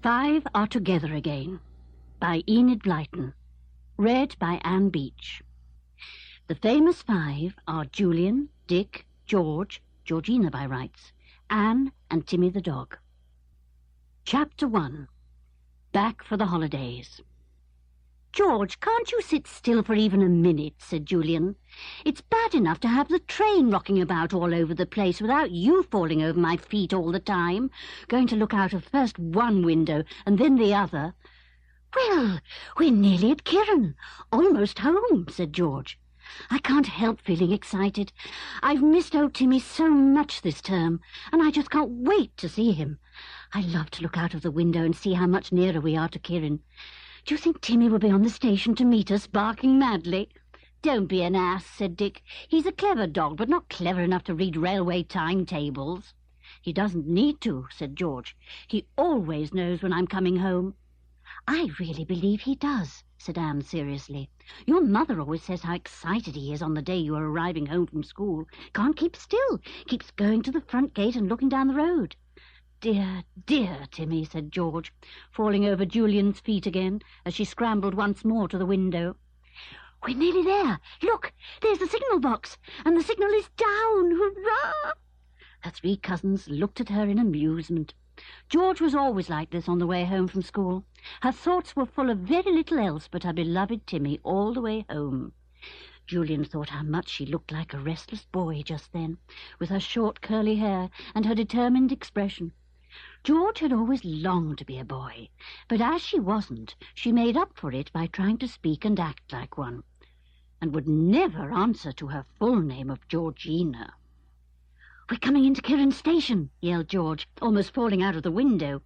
Five Are Together Again by Enid Blyton. Read by Anne Beach. The famous five are Julian, Dick, George, Georgina by rights, Anne and Timmy the dog. Chapter 1. Back for the holidays. "George, can't you sit still for even a minute?" said Julian. "It's bad enough to have the train rocking about all over the place without you falling over my feet all the time, going to look out of first one window and then the other." "Well, we're nearly at Kirrin, almost home," said George. "I can't help feeling excited. I've missed old Timmy so much this term, and I just can't wait to see him. I love to look out of the window and see how much nearer we are to Kirrin. Do you think Timmy will be on the station to meet us, barking madly?" "Don't be an ass," said Dick. "He's a clever dog, but not clever enough to read railway timetables." "He doesn't need to," said George. "He always knows when I'm coming home." "I really believe he does," said Anne seriously. "Your mother always says how excited he is on the day you are arriving home from school. Can't keep still. Keeps going to the front gate and looking down the road." "Dear, dear Timmy," said George, falling over Julian's feet again as she scrambled once more to the window. "We're nearly there. Look, there's the signal box, and the signal is down. Hurrah!" Her three cousins looked at her in amusement. George was always like this on the way home from school. Her thoughts were full of very little else but her beloved Timmy all the way home. Julian thought how much she looked like a restless boy just then, with her short curly hair and her determined expression. George had always longed to be a boy, but as she wasn't, she made up for it by trying to speak and act like one, and would never answer to her full name of Georgina. "We're coming into Kirrin Station," yelled George, almost falling out of the window.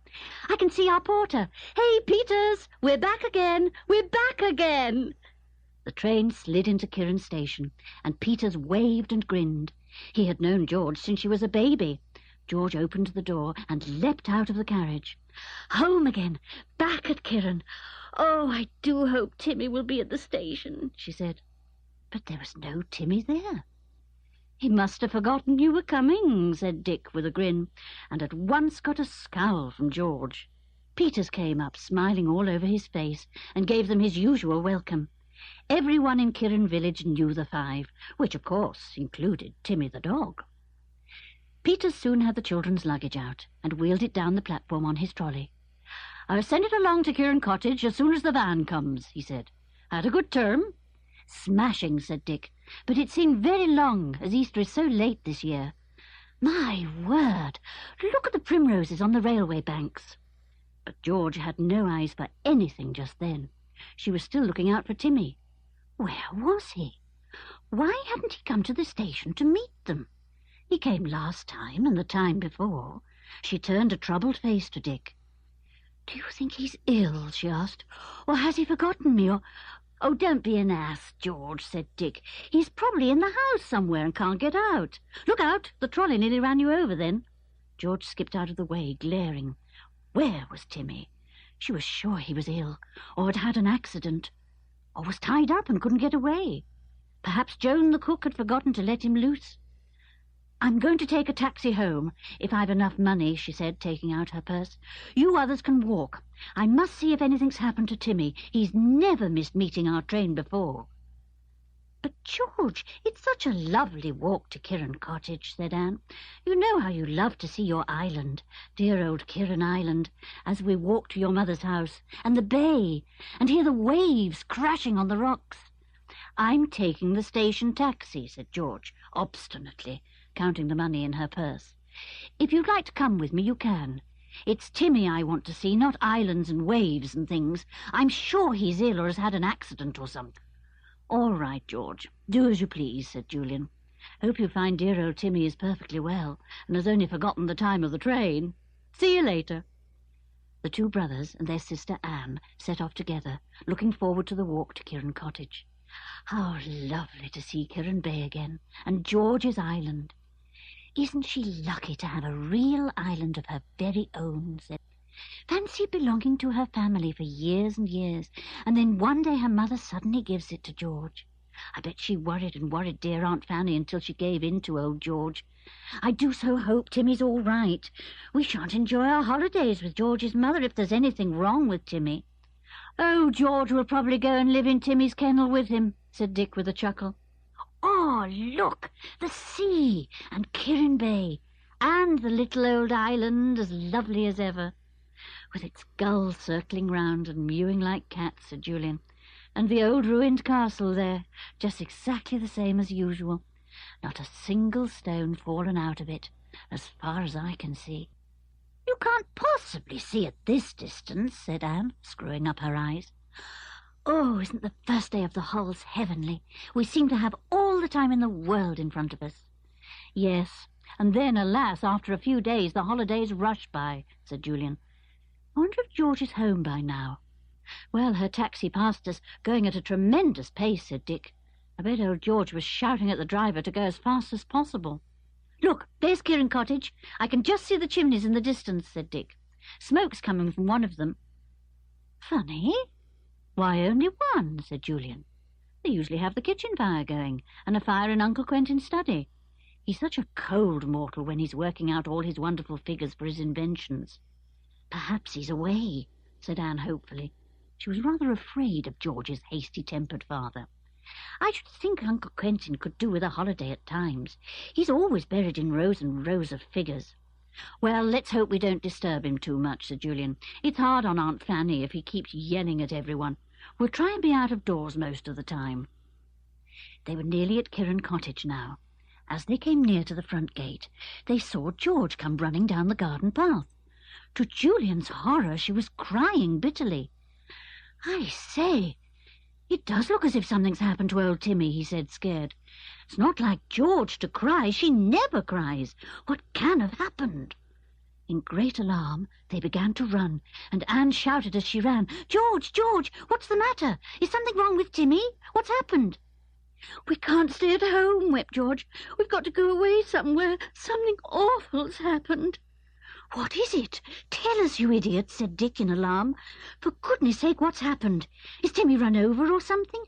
"I can see our porter. Hey, Peters, we're back again! We're back again!" The train slid into Kirrin Station, and Peters waved and grinned. He had known George since she was a baby. George opened the door and leapt out of the carriage. "Home again, back at Kirrin. Oh, I do hope Timmy will be at the station," she said. But there was no Timmy there. "He must have forgotten you were coming," said Dick with a grin, and at once got a scowl from George. Peters came up, smiling all over his face, and gave them his usual welcome. Everyone in Kirrin village knew the five, which of course included Timmy the dog. Peters soon had the children's luggage out and wheeled it down the platform on his trolley. "I'll send it along to Kirrin Cottage as soon as the van comes," he said. "Had a good term?" "Smashing," said Dick, "but it seemed very long, as Easter is so late this year. My word, look at the primroses on the railway banks." But George had no eyes for anything just then. She was still looking out for Timmy. Where was he? Why hadn't he come to the station to meet them? He came last time and the time before. She turned a troubled face to Dick. "Do you think he's ill?" she asked. "Or has he forgotten me? Or—" "Oh, don't be an ass, George," said Dick. "He's probably in the house somewhere and can't get out. Look out, the trolley nearly ran you over then." George skipped out of the way, glaring. Where was Timmy? She was sure he was ill, or had had an accident, or was tied up and couldn't get away. Perhaps Joan the cook had forgotten to let him loose. "I'm going to take a taxi home, if I've enough money," she said, taking out her purse. "You others can walk. I must see if anything's happened to Timmy. He's never missed meeting our train before." "But, George, it's such a lovely walk to Kirrin Cottage," said Anne. "You know how you love to see your island, dear old Kirrin Island, as we walk to your mother's house, and the bay, and hear the waves crashing on the rocks." "I'm taking the station taxi," said George, obstinately, counting the money in her purse. "If you'd like to come with me, you can. It's Timmy I want to see, not islands and waves and things. I'm sure he's ill or has had an accident or something." "All right, George. Do as you please," said Julian. "Hope you find dear old Timmy is perfectly well and has only forgotten the time of the train. See you later." The two brothers and their sister Anne set off together, looking forward to the walk to Kirrin Cottage. How lovely to see Kirrin Bay again, and George's island. "Isn't she lucky to have a real island of her very own?" said. "Fancy belonging to her family for years and years, and then one day her mother suddenly gives it to George. I bet she worried and worried dear Aunt Fanny until she gave in to old George. I do so hope Timmy's all right. We shan't enjoy our holidays with George's mother if there's anything wrong with Timmy." "Oh, George will probably go and live in Timmy's kennel with him," said Dick with a chuckle. "Oh, look, the sea and Kirrin Bay, and the little old island as lovely as ever, with its gulls circling round and mewing like cats," said Julian. "And the old ruined castle there, just exactly the same as usual. Not a single stone fallen out of it, as far as I can see." "You can't possibly see at this distance," said Anne, screwing up her eyes. "Oh, isn't the first day of the Halls heavenly? We seem to have all the time in the world in front of us." "Yes, and then, alas, after a few days the holidays rush by," said Julian. "I wonder if George is home by now." "Well, her taxi passed us, going at a tremendous pace," said Dick. "I bet old George was shouting at the driver to go as fast as possible." "Look, there's Kirrin Cottage. I can just see the chimneys in the distance," said Dick. "Smoke's coming from one of them." "Funny. Why only one?" said Julian. "They usually have the kitchen fire going, and a fire in Uncle Quentin's study. He's such a cold mortal when he's working out all his wonderful figures for his inventions." "Perhaps he's away," said Anne hopefully. She was rather afraid of George's hasty-tempered father. "I should think Uncle Quentin could do with a holiday at times. He's always buried in rows and rows of figures." "Well, let's hope we don't disturb him too much," said Julian. "It's hard on Aunt Fanny if he keeps yelling at everyone. We'll try and be out of doors most of the time." They were nearly at Kirrin Cottage now. As they came near to the front gate, they saw George come running down the garden path. To Julian's horror, she was crying bitterly. "I say, it does look as if something's happened to old Timmy," he said, scared. "It's not like George to cry. She never cries. What can have happened?" In great alarm, they began to run, and Anne shouted as she ran, "George, George, what's the matter? Is something wrong with Timmy? What's happened?" "We can't stay at home," wept George. "We've got to go away somewhere. Something awful's happened." "What is it? Tell us, you idiot," said Dick in alarm. "For goodness sake, what's happened? Is Timmy run over or something?"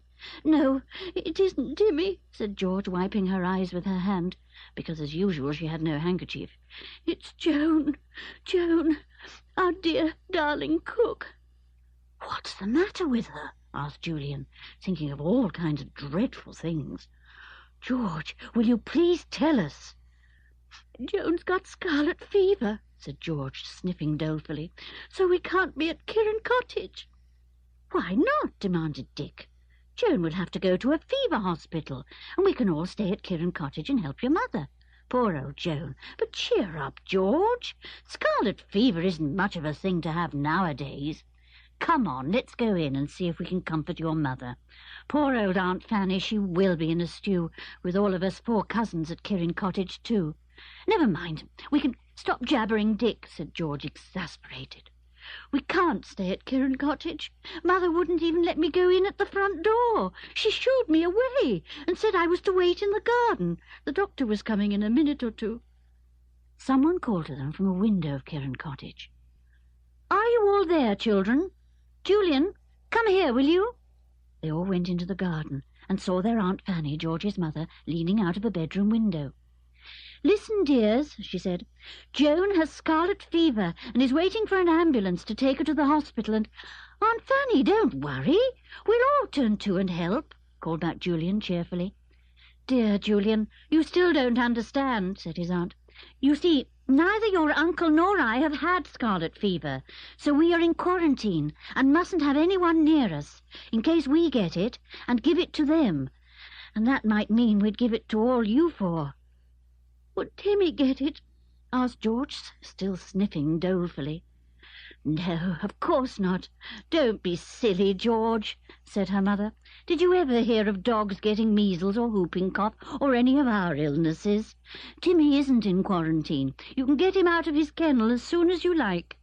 "No, it isn't Timmy," said George, wiping her eyes with her hand, because as usual she had no handkerchief. "It's Joan, our dear darling cook." "What's the matter with her?" asked Julian, thinking of all kinds of dreadful things. "George, will you please tell us?" "Joan's got scarlet fever," said George, sniffing dolefully, "so we can't be at Kirrin Cottage." "Why not?" demanded Dick. "Joan will have to go to a fever hospital, and we can all stay at Kirrin Cottage and help your mother. Poor old Joan. But cheer up, George. Scarlet fever isn't much of a thing to have nowadays. Come on, let's go in and see if we can comfort your mother. Poor old Aunt Fanny, she will be in a stew, with all of us 4 cousins at Kirrin Cottage too." "Never mind, we can—" "Stop jabbering, Dick," said George, exasperated. "We can't stay at Kirrin Cottage. Mother wouldn't even let me go in at the front door. She shooed me away and said I was to wait in the garden. The doctor was coming in a minute or two." Someone called to them from a window of Kirrin Cottage. "Are you all there, children? Julian, come here, will you?" They all went into the garden and saw their Aunt Fanny, George's mother, leaning out of a bedroom window. "Listen, dears," she said. "Joan has scarlet fever and is waiting for an ambulance to take her to the hospital, and—" "Aunt Fanny, don't worry. We'll all turn to and help," called back Julian cheerfully. "Dear Julian, you still don't understand," said his aunt. "You see, neither your uncle nor I have had scarlet fever, so we are in quarantine and mustn't have anyone near us, in case we get it, and give it to them. And that might mean we'd give it to all you 4. "Would Timmy get it?" asked George, still sniffing dolefully. "No, of course not. Don't be silly, George," said her mother. "Did you ever hear of dogs getting measles or whooping cough or any of our illnesses? Timmy isn't in quarantine. You can get him out of his kennel as soon as you like."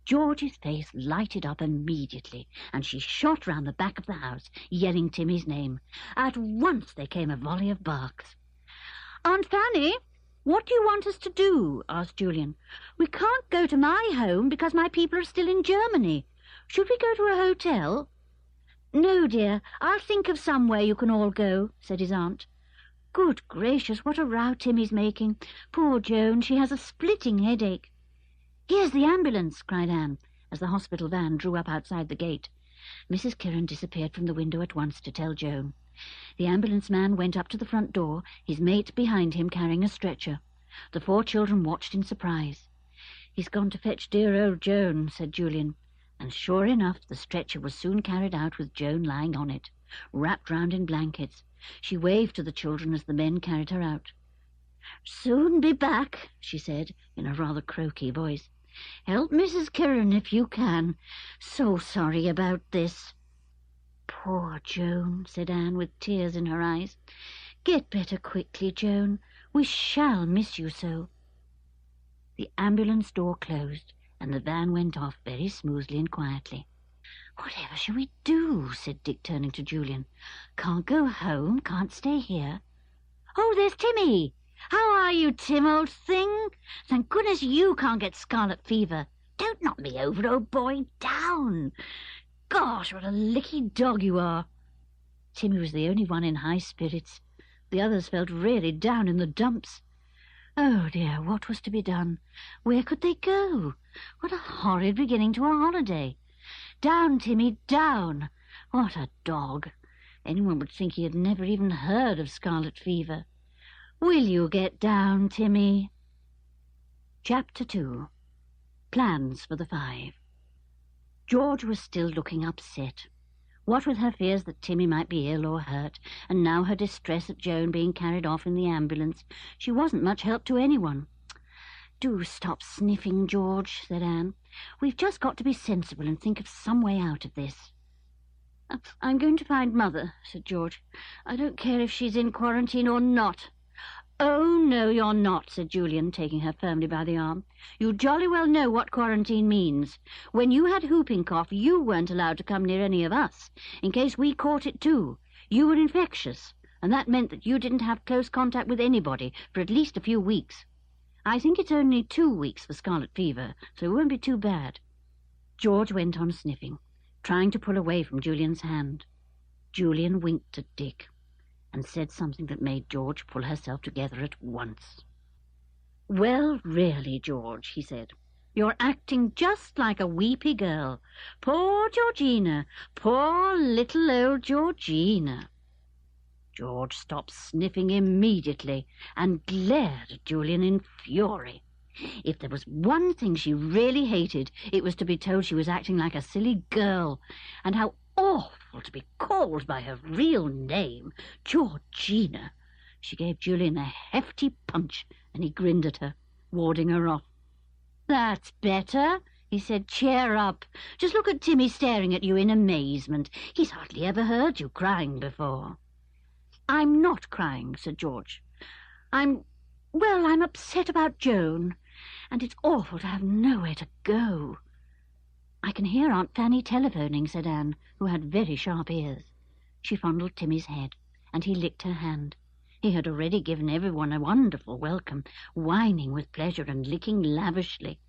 George's face lighted up immediately, and she shot round the back of the house, yelling Timmy's name. At once there came a volley of barks. "Aunt Fanny, what do you want us to do?" asked Julian. "We can't go to my home because my people are still in Germany. Should we go to a hotel?" "No, dear, I'll think of somewhere you can all go," said his aunt. "Good gracious, what a row Timmy's making. Poor Joan, she has a splitting headache." "Here's the ambulance," cried Anne, as the hospital van drew up outside the gate. Mrs. Kirrin disappeared from the window at once to tell Joan. The ambulance man went up to the front door, his mate behind him carrying a stretcher. The 4 children watched in surprise. "He's gone to fetch dear old Joan," said Julian. And sure enough, the stretcher was soon carried out with Joan lying on it, wrapped round in blankets. She waved to the children as the men carried her out. "Soon be back," she said, in a rather croaky voice. "Help Mrs. Kirrin if you can. So sorry about this." "Poor Joan," said Anne, with tears in her eyes. "Get better quickly, Joan. We shall miss you so." The ambulance door closed, and the van went off very smoothly and quietly. "Whatever shall we do?" said Dick, turning to Julian. "Can't go home, can't stay here. Oh, there's Timmy! How are you, Tim, old thing? Thank goodness you can't get scarlet fever. Don't knock me over, old boy. Down! Gosh, what a licky dog you are." Timmy was the only one in high spirits. The others felt really down in the dumps. Oh dear, what was to be done? Where could they go? What a horrid beginning to a holiday. Down, Timmy, down. What a dog. Anyone would think he had never even heard of scarlet fever. Will you get down, Timmy? Chapter 2. Plans for the 5. George was still looking upset. What with her fears that Timmy might be ill or hurt, and now her distress at Joan being carried off in the ambulance, she wasn't much help to anyone. "Do stop sniffing, George," said Anne. "We've just got to be sensible and think of some way out of this." "I'm going to find Mother," said George. "I don't care if she's in quarantine or not." "Oh, no, you're not," said Julian, taking her firmly by the arm. "You jolly well know what quarantine means. When you had whooping cough, you weren't allowed to come near any of us, in case we caught it too. You were infectious, and that meant that you didn't have close contact with anybody for at least a few weeks. I think it's only 2 weeks for scarlet fever, so it won't be too bad." George went on sniffing, trying to pull away from Julian's hand. Julian winked at Dick and said something that made George pull herself together at once. "Well, really, George," he said, "you're acting just like a weepy girl. Poor Georgina, poor little old Georgina." George stopped sniffing immediately and glared at Julian in fury. If there was one thing she really hated, it was to be told she was acting like a silly girl, and how awful to be called by her real name, Georgina. She gave Julian a hefty punch, and he grinned at her, warding her off. "That's better," he said. "Cheer up. Just look at Timmy staring at you in amazement. He's hardly ever heard you crying before." "I'm not crying," said George. I'm upset about Joan, and it's awful to have nowhere to go." "I can hear Aunt Fanny telephoning," said Anne, who had very sharp ears. She fondled Timmy's head, and he licked her hand. He had already given everyone a wonderful welcome, whining with pleasure and licking lavishly.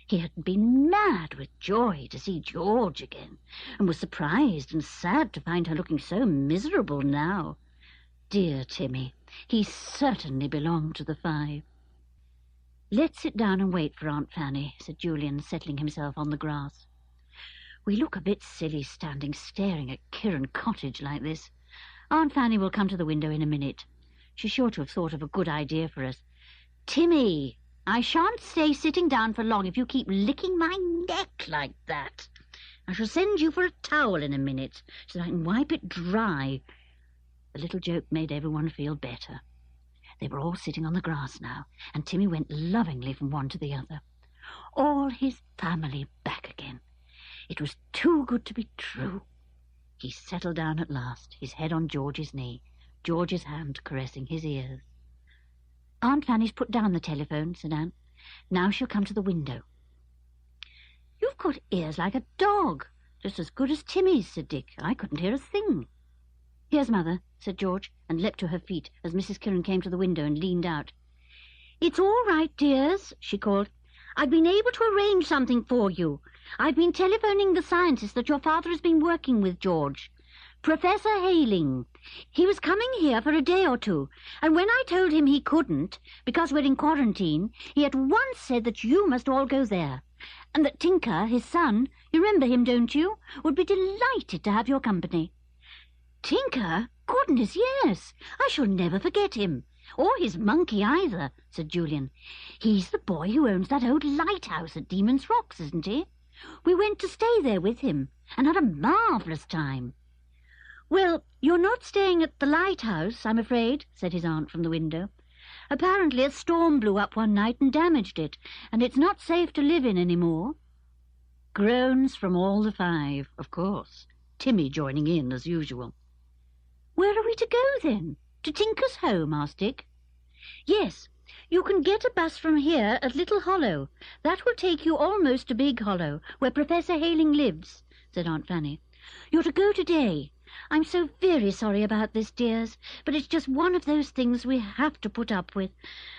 He had been mad with joy to see George again, and was surprised and sad to find her looking so miserable now. Dear Timmy, he certainly belonged to the 5. "Let's sit down and wait for Aunt Fanny," said Julian, settling himself on the grass. "We look a bit silly standing staring at Kirrin Cottage like this. Aunt Fanny will come to the window in a minute. She's sure to have thought of a good idea for us. Timmy, I shan't stay sitting down for long if you keep licking my neck like that. I shall send you for a towel in a minute so that I can wipe it dry." The little joke made everyone feel better. They were all sitting on the grass now, and Timmy went lovingly from one to the other. All his family back again. It was too good to be true. He settled down at last, his head on George's knee, George's hand caressing his ears. "Aunt Fanny's put down the telephone," said Anne. "Now she'll come to the window." "You've got ears like a dog, just as good as Timmy's," said Dick. "I couldn't hear a thing." "Here's Mother," said George, and leapt to her feet as Mrs. Kirrin came to the window and leaned out. "It's all right, dears," she called. "I've been able to arrange something for you. I've been telephoning the scientist that your father has been working with, George. Professor Hayling. He was coming here for a day or two, and when I told him he couldn't, because we're in quarantine, he at once said that you must all go there, and that Tinker, his son, you remember him, don't you, would be delighted to have your company. Tinker? Goodness, yes. I shall never forget him. Or his monkey either, said Julian. He's the boy who owns that old lighthouse at Demon's Rocks, isn't he? We went to stay there with him, and had a marvellous time. Well, you're not staying at the lighthouse, I'm afraid, said his aunt from the window. Apparently a storm blew up one night and damaged it, and it's not safe to live in any more. Groans from all the five, of course, Timmy joining in as usual. Where are we to go, then? To Tinker's home? Asked Dick. Yes, you can get a bus from here at Little Hollow. That will take you almost to Big Hollow, where Professor Hayling lives, said Aunt Fanny. You're to go today. I'm so very sorry about this, dears, but it's just one of those things we have to put up with.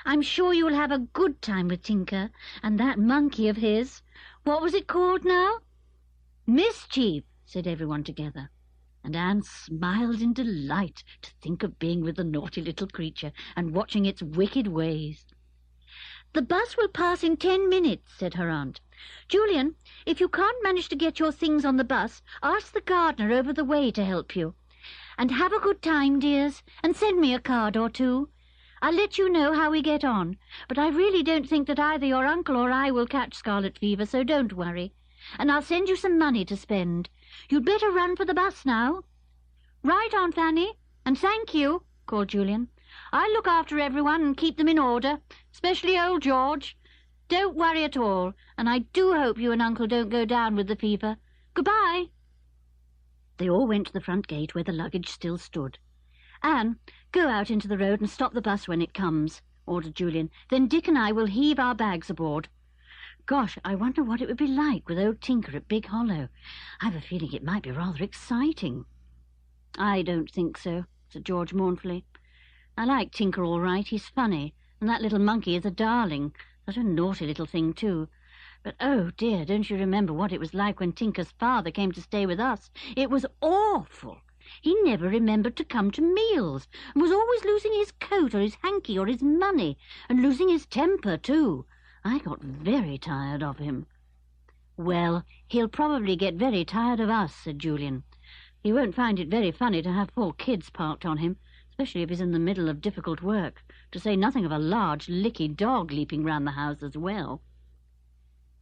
I'm sure you'll have a good time with Tinker and that monkey of his. What was it called now? Mischief, said everyone together. And Anne smiled in delight to think of being with the naughty little creature and watching its wicked ways. The bus will pass in 10 minutes, said her aunt. Julian, if you can't manage to get your things on the bus, ask the gardener over the way to help you. And have a good time, dears, and send me a card or two. I'll let you know how we get on, but I really don't think that either your uncle or I will catch scarlet fever, so don't worry. And I'll send you some money to spend. You'd better run for the bus now. Right, Aunt Fanny, and thank you, called Julian. I'll look after everyone and keep them in order, especially old George. Don't worry at all, and I do hope you and Uncle don't go down with the fever. Goodbye. They all went to the front gate where the luggage still stood. Anne, go out into the road and stop the bus when it comes, ordered Julian. Then Dick and I will heave our bags aboard. Gosh, I wonder what it would be like with old Tinker at Big Hollow. I've a feeling it might be rather exciting. I don't think so, said George mournfully. I like Tinker all right. He's funny, and that little monkey is a darling. Such a naughty little thing, too. But, oh, dear, don't you remember what it was like when Tinker's father came to stay with us? It was awful. He never remembered to come to meals, and was always losing his coat or his hanky or his money, and losing his temper, too. I got very tired of him. Well, he'll probably get very tired of us, said Julian. He won't find it very funny to have 4 kids parked on him, especially if he's in the middle of difficult work, to say nothing of a large, licky dog leaping round the house as well.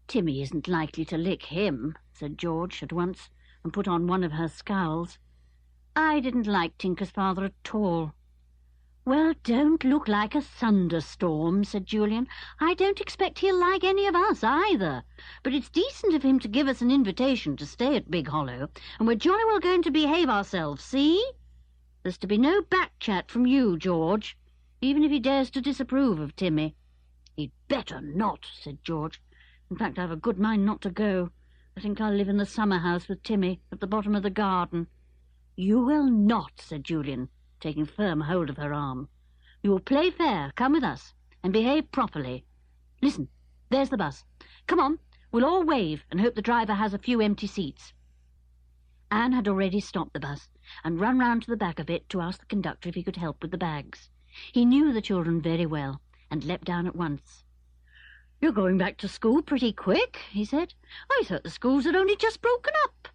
Timmy isn't likely to lick him, said George at once, and put on one of her scowls. I didn't like Tinker's father at all. Well, don't look like a thunderstorm, said Julian. I don't expect he'll like any of us either, but it's decent of him to give us an invitation to stay at Big Hollow, and we're jolly well going to behave ourselves, see? There's to be no back chat from you, George, even if he dares to disapprove of Timmy. He'd better not, said George. In fact, I've a good mind not to go. I think I'll live in the summer house with Timmy at the bottom of the garden. You will not, said Julian, taking firm hold of her arm. You will play fair, come with us, and behave properly. Listen, there's the bus. Come on, we'll all wave and hope the driver has a few empty seats. Anne had already stopped the bus and run round to the back of it to ask the conductor if he could help with the bags. He knew the children very well and leapt down at once. You're going back to school pretty quick, he said. I thought the schools had only just broken up.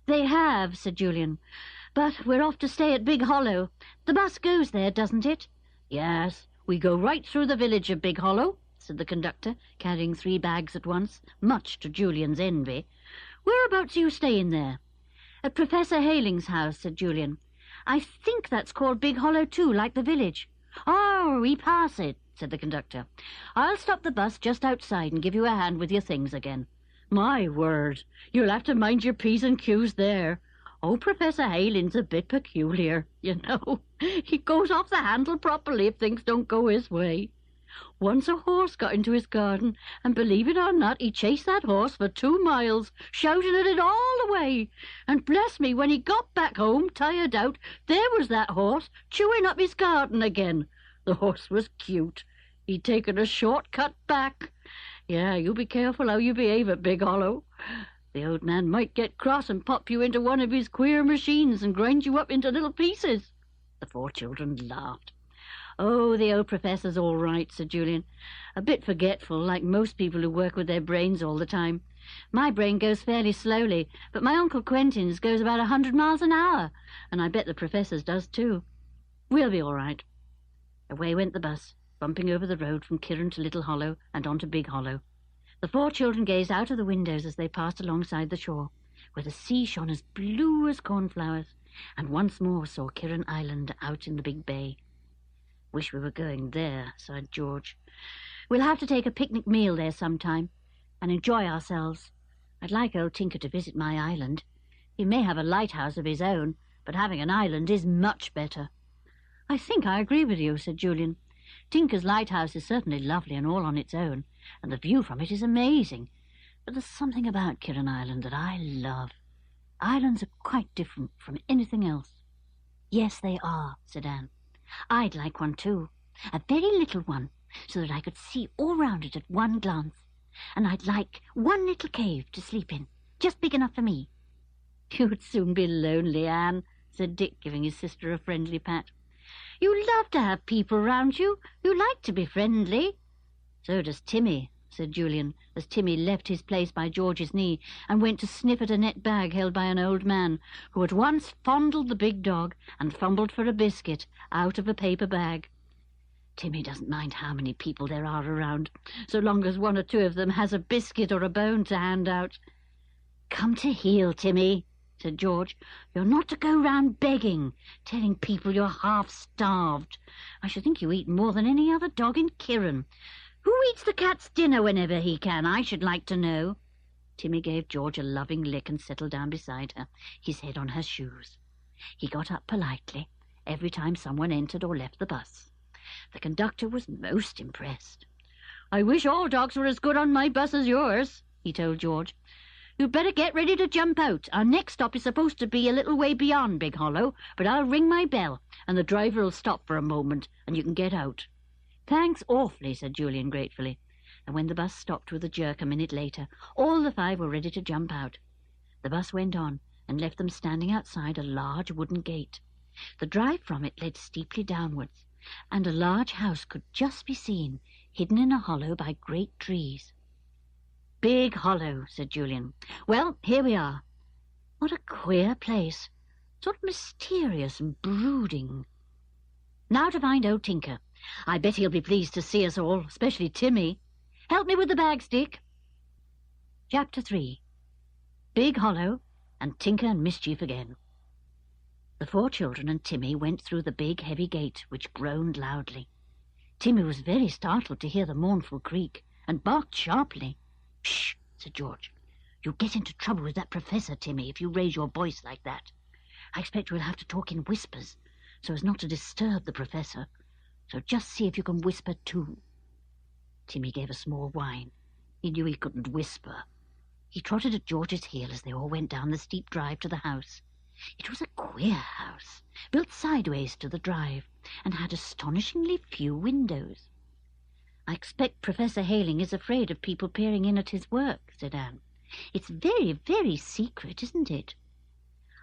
They have, said Julian, but we're off to stay at Big Hollow. The bus goes there, doesn't it? Yes, we go right through the village of Big Hollow, said the conductor, carrying 3 bags at once, much to Julian's envy. Whereabouts are you staying there? At Professor Hayling's house, said Julian. I think that's called Big Hollow too, like the village. Oh, we pass it, said the conductor. I'll stop the bus just outside and give you a hand with your things again. My word, you'll have to mind your P's and Q's there. Oh, Professor Hayling's a bit peculiar, you know. He goes off the handle properly if things don't go his way. Once a horse got into his garden, and believe it or not, he chased that horse for 2 miles, shouting at it all the way. And bless me, when he got back home, tired out, there was that horse chewing up his garden again. The horse was cute. He'd taken a short cut back. Yeah, you be careful how you behave at Big Hollow. The old man might get cross and pop you into one of his queer machines and grind you up into little pieces." The 4 children laughed. "Oh, the old professor's all right," said Julian. "A bit forgetful, like most people who work with their brains all the time. My brain goes fairly slowly, but my Uncle Quentin's goes about 100 miles an hour, and I bet the professor's does too. We'll be all right." Away went the bus, bumping over the road from Kirrin to Little Hollow and on to Big Hollow. The 4 children gazed out of the windows as they passed alongside the shore, where the sea shone as blue as cornflowers, and once more saw Kirrin Island out in the big bay. "Wish we were going there," sighed George. "We'll have to take a picnic meal there sometime and enjoy ourselves. I'd like old Tinker to visit my island. He may have a lighthouse of his own, but having an island is much better." "I think I agree with you," said Julian. "Tinker's lighthouse is certainly lovely and all on its own, and the view from it is amazing. But there's something about Kirrin Island that I love. Islands are quite different from anything else." "Yes, they are," said Anne. "I'd like one too, a very little one, so that I could see all round it at one glance. And I'd like one little cave to sleep in, just big enough for me." "You'd soon be lonely, Anne," said Dick, giving his sister a friendly pat. "You love to have people round you. You like to be friendly." "So does Timmy," said Julian, as Timmy left his place by George's knee and went to sniff at a net bag held by an old man, who at once fondled the big dog and fumbled for a biscuit out of a paper bag. Timmy doesn't mind how many people there are around, so long as 1 or 2 of them has a biscuit or a bone to hand out. "Come to heel, Timmy," said George. "You're not to go round begging, telling people you're half-starved. I should think you eat more than any other dog in Kirrin. Who eats the cat's dinner whenever he can, I should like to know?" Timmy gave George a loving lick and settled down beside her, his head on her shoes. He got up politely every time someone entered or left the bus. The conductor was most impressed. "I wish all dogs were as good on my bus as yours," he told George. "You'd better get ready to jump out. Our next stop is supposed to be a little way beyond Big Hollow, but I'll ring my bell, and the driver will stop for a moment, and you can get out." "Thanks awfully," said Julian gratefully, and when the bus stopped with a jerk a minute later, all the 5 were ready to jump out. The bus went on and left them standing outside a large wooden gate. The drive from it led steeply downwards, and a large house could just be seen, hidden in a hollow by great trees. "Big Hollow," said Julian. "Well, here we are. What a queer place, sort of mysterious and brooding. Now to find old Tinker. I bet he'll be pleased to see us all, especially Timmy. Help me with the bags, Dick." Chapter 3. Big Hollow and Tinker and Mischief again. The 4 children and Timmy went through the big, heavy gate, which groaned loudly. Timmy was very startled to hear the mournful creak, and barked sharply. "Shh," said George. "You'll get into trouble with that professor, Timmy, if you raise your voice like that. I expect we'll have to talk in whispers, so as not to disturb the professor. So just see if you can whisper too." Timmy gave a small whine. He knew he couldn't whisper. He trotted at George's heel as they all went down the steep drive to the house. It was a queer house, built sideways to the drive, and had astonishingly few windows. "I expect Professor Hayling is afraid of people peering in at his work," said Anne. "It's very, very secret, isn't it?"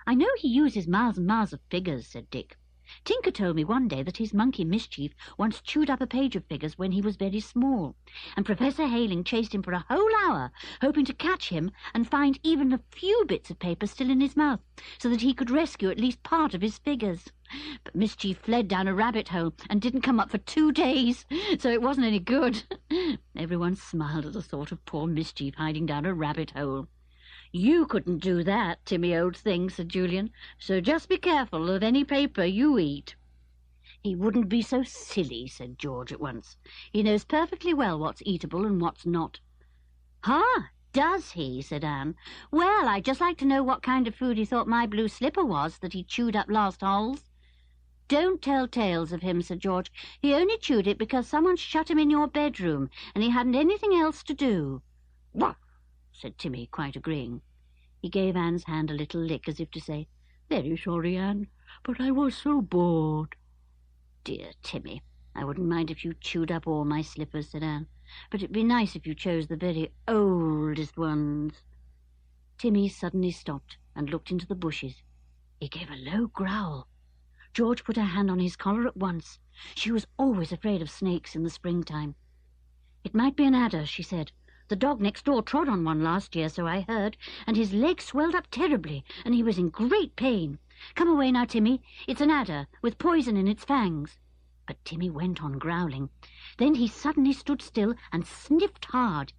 "I know he uses miles and miles of figures," said Dick. "Tinker told me one day that his monkey Mischief once chewed up a page of figures when he was very small, and Professor Hayling chased him for a whole hour, hoping to catch him and find even a few bits of paper still in his mouth, so that he could rescue at least part of his figures. But Mischief fled down a rabbit hole and didn't come up for 2 days, so it wasn't any good." Everyone smiled at the thought of poor Mischief hiding down a rabbit hole. "You couldn't do that, Timmy, old thing," said Julian, "so just be careful of any paper you eat." "He wouldn't be so silly," said George at once. "He knows perfectly well what's eatable and what's not." "Ha, does he?" said Anne. "Well, I'd just like to know what kind of food he thought my blue slipper was that he chewed up last holes." "Don't tell tales of him," said George. "He only chewed it because someone shut him in your bedroom, and he hadn't anything else to do." "Wah!" said Timmy, quite agreeing. He gave Anne's hand a little lick, as if to say, "Very sorry, Anne, but I was so bored." "Dear Timmy, I wouldn't mind if you chewed up all my slippers," said Anne, "but it'd be nice if you chose the very oldest ones." Timmy suddenly stopped and looked into the bushes. He gave a low growl. George put her hand on his collar at once. She was always afraid of snakes in the springtime. "It might be an adder," she said. "The dog next door trod on one last year, so I heard, and his leg swelled up terribly, and he was in great pain. Come away now, Timmy. It's an adder, with poison in its fangs." But Timmy went on growling. Then he suddenly stood still and sniffed hard.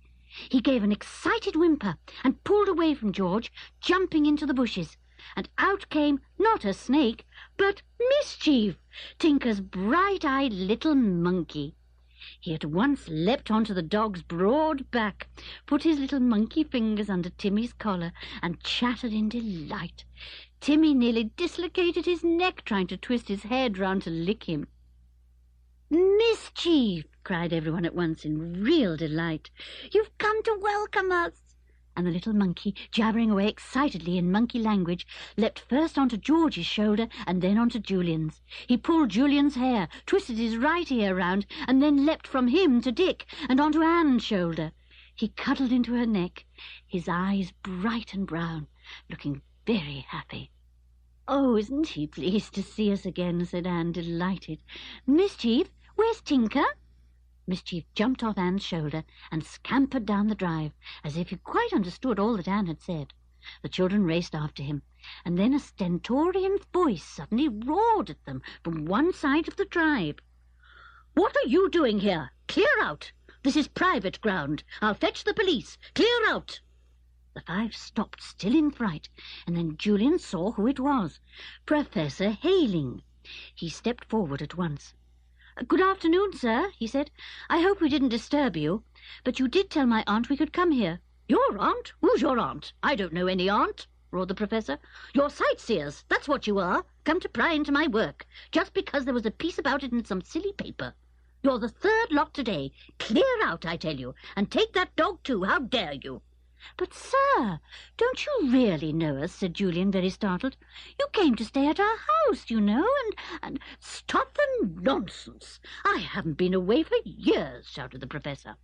He gave an excited whimper and pulled away from George, jumping into the bushes. And out came, not a snake, but Mischief, Tinker's bright-eyed little monkey. He at once leapt onto the dog's broad back, put his little monkey fingers under Timmy's collar, and chattered in delight. Timmy nearly dislocated his neck trying to twist his head round to lick him. "Mischief!" cried everyone at once in real delight. "You've come to welcome us!" And the little monkey, jabbering away excitedly in monkey language, leapt first onto George's shoulder and then onto Julian's. He pulled Julian's hair, twisted his right ear round, and then leapt from him to Dick and onto Anne's shoulder. He cuddled into her neck, his eyes bright and brown, looking very happy. "Oh, isn't he pleased to see us again?" said Anne, delighted. "Mischief, where's Tinker?" Mischief jumped off Anne's shoulder and scampered down the drive, as if he quite understood all that Anne had said. The children raced after him, and then a stentorian voice suddenly roared at them from one side of the drive. "What are you doing here? Clear out! This is private ground. I'll fetch the police. Clear out!" The five stopped, still in fright, and then Julian saw who it was. Professor Hayling. He stepped forward at once. "Good afternoon, sir," he said. "I hope we didn't disturb you, but you did tell my aunt we could come here." "Your aunt? Who's your aunt? I don't know any aunt," roared the professor. "You're sightseers, that's what you are, come to pry into my work, just because there was a piece about it in some silly paper. You're the third lot today. Clear out, I tell you, and take that dog too. How dare you?" "But, sir, don't you really know us?" said Julian, very startled. "You came to stay at our house, you know, and—" "Stop the nonsense! I haven't been away for years," shouted the professor.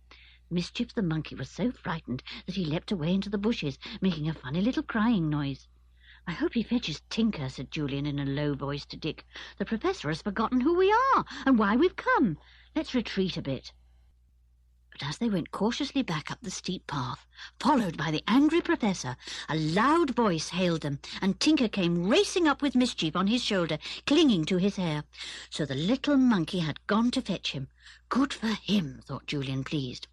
Mischief the monkey was so frightened that he leapt away into the bushes, making a funny little crying noise. "I hope he fetches Tinker," said Julian in a low voice to Dick. "The professor has forgotten who we are and why we've come. Let's retreat a bit." But as they went cautiously back up the steep path, followed by the angry professor, a loud voice hailed them, and Tinker came racing up with Mischief on his shoulder, clinging to his hair. So the little monkey had gone to fetch him. Good for him, thought Julian, pleased.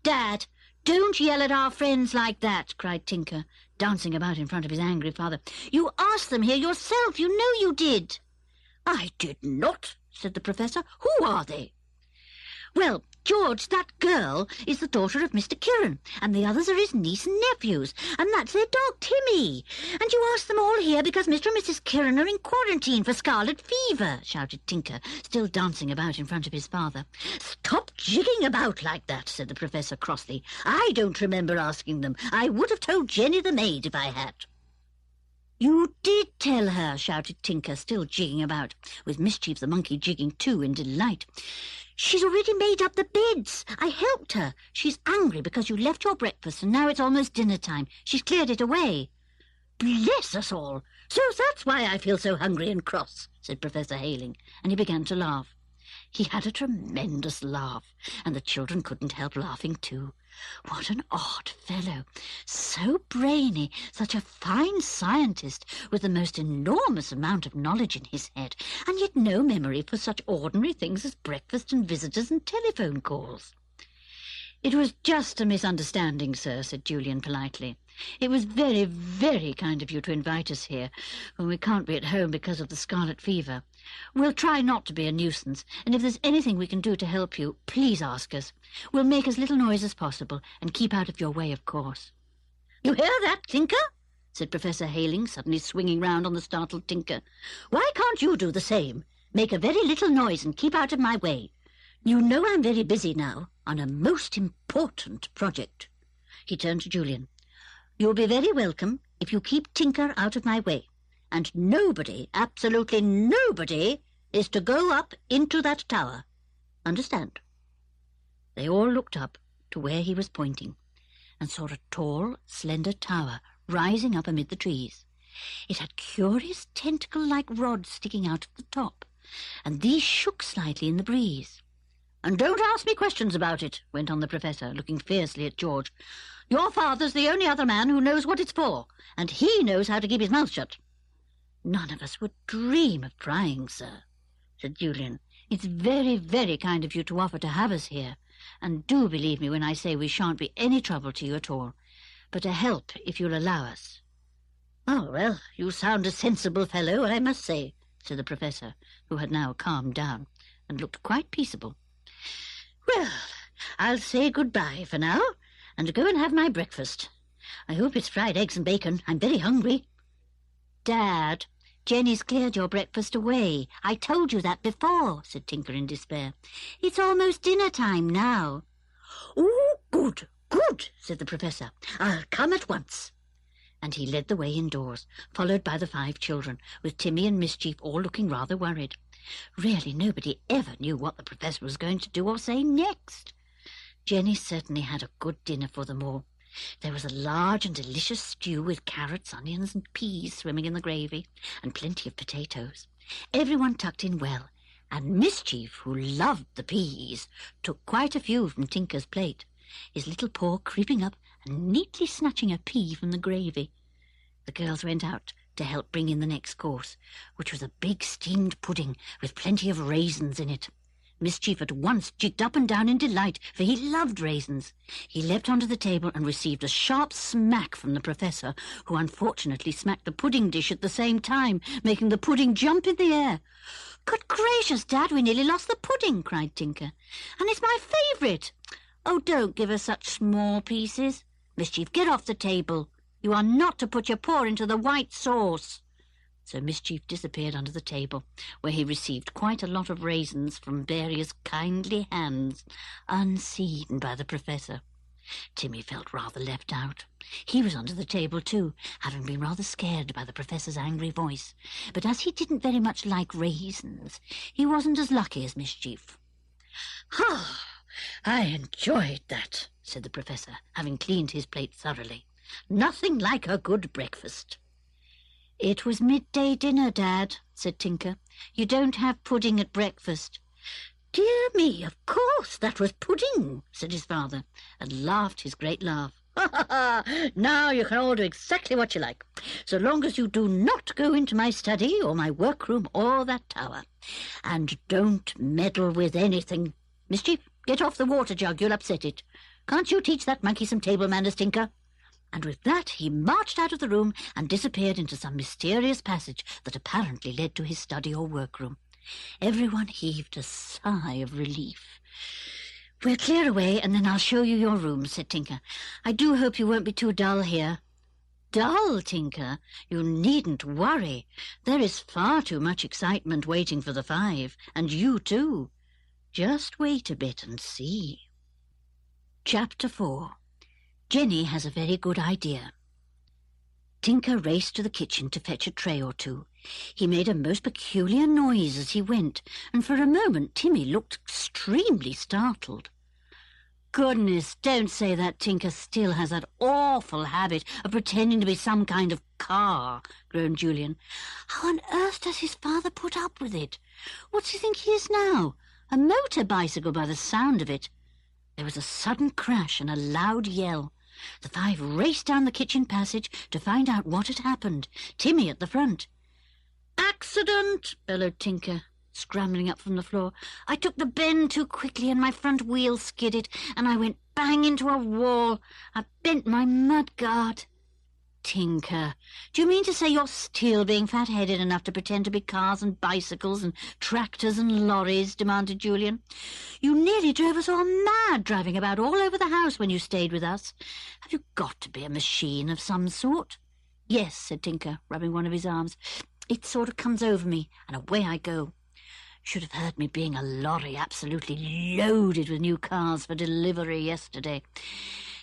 "Dad, don't yell at our friends like that," cried Tinker, dancing about in front of his angry father. "You asked them here yourself, you know you did." "I did not," said the professor. "Who are they?" "Well, George, that girl is the daughter of Mr. Kirrin, and the others are his niece and nephews, and that's their dog, Timmy. And you asked them all here because Mr. and Mrs. Kirrin are in quarantine for scarlet fever," shouted Tinker, still dancing about in front of his father. "Stop jigging about like that," said the professor crossly. "I don't remember asking them. I would have told Jenny the maid if I had." "You did tell her," shouted Tinker, still jigging about, with Mischief the monkey jigging too in delight. "She's already made up the beds. I helped her. She's angry because you left your breakfast, and now it's almost dinner time. She's cleared it away." "Bless us all! So that's why I feel so hungry and cross," said Professor Hayling, and he began to laugh. He had a tremendous laugh, and the children couldn't help laughing too. What an odd fellow! So brainy, such a fine scientist, with the most enormous amount of knowledge in his head, and yet no memory for such ordinary things as breakfast and visitors and telephone calls. "It was just a misunderstanding, sir," said Julian politely. "It was very, very kind of you to invite us here, when we can't be at home because of the scarlet fever. We'll try not to be a nuisance, and if there's anything we can do to help you, please ask us. We'll make as little noise as possible, and keep out of your way, of course." "You hear that, Tinker?" said Professor Hayling, suddenly swinging round on the startled Tinker. "Why can't you do the same? Make a very little noise and keep out of my way. You know I'm very busy now, on a most important project." He turned to Julian. "You'll be very welcome if you keep Tinker out of my way, and nobody, absolutely nobody, is to go up into that tower. Understand?" They all looked up to where he was pointing, and saw a tall, slender tower rising up amid the trees. It had curious tentacle-like rods sticking out at the top, and these shook slightly in the breeze. "And don't ask me questions about it," went on the Professor, looking fiercely at George. "Your father's the only other man who knows what it's for, and he knows how to keep his mouth shut." "None of us would dream of trying, sir," said Julian. "It's very, very kind of you to offer to have us here, and do believe me when I say we shan't be any trouble to you at all, but a help if you'll allow us." "Oh, well, you sound a sensible fellow, I must say," said the Professor, who had now calmed down and looked quite peaceable. "Well, I'll say good-bye for now, and go and have my breakfast. I hope it's fried eggs and bacon. I'm very hungry." "Dad, Jenny's cleared your breakfast away. I told you that before," said Tinker in despair. "It's almost dinner time now." "Oh, good, good," said the Professor. "I'll come at once." And he led the way indoors, followed by the 5 children, with Timmy and Mischief all looking rather worried. Really, nobody ever knew what the Professor was going to do or say next. Jenny certainly had a good dinner for them all. There was a large and delicious stew with carrots, onions, and peas swimming in the gravy, and plenty of potatoes. Everyone tucked in well, and Mischief, who loved the peas, took quite a few from Tinker's plate, his little paw creeping up and neatly snatching a pea from the gravy. The girls went out to help bring in the next course, which was a big steamed pudding with plenty of raisins in it. Mischief at once jigged up and down in delight, for he loved raisins. He leapt onto the table and received a sharp smack from the Professor, who unfortunately smacked the pudding dish at the same time, making the pudding jump in the air. "Good gracious, Dad, we nearly lost the pudding," cried Tinker. "And it's my favourite." "Oh, don't give us such small pieces. Mischief, get off the table. You are not to put your paw into the white sauce." So Mischief disappeared under the table, where he received quite a lot of raisins from various kindly hands, unseen by the Professor. Timmy felt rather left out. He was under the table too, having been rather scared by the Professor's angry voice. But as he didn't very much like raisins, he wasn't as lucky as Mischief. "Ah, I enjoyed that," said the Professor, having cleaned his plate thoroughly. "Nothing like a good breakfast." "It was midday dinner, Dad," said Tinker. "You don't have pudding at breakfast." "Dear me, of course, that was pudding," said his father, and laughed his great laugh. "Ha, ha, ha! Now you can all do exactly what you like, so long as you do not go into my study or my workroom or that tower. And don't meddle with anything. Mischief, get off the water jug, you'll upset it. Can't you teach that monkey some table manners, Tinker?" And with that he marched out of the room and disappeared into some mysterious passage that apparently led to his study or workroom. Everyone heaved a sigh of relief. "We'll clear away, and then I'll show you your rooms," said Tinker. "I do hope you won't be too dull here." "Dull, Tinker? You needn't worry. There is far too much excitement waiting for the 5, and you too. Just wait a bit and see." Chapter 4. Jenny has a very good idea. Tinker raced to the kitchen to fetch a tray or two. He made a most peculiar noise as he went, and for a moment Timmy looked extremely startled. "Goodness, don't say that Tinker still has that awful habit of pretending to be some kind of car," groaned Julian. "How on earth does his father put up with it? What's he think he is now? A motor bicycle by the sound of it." There was a sudden crash and a loud yell. The 5 raced down the kitchen passage to find out what had happened, Timmy at the front. "Accident!" bellowed Tinker, scrambling up from the floor. "I took the bend too quickly and my front wheel skidded, and I went bang into a wall. I bent my mudguard." "Tinker, do you mean to say you're still being fat-headed enough to pretend to be cars and bicycles and tractors and lorries?" demanded Julian. "You nearly drove us all mad driving about all over the house when you stayed with us. Have you got to be a machine of some sort?" "Yes," said Tinker, rubbing one of his arms. "It sort of comes over me, and away I go. Should have heard me being a lorry absolutely loaded with new cars for delivery yesterday.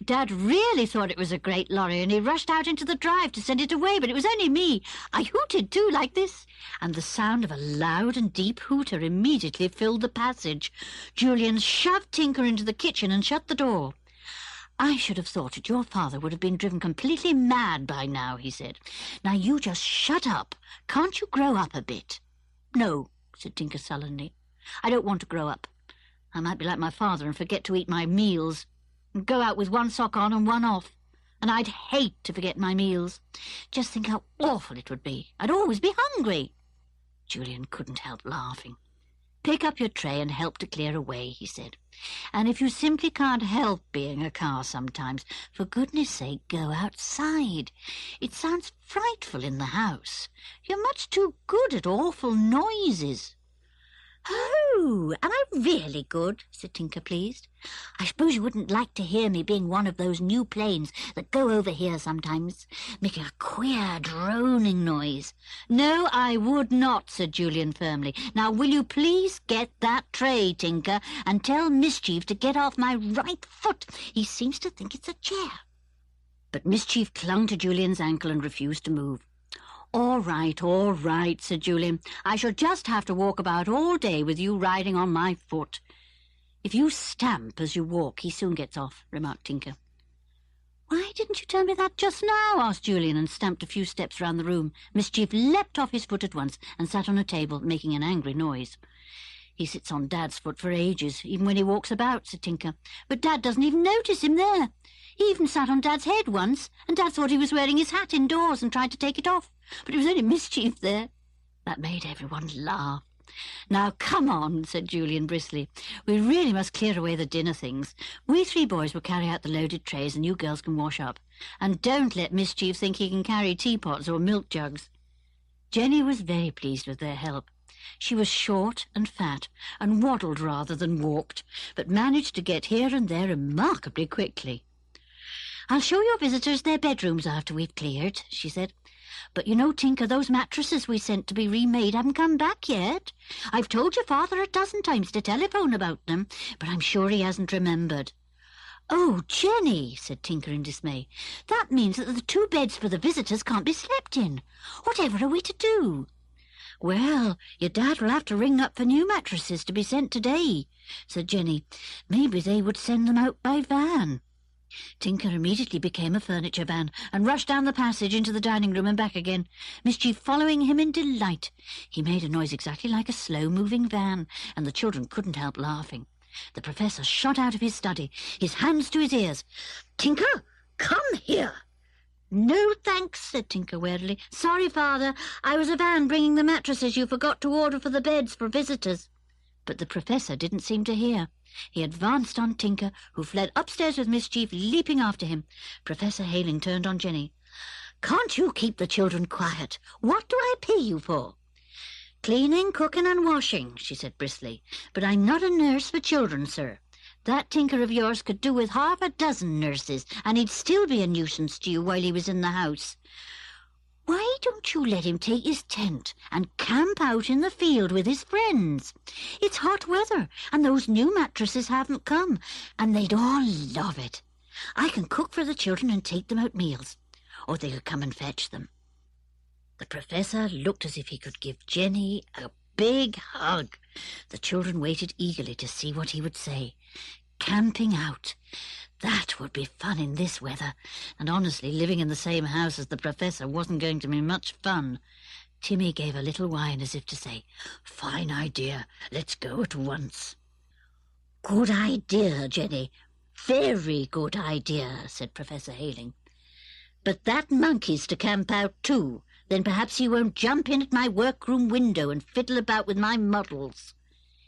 Dad really thought it was a great lorry, and he rushed out into the drive to send it away, but it was only me. I hooted too, like this." And the sound of a loud and deep hooter immediately filled the passage. Julian shoved Tinker into the kitchen and shut the door. "I should have thought that your father would have been driven completely mad by now," he said. "Now you just shut up. Can't you grow up a bit?" "No," said Tinker sullenly. "I don't want to grow up. I might be like my father and forget to eat my meals, and go out with one sock on and one off. And I'd hate to forget my meals. Just think how awful it would be. I'd always be hungry." Julian couldn't help laughing. "Pick up your tray and help to clear away," he said. "And if you simply can't help being a car sometimes, for goodness sake, go outside. It sounds frightful in the house. You're much too good at awful noises." "Oh, am I really good?" said Tinker, pleased. "I suppose you wouldn't like to hear me being one of those new planes that go over here sometimes, making a queer droning noise." "No, I would not," said Julian firmly. "Now will you please get that tray, Tinker, and tell Mischief to get off my right foot. He seems to think it's a chair." But Mischief clung to Julian's ankle and refused to move. All right," said Julian. "I shall just have to walk about all day with you riding on my foot." "If you stamp as you walk, he soon gets off," remarked Tinker. "Why didn't you tell me that just now?" asked Julian, and stamped a few steps round the room. Mischief leapt off his foot at once and sat on a table, making an angry noise. "He sits on Dad's foot for ages, even when he walks about," said Tinker. "But Dad doesn't even notice him there. He even sat on Dad's head once, and Dad thought he was wearing his hat indoors and tried to take it off. But it was only Mischief there." That made everyone laugh. "Now, come on," said Julian briskly. "We really must clear away the dinner things. We 3 boys will carry out the loaded trays, and you girls can wash up. And don't let Mischief think he can carry teapots or milk jugs." Jenny was very pleased with their help. She was short and fat, and waddled rather than walked, but managed to get here and there remarkably quickly. "I'll show your visitors their bedrooms after we've cleared," she said. "But you know, Tinker, those mattresses we sent to be remade haven't come back yet. I've told your father a dozen times to telephone about them, but I'm sure he hasn't remembered." "Oh, Jenny," said Tinker in dismay, "that means that the 2 beds for the visitors can't be slept in. Whatever are we to do?" "Well, your dad will have to ring up for new mattresses to be sent today," said Jenny. "Maybe they would send them out by van." Tinker immediately became a furniture van and rushed down the passage into the dining room and back again, Mischief following him in delight. He made a noise exactly like a slow-moving van, and the children couldn't help laughing. The Professor shot out of his study, his hands to his ears. "Tinker, come here." "No, thanks," said Tinker wearily. "Sorry, Father, I was a van bringing the mattresses you forgot to order for the beds for visitors." But the Professor didn't seem to hear. He advanced on Tinker, who fled upstairs with Mischief leaping after him. Professor Hayling turned on Jenny. "Can't you keep the children quiet? What do I pay you for?" "Cleaning, cooking and washing," she said briskly. "But I'm not a nurse for children, sir. That Tinker of yours could do with half a dozen nurses, and he'd still be a nuisance to you while he was in the house. Why don't you let him take his tent and camp out in the field with his friends? It's hot weather, and those new mattresses haven't come, and they'd all love it. I can cook for the children and take them out meals, or they could come and fetch them." The Professor looked as if he could give Jenny a big hug. The children waited eagerly to see what he would say. Camping out. That would be fun in this weather, and honestly, living in the same house as the Professor wasn't going to be much fun. Timmy gave a little whine as if to say, "Fine idea, let's go at once." "Good idea, Jenny, very good idea," said Professor Hayling. "But that monkey's to camp out too. Then perhaps he won't jump in at my workroom window and fiddle about with my models."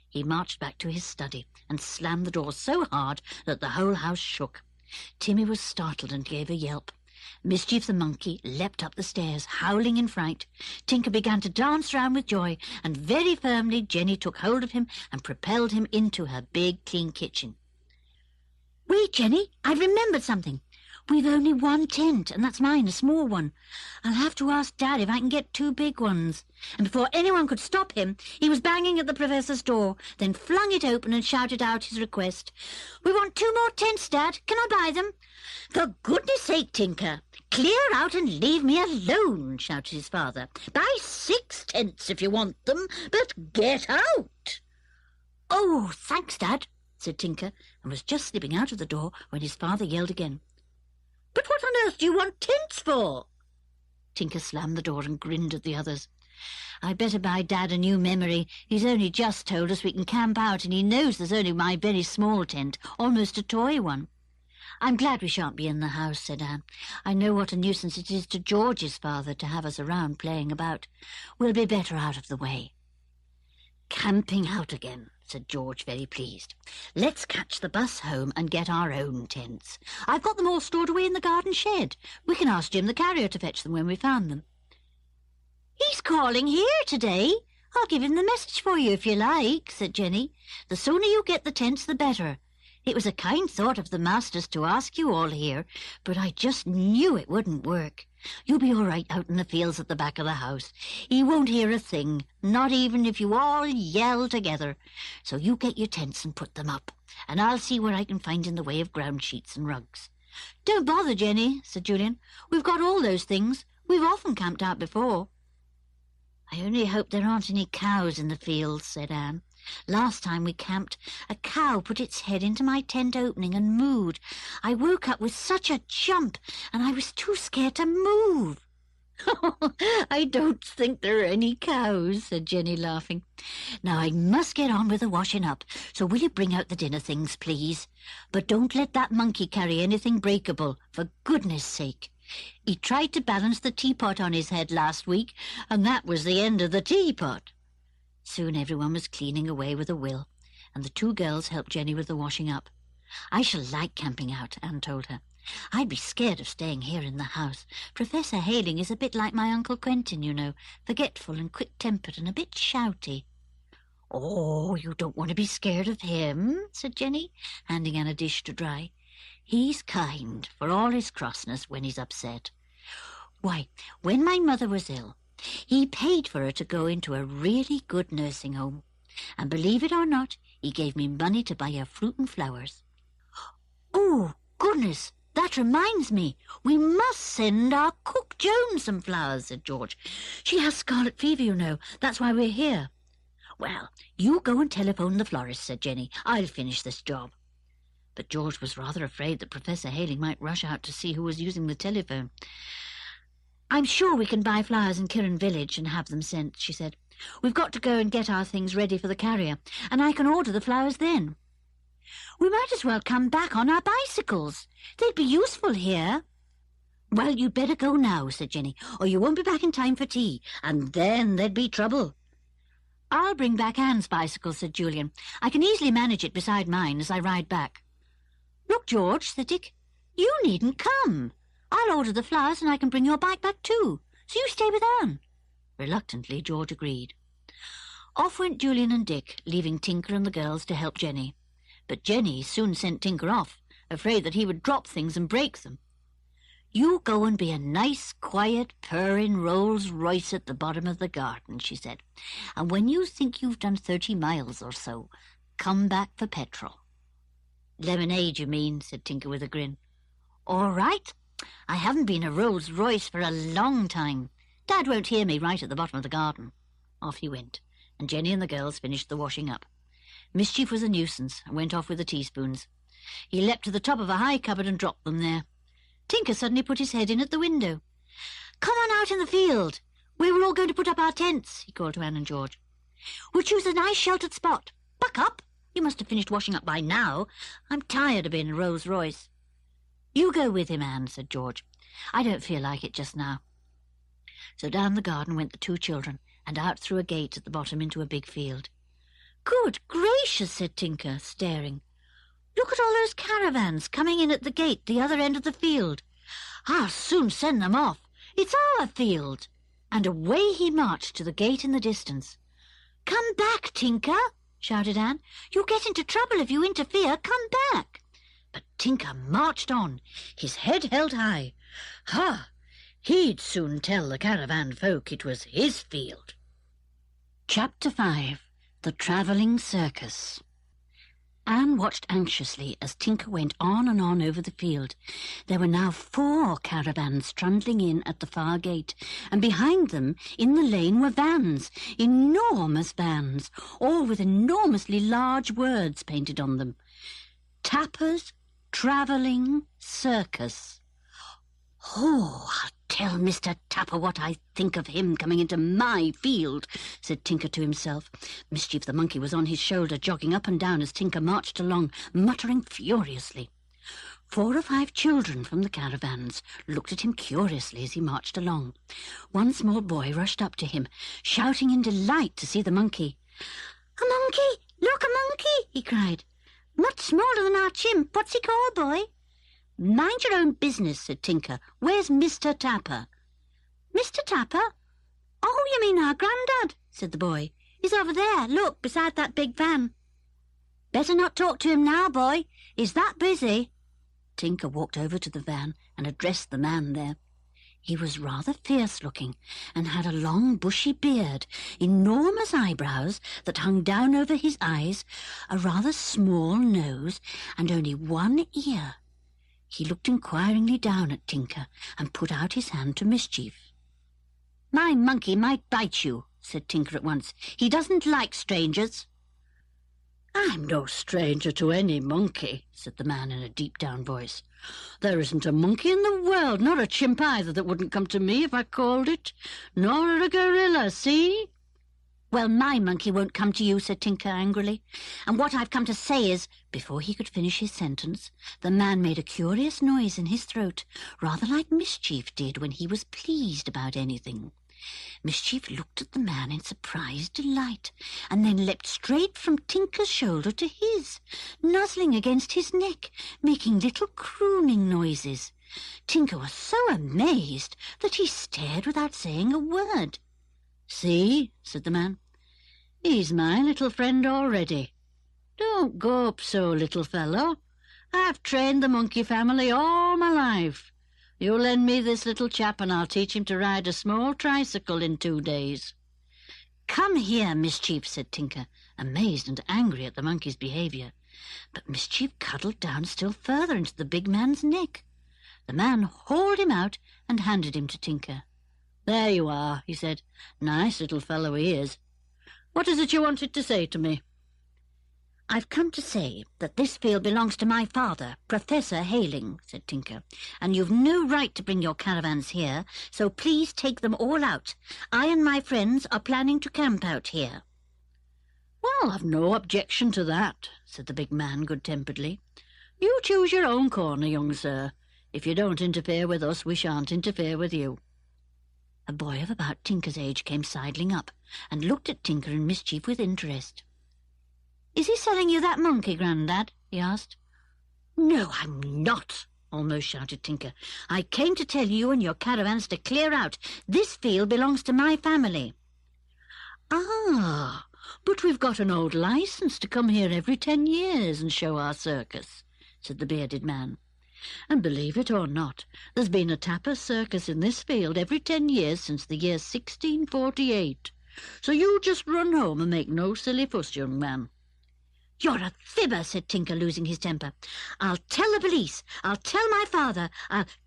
He marched back to his study and slammed the door so hard that the whole house shook. Timmy was startled and gave a yelp. Mischief the monkey leapt up the stairs, howling in fright. Tinker began to dance round with joy, and very firmly Jenny took hold of him and propelled him into her big, clean kitchen. "Wait, Jenny, I've remembered something. We've only one tent, and that's mine, a small one. I'll have to ask Dad if I can get 2 big ones." And before anyone could stop him, he was banging at the Professor's door, then flung it open and shouted out his request. "We want 2 more tents, Dad. Can I buy them?" "For goodness sake, Tinker, clear out and leave me alone," shouted his father. "Buy 6 tents if you want them, but get out." "Oh, thanks, Dad," said Tinker, and was just slipping out of the door when his father yelled again. "But what on earth do you want tents for?" Tinker slammed the door and grinned at the others. "I'd better buy Dad a new memory. He's only just told us we can camp out, and he knows there's only my very small tent, almost a toy one." "I'm glad we shan't be in the house," said Anne. "I know what a nuisance it is to George's father to have us around playing about. We'll be better out of the way." "Camping out again," said George, very pleased. "Let's catch the bus home and get our own tents. I've got them all stored away in the garden shed. We can ask Jim the carrier to fetch them when we found them." "He's calling here today. I'll give him the message for you if you like," said Jenny. "The sooner you get the tents, the better. It was a kind thought of the master's to ask you all here, but I just knew it wouldn't work. You'll be all right out in the fields at the back of the house. He won't hear a thing, not even if you all yell together. So you get your tents and put them up, and I'll see what I can find in the way of ground sheets and rugs." "Don't bother, Jenny," said Julian. "We've got all those things. We've often camped out before." "I only hope there aren't any cows in the fields," said Anne. "Last time we camped, a cow put its head into my tent opening and mooed. I woke up with such a jump, and I was too scared to move." "I don't think there are any cows," said Jenny, laughing. "Now I must get on with the washing up, so will you bring out the dinner things, please? But don't let that monkey carry anything breakable, for goodness sake. He tried to balance the teapot on his head last week, and that was the end of the teapot." Soon everyone was cleaning away with a will, and the two girls helped Jenny with the washing up. "I shall like camping out," Anne told her. "I'd be scared of staying here in the house. Professor Hayling is a bit like my Uncle Quentin, you know, forgetful and quick-tempered and a bit shouty." "Oh, you don't want to be scared of him," said Jenny, handing Anne a dish to dry. "He's kind, for all his crossness, when he's upset. Why, when my mother was ill, he paid for her to go into a really good nursing home. And believe it or not, he gave me money to buy her fruit and flowers." "Oh, goodness, that reminds me. We must send our cook Joan some flowers," said George. "She has scarlet fever, you know. That's why we're here." "Well, you go and telephone the florist," said Jenny. "I'll finish this job." But George was rather afraid that Professor Hayling might rush out to see who was using the telephone. "I'm sure we can buy flowers in Kirrin village and have them sent," she said. "We've got to go and get our things ready for the carrier, and I can order the flowers then. We might as well come back on our bicycles. They'd be useful here." "Well, you'd better go now," said Jenny, "or you won't be back in time for tea, and then there'd be trouble." "I'll bring back Anne's bicycle," said Julian. "I can easily manage it beside mine as I ride back." "Look, George," said Dick, "you needn't come. I'll order the flowers and I can bring your bike back too, so you stay with Anne." Reluctantly, George agreed. Off went Julian and Dick, leaving Tinker and the girls to help Jenny. But Jenny soon sent Tinker off, afraid that he would drop things and break them. "You go and be a nice, quiet, purring Rolls-Royce at the bottom of the garden," she said. "And when you think you've done 30 miles or so, come back for petrol." "Lemonade, you mean," said Tinker with a grin. "All right. I haven't been a Rolls-Royce for a long time. Dad won't hear me right at the bottom of the garden." Off he went, and Jenny and the girls finished the washing up. Mischief was a nuisance and went off with the teaspoons. He leapt to the top of a high cupboard and dropped them there. Tinker suddenly put his head in at the window. "Come on out in the field. We were all going to put up our tents," he called to Anne and George. "We'll choose a nice sheltered spot. Buck up. You must have finished washing up by now. I'm tired of being a Rolls-Royce." "You go with him, Anne," said George. "I don't feel like it just now." So down the garden went the two children, and out through a gate at the bottom into a big field. "Good gracious," said Tinker, staring. "Look at all those caravans coming in at the gate the other end of the field. I'll soon send them off. It's our field." And away he marched to the gate in the distance. "Come back, Tinker," shouted Anne. "You'll get into trouble if you interfere. Come back." But Tinker marched on, his head held high. Ha! He'd soon tell the caravan folk it was his field. Chapter 5. The Travelling Circus. Anne watched anxiously as Tinker went on and on over the field. There were now 4 caravans trundling in at the far gate, and behind them, in the lane, were vans, enormous vans, all with enormously large words painted on them. Tapper's Travelling Circus. "Oh, I'll tell Mr. Tapper what I think of him coming into my field," said Tinker to himself. Mischief the monkey was on his shoulder, jogging up and down as Tinker marched along, muttering furiously. 4 or 5 children from the caravans looked at him curiously as he marched along. One small boy rushed up to him, shouting in delight to see the monkey. "A monkey! Look, a monkey!" he cried. "Much smaller than our chimp. What's he called, boy?" "Mind your own business," said Tinker. "Where's Mr. Tapper?" "Mr. Tapper? Oh, you mean our grandad," said the boy. "He's over there, look, beside that big van." "Better not talk to him now, boy. He's that busy." Tinker walked over to the van and addressed the man there. He was rather fierce-looking and had a long bushy beard, enormous eyebrows that hung down over his eyes, a rather small nose, and only one ear. He looked inquiringly down at Tinker and put out his hand to Mischief. "My monkey might bite you," said Tinker at once. "He doesn't like strangers." "I'm no stranger to any monkey," said the man in a deep-down voice. "There isn't a monkey in the world, nor a chimp either, that wouldn't come to me if I called it, nor a gorilla, see?" "Well, my monkey won't come to you," said Tinker angrily. "And what I've come to say is—" Before he could finish his sentence, the man made a curious noise in his throat, rather like Mischief did when he was pleased about anything. Mischief looked at the man in surprised delight, and then leapt straight from Tinker's shoulder to his, nuzzling against his neck, making little crooning noises. Tinker was so amazed that he stared without saying a word. "See," said the man, "he's my little friend already. Don't go up so, little fellow. I've trained the monkey family all my life. You lend me this little chap and I'll teach him to ride a small tricycle in 2 days." "Come here, Mischief," said Tinker, amazed and angry at the monkey's behaviour. But Mischief cuddled down still further into the big man's neck. The man hauled him out and handed him to Tinker. "There you are," he said. "Nice little fellow he is. What is it you wanted to say to me?" "I've come to say that this field belongs to my father, Professor Hayling," said Tinker, "and you've no right to bring your caravans here, so please take them all out. I and my friends are planning to camp out here." "Well, I've no objection to that," said the big man good-temperedly. "You choose your own corner, young sir. If you don't interfere with us, we shan't interfere with you." A boy of about Tinker's age came sidling up and looked at Tinker and Mischief with interest. "Is he selling you that monkey, Grandad?" he asked. "No, I'm not," almost shouted Tinker. "I came to tell you and your caravans to clear out. This field belongs to my family." "Ah, but we've got an old licence to come here every 10 years and show our circus," said the bearded man. "And believe it or not, there's been a Tapper circus in this field every 10 years since the year 1648. So you just run home and make no silly fuss, young man." "You're a fibber," said Tinker, losing his temper. "I'll tell the police. I'll tell my father.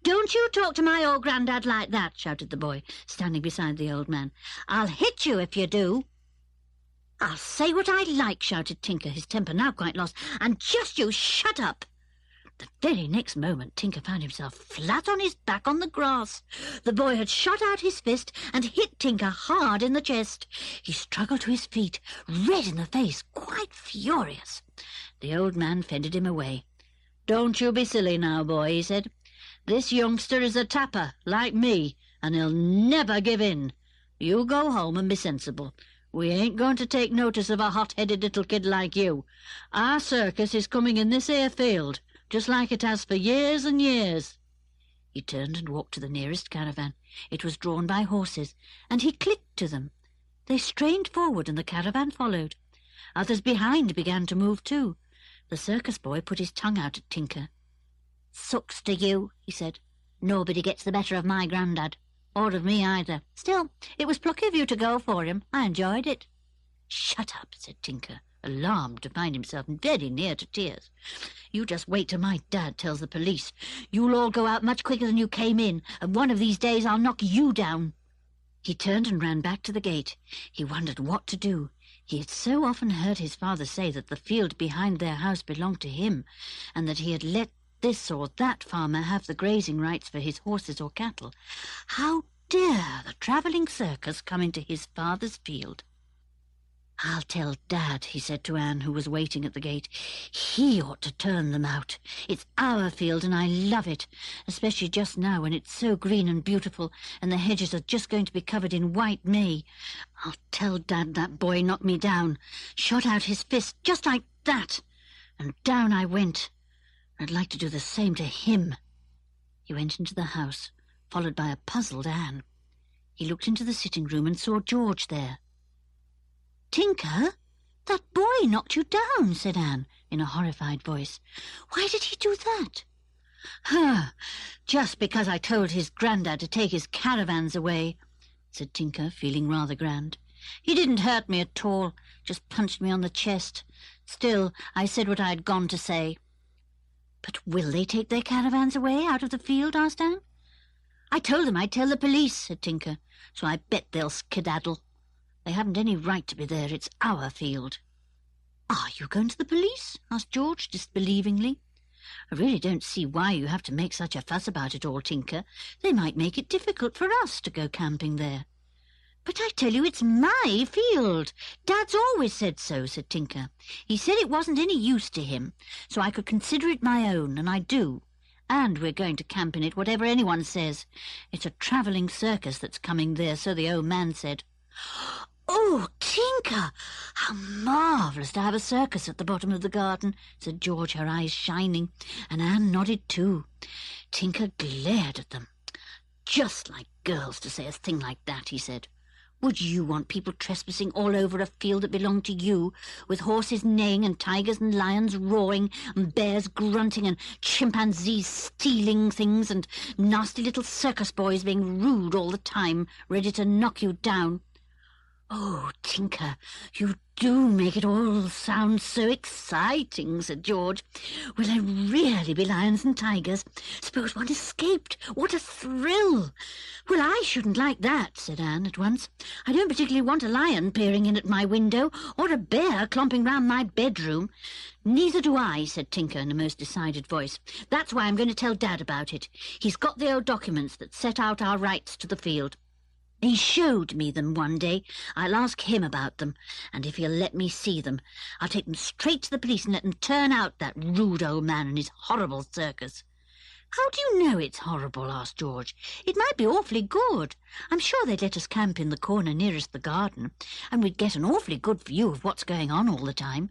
Don't you talk to my old grandad like that," shouted the boy, standing beside the old man. "I'll hit you if you do." "I'll say what I like," shouted Tinker, his temper now quite lost, "and just you shut up." The very next moment Tinker found himself flat on his back on the grass. The boy had shot out his fist and hit Tinker hard in the chest. He struggled to his feet, red in the face, quite furious. The old man fended him away. "Don't you be silly now, boy," he said. "This youngster is a Tapper, like me, and he'll never give in. You go home and be sensible. We ain't going to take notice of a hot-headed little kid like you. Our circus is coming in this here field, just like it has for years and years." He turned and walked to the nearest caravan. It was drawn by horses, and he clicked to them. They strained forward, and the caravan followed. Others behind began to move too. The circus boy put his tongue out at Tinker. "Sucks to you," he said. "Nobody gets the better of my grandad, or of me either. Still, it was plucky of you to go for him. I enjoyed it." "Shut up," said Tinker, alarmed to find himself very near to tears. "You just wait till my dad tells the police. You'll all go out much quicker than you came in, and one of these days I'll knock you down." He turned and ran back to the gate. He wondered what to do. He had so often heard his father say that the field behind their house belonged to him, and that he had let this or that farmer have the grazing rights for his horses or cattle. How dare the travelling circus come into his father's field? "I'll tell Dad," he said to Anne, who was waiting at the gate. "He ought to turn them out. It's our field, and I love it, especially just now when it's so green and beautiful, and the hedges are just going to be covered in white May. I'll tell Dad that boy knocked me down, shot out his fist just like that, and down I went. I'd like to do the same to him." He went into the house, followed by a puzzled Anne. He looked into the sitting room and saw George there. "Tinker, that boy knocked you down," said Anne, in a horrified voice. "Why did he do that?" "Just because I told his grandad to take his caravans away," said Tinker, feeling rather grand. "He didn't hurt me at all, just punched me on the chest. Still, I said what I had gone to say." "But will they take their caravans away out of the field?" asked Anne. "I told them I'd tell the police," said Tinker, "so I bet they'll skedaddle. They haven't any right to be there. It's our field." "Are you going to the police?" asked George, disbelievingly. "I really don't see why you have to make such a fuss about it all, Tinker. They might make it difficult for us to go camping there." "But I tell you it's my field. Dad's always said so," said Tinker. "He said it wasn't any use to him, so I could consider it my own, and I do. And we're going to camp in it, whatever anyone says. It's a travelling circus that's coming there, so the old man said." "Oh, Tinker, how marvellous to have a circus at the bottom of the garden," said George, her eyes shining, and Anne nodded too. Tinker glared at them. "Just like girls to say a thing like that," he said. "Would you want people trespassing all over a field that belonged to you, with horses neighing and tigers and lions roaring and bears grunting and chimpanzees stealing things and nasty little circus boys being rude all the time, ready to knock you down?" "Oh, Tinker, you do make it all sound so exciting," said George. "Will there really be lions and tigers? Suppose one escaped? What a thrill!" "Well, I shouldn't like that," said Anne at once. "I don't particularly want a lion peering in at my window, or a bear clomping round my bedroom." "Neither do I," said Tinker in a most decided voice. "That's why I'm going to tell Dad about it. He's got the old documents that set out our rights to the field. He showed me them one day. I'll ask him about them, and if he'll let me see them, I'll take them straight to the police and let them turn out that rude old man and his horrible circus." "How do you know it's horrible?" asked George. "It might be awfully good. I'm sure they'd let us camp in the corner nearest the garden, and we'd get an awfully good view of what's going on all the time.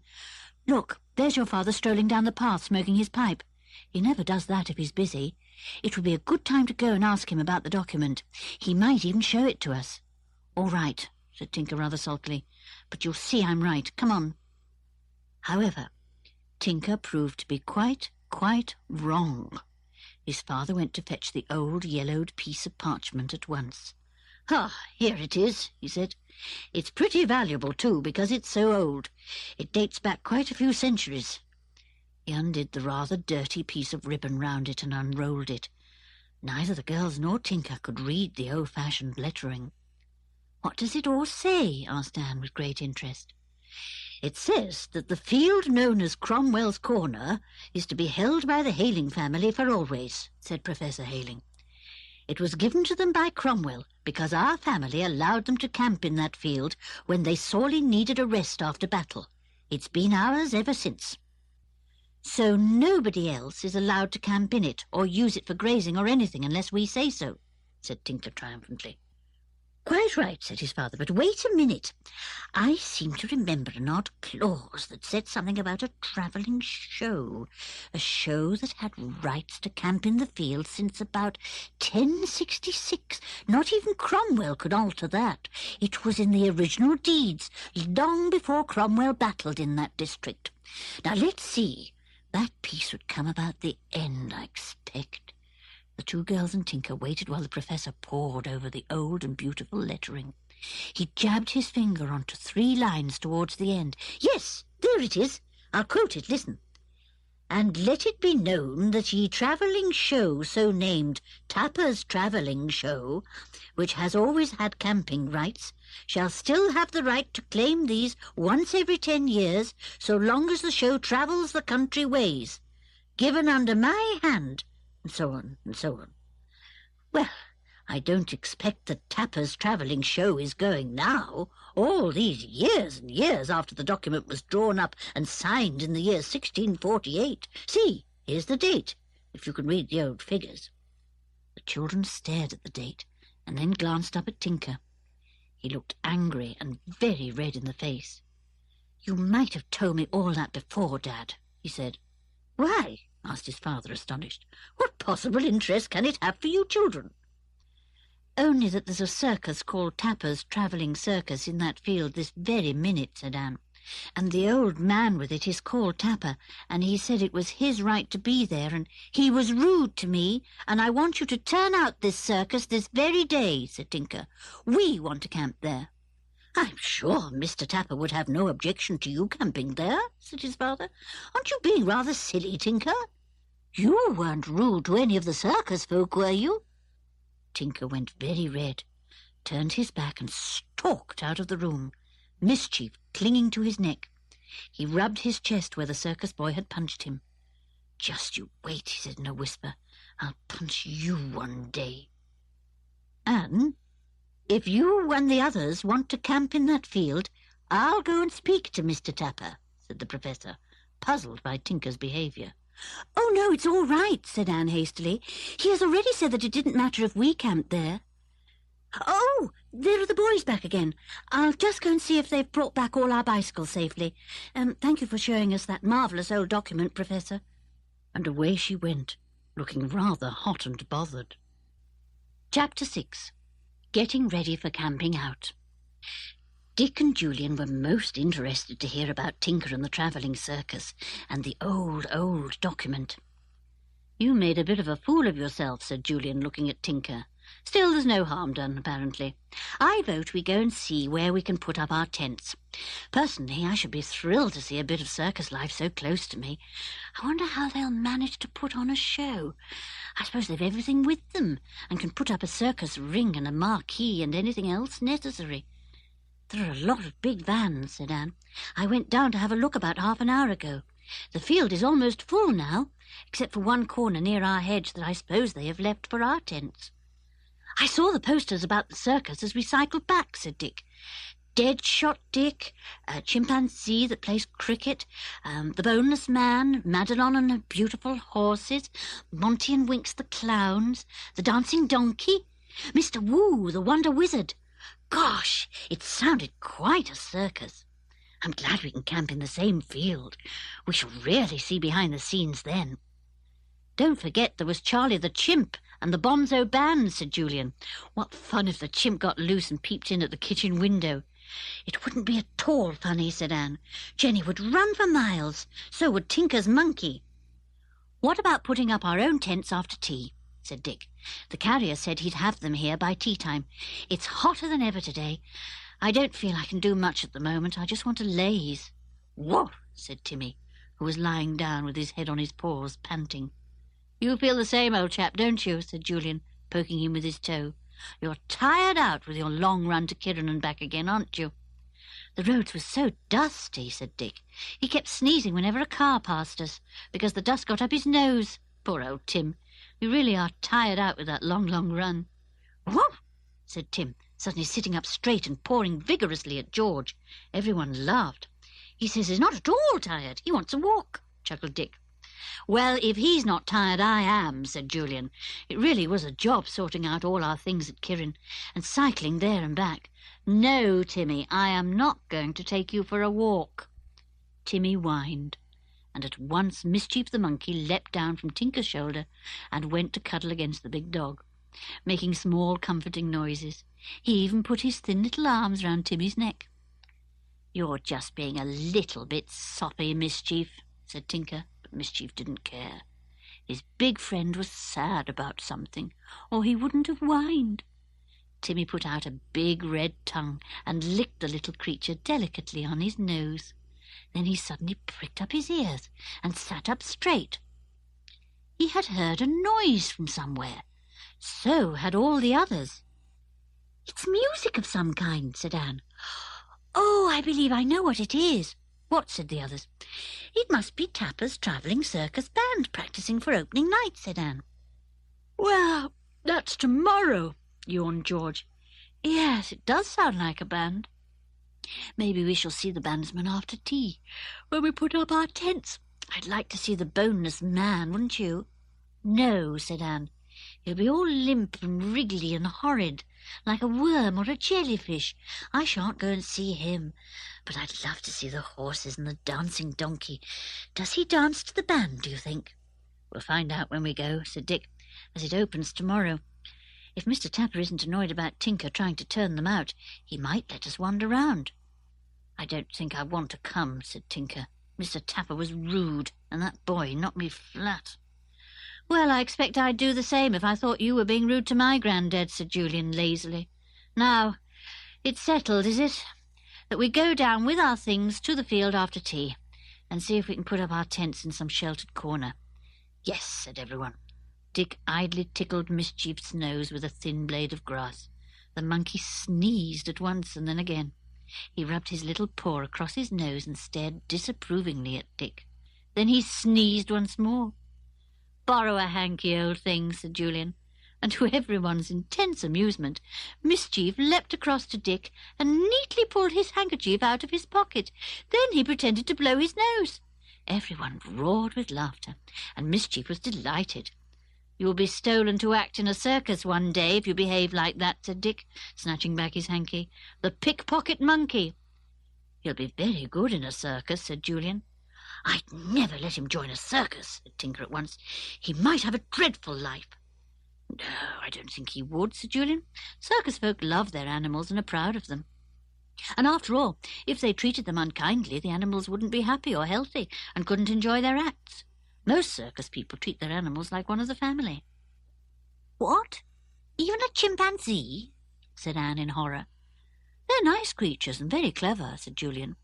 Look, there's your father strolling down the path smoking his pipe. He never does that if he's busy. It would be a good time to go and ask him about the document. He might even show it to us." "All right," said Tinker rather sulkily, "but you'll see I'm right. Come on." However, Tinker proved to be quite wrong. His father went to fetch the old yellowed piece of parchment at once. "Here it is," he said. "It's pretty valuable, too, because it's so old. It dates back quite a few centuries." He undid the rather dirty piece of ribbon round it and unrolled it. Neither the girls nor Tinker could read the old-fashioned lettering. "What does it all say?" asked Anne with great interest. "It says that the field known as Cromwell's Corner is to be held by the Hayling family for always," said Professor Hayling. "It was given to them by Cromwell because our family allowed them to camp in that field when they sorely needed a rest after battle. It's been ours ever since. So nobody else is allowed to camp in it or use it for grazing or anything unless we say so," said Tinker triumphantly. "Quite right," said his father, "but wait a minute. I seem to remember an odd clause that said something about a travelling show, a show that had rights to camp in the field since about 1066. Not even Cromwell could alter that. It was in the original deeds, long before Cromwell battled in that district. Now, let's see. That piece would come about the end, I expect." The two girls and Tinker waited while the professor pored over the old and beautiful lettering. He jabbed his finger onto 3 lines towards the end. "Yes, There it is. I'll quote it. Listen. "And let it be known that ye travelling show so named Tapper's Travelling Show, which has always had camping rights, shall still have the right to claim these once every 10 years, so long as the show travels the country ways, given under my hand," and so on, and so on. Well, I don't expect that Tapper's Travelling Show is going now, all these years and years after the document was drawn up and signed in the year 1648. See, here's the date, if you can read the old figures. The children stared at the date and then glanced up at Tinker. He looked angry and very red in the face. "You might have told me all that before, Dad," he said. "Why?" asked his father, astonished. "What possible interest can it have for you children?" "Only that there's a circus called Tapper's Travelling Circus in that field this very minute," said Anne. "And the old man with it is called Tapper, and he said it was his right to be there, and he was rude to me, and I want you to turn out this circus this very day," said Tinker. "We want to camp there." "I'm sure Mr. Tapper would have no objection to you camping there," said his father. "Aren't you being rather silly, Tinker? You weren't rude to any of the circus folk, were you?" Tinker went very red, turned his back and stalked out of the room, mischief clinging to his neck. He rubbed his chest where the circus boy had punched him. "Just you wait," he said in a whisper. "I'll punch you one day." "Anne, if you and the others want to camp in that field, I'll go and speak to Mr. Tapper," said the Professor, puzzled by Tinker's behaviour. "Oh, no, it's all right," said Anne hastily. "He has already said that it didn't matter if we camped there." "Oh, there are the boys back again. I'll just go and see if they've brought back all our bicycles safely. Thank you for showing us that marvellous old document, Professor." And away she went, looking rather hot and bothered. Chapter 6. Getting Ready for Camping Out. Dick and Julian were most interested to hear about Tinker and the travelling circus and the old document. "You made a bit of a fool of yourself," said Julian, looking at Tinker. "Still, there's no harm done, apparently. I vote we go and see where we can put up our tents. Personally, I should be thrilled to see a bit of circus life so close to me. I wonder how they'll manage to put on a show. I suppose they've everything with them and can put up a circus ring and a marquee and anything else necessary." "There are a lot of big vans," said Anne. "I went down to have a look about half an hour ago. The field is almost full now, except for one corner near our hedge that I suppose they have left for our tents." "I saw the posters about the circus as we cycled back," said Dick. "Deadshot Dick, a chimpanzee that plays cricket, the boneless man, Madelon and her beautiful horses, Monty and Winks the clowns, the dancing donkey, Mr. Wu, the wonder wizard. Gosh, it sounded quite a circus. I'm glad we can camp in the same field. We shall really see behind the scenes then." "Don't forget there was Charlie the chimp and the Bonzo band," said Julian. "What fun if the chimp got loose and peeped in at the kitchen window." "It wouldn't be at all funny," said Anne. "Jenny would run for miles. So would Tinker's monkey." "What about putting up our own tents after tea?" said Dick. "The carrier said he'd have them here by tea time. It's hotter than ever today. I don't feel I can do much at the moment. I just want to laze." "Whoa," said Timmy, who was lying down with his head on his paws, panting. "You feel the same, old chap, don't you?" said Julian, poking him with his toe. "You're tired out with your long run to Kirrin and back again, aren't you?" "The roads were so dusty," said Dick. "He kept sneezing whenever a car passed us, because the dust got up his nose. Poor old Tim. We really are tired out with that long run." "Woof!" said Tim, suddenly sitting up straight and pawing vigorously at George. Everyone laughed. "He says he's not at all tired. He wants a walk," chuckled Dick. "Well, if he's not tired, I am," said Julian. "It really was a job sorting out all our things at Kirrin and cycling there and back. No, Timmy, I am not going to take you for a walk." Timmy whined, and at once Mischief the monkey leapt down from Tinker's shoulder and went to cuddle against the big dog, making small comforting noises. He even put his thin little arms round Timmy's neck. "You're just being a little bit soppy, Mischief," said Tinker, but Mischief didn't care. His big friend was sad about something, or he wouldn't have whined. Timmy put out a big red tongue and licked the little creature delicately on his nose. Then he suddenly pricked up his ears and sat up straight. He had heard a noise from somewhere. So had all the others. "It's music of some kind," said Anne. "Oh, I believe I know what it is." "What?" said the others. "It must be Tapper's travelling circus band practising for opening night," said Anne. "Well, that's tomorrow," yawned George. "Yes, it does sound like a band. Maybe we shall see the bandsman after tea, when we put up our tents. I'd like to see the boneless man, wouldn't you?" "No," said Anne. "He'll be all limp and wriggly and horrid, like a worm or a jellyfish. I shan't go and see him. But I'd love to see the horses and the dancing donkey. Does he dance to the band, do you think?" "We'll find out when we go," said Dick, "as it opens tomorrow. If Mr. Tapper isn't annoyed about Tinker trying to turn them out, he might let us wander round." "I don't think I want to come," said Tinker. "Mr. Tapper was rude, and that boy knocked me flat." "Well, I expect I'd do the same if I thought you were being rude to my granddad," said Julian lazily. "Now, it's settled, is it, that we go down with our things to the field after tea, and see if we can put up our tents in some sheltered corner?" "Yes," said everyone. Dick idly tickled Mischief's nose with a thin blade of grass. The monkey sneezed at once and then again. He rubbed his little paw across his nose and stared disapprovingly at Dick. Then he sneezed once more. "Borrow a hanky, old thing," said Julian, and to everyone's intense amusement, Mischief leapt across to Dick and neatly pulled his handkerchief out of his pocket. Then he pretended to blow his nose. Everyone roared with laughter, and Mischief was delighted. "You'll be stolen to act in a circus one day if you behave like that," said Dick, snatching back his hanky. "The pickpocket monkey." "He'll be very good in a circus," said Julian. "I'd never let him join a circus," said Tinker at once. "He might have a dreadful life." "No, I don't think he would," said Julian. "Circus folk love their animals and are proud of them. And after all, if they treated them unkindly, the animals wouldn't be happy or healthy and couldn't enjoy their acts. Most circus people treat their animals like one of the family." "What? Even a chimpanzee?" said Anne in horror. "They're nice creatures and very clever," said Julian.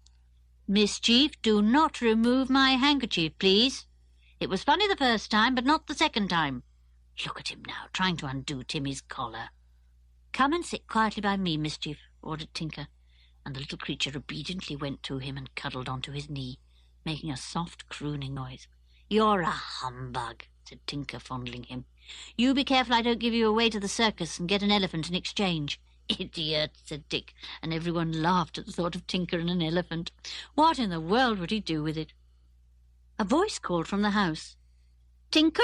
"Mischief, do not remove my handkerchief, please. It was funny the first time, but not the second time. Look at him now, trying to undo Timmy's collar." "Come and sit quietly by me, Mischief," ordered Tinker, and the little creature obediently went to him and cuddled onto his knee, making a soft crooning noise. "You're a humbug," said Tinker, fondling him. "You be careful I don't give you away to the circus and get an elephant in exchange." "Idiot," said Dick, and everyone laughed at the thought of Tinker and an elephant. What in the world would he do with it? A voice called from the house. "Tinker,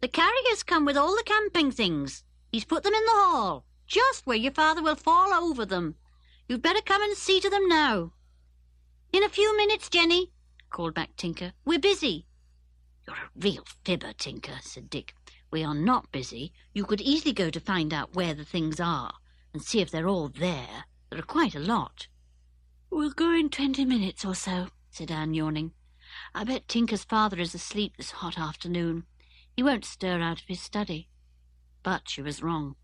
the carrier's come with all the camping things. He's put them in the hall, just where your father will fall over them. You'd better come and see to them now." "In a few minutes, Jenny," called back Tinker. "We're busy." "You're a real fibber, Tinker," said Dick. "We are not busy. You could easily go to find out where the things are and see if they're all there. There are quite a lot." "We'll go in 20 minutes or so," said Anne, yawning. "I bet Tinker's father is asleep this hot afternoon. He won't stir out of his study." But she was wrong.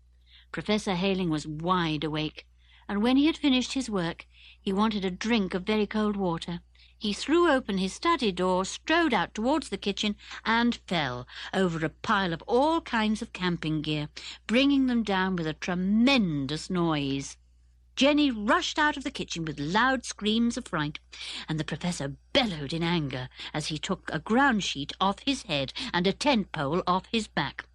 Professor Hayling was wide awake, and when he had finished his work, he wanted a drink of very cold water. He threw open his study door, strode out towards the kitchen, and fell over a pile of all kinds of camping gear, bringing them down with a tremendous noise. Jenny rushed out of the kitchen with loud screams of fright, and the professor bellowed in anger as he took a ground sheet off his head and a tent pole off his back.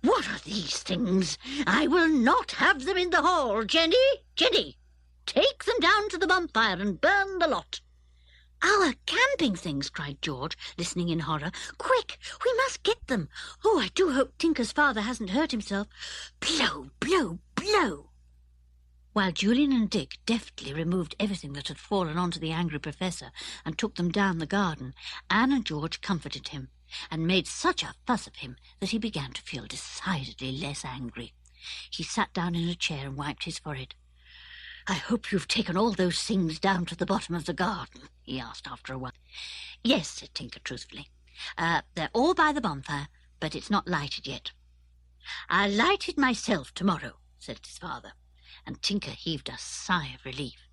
"What are these things? I will not have them in the hall. Jenny, Jenny, take them down to the bonfire and burn the lot." "Our camping things!" cried George, listening in horror. "Quick, we must get them. Oh, I do hope Tinker's father hasn't hurt himself." Blow, blow, blow. While Julian and Dick deftly removed everything that had fallen onto the angry professor and took them down the garden, Anne and George comforted him and made such a fuss of him that he began to feel decidedly less angry. He sat down in a chair and wiped his forehead. "I hope you've taken all those things down to the bottom of the garden?" he asked after a while. "Yes," said Tinker truthfully. "They're all by the bonfire, but it's not lighted yet." "I'll light it myself tomorrow," said his father, and Tinker heaved a sigh of relief.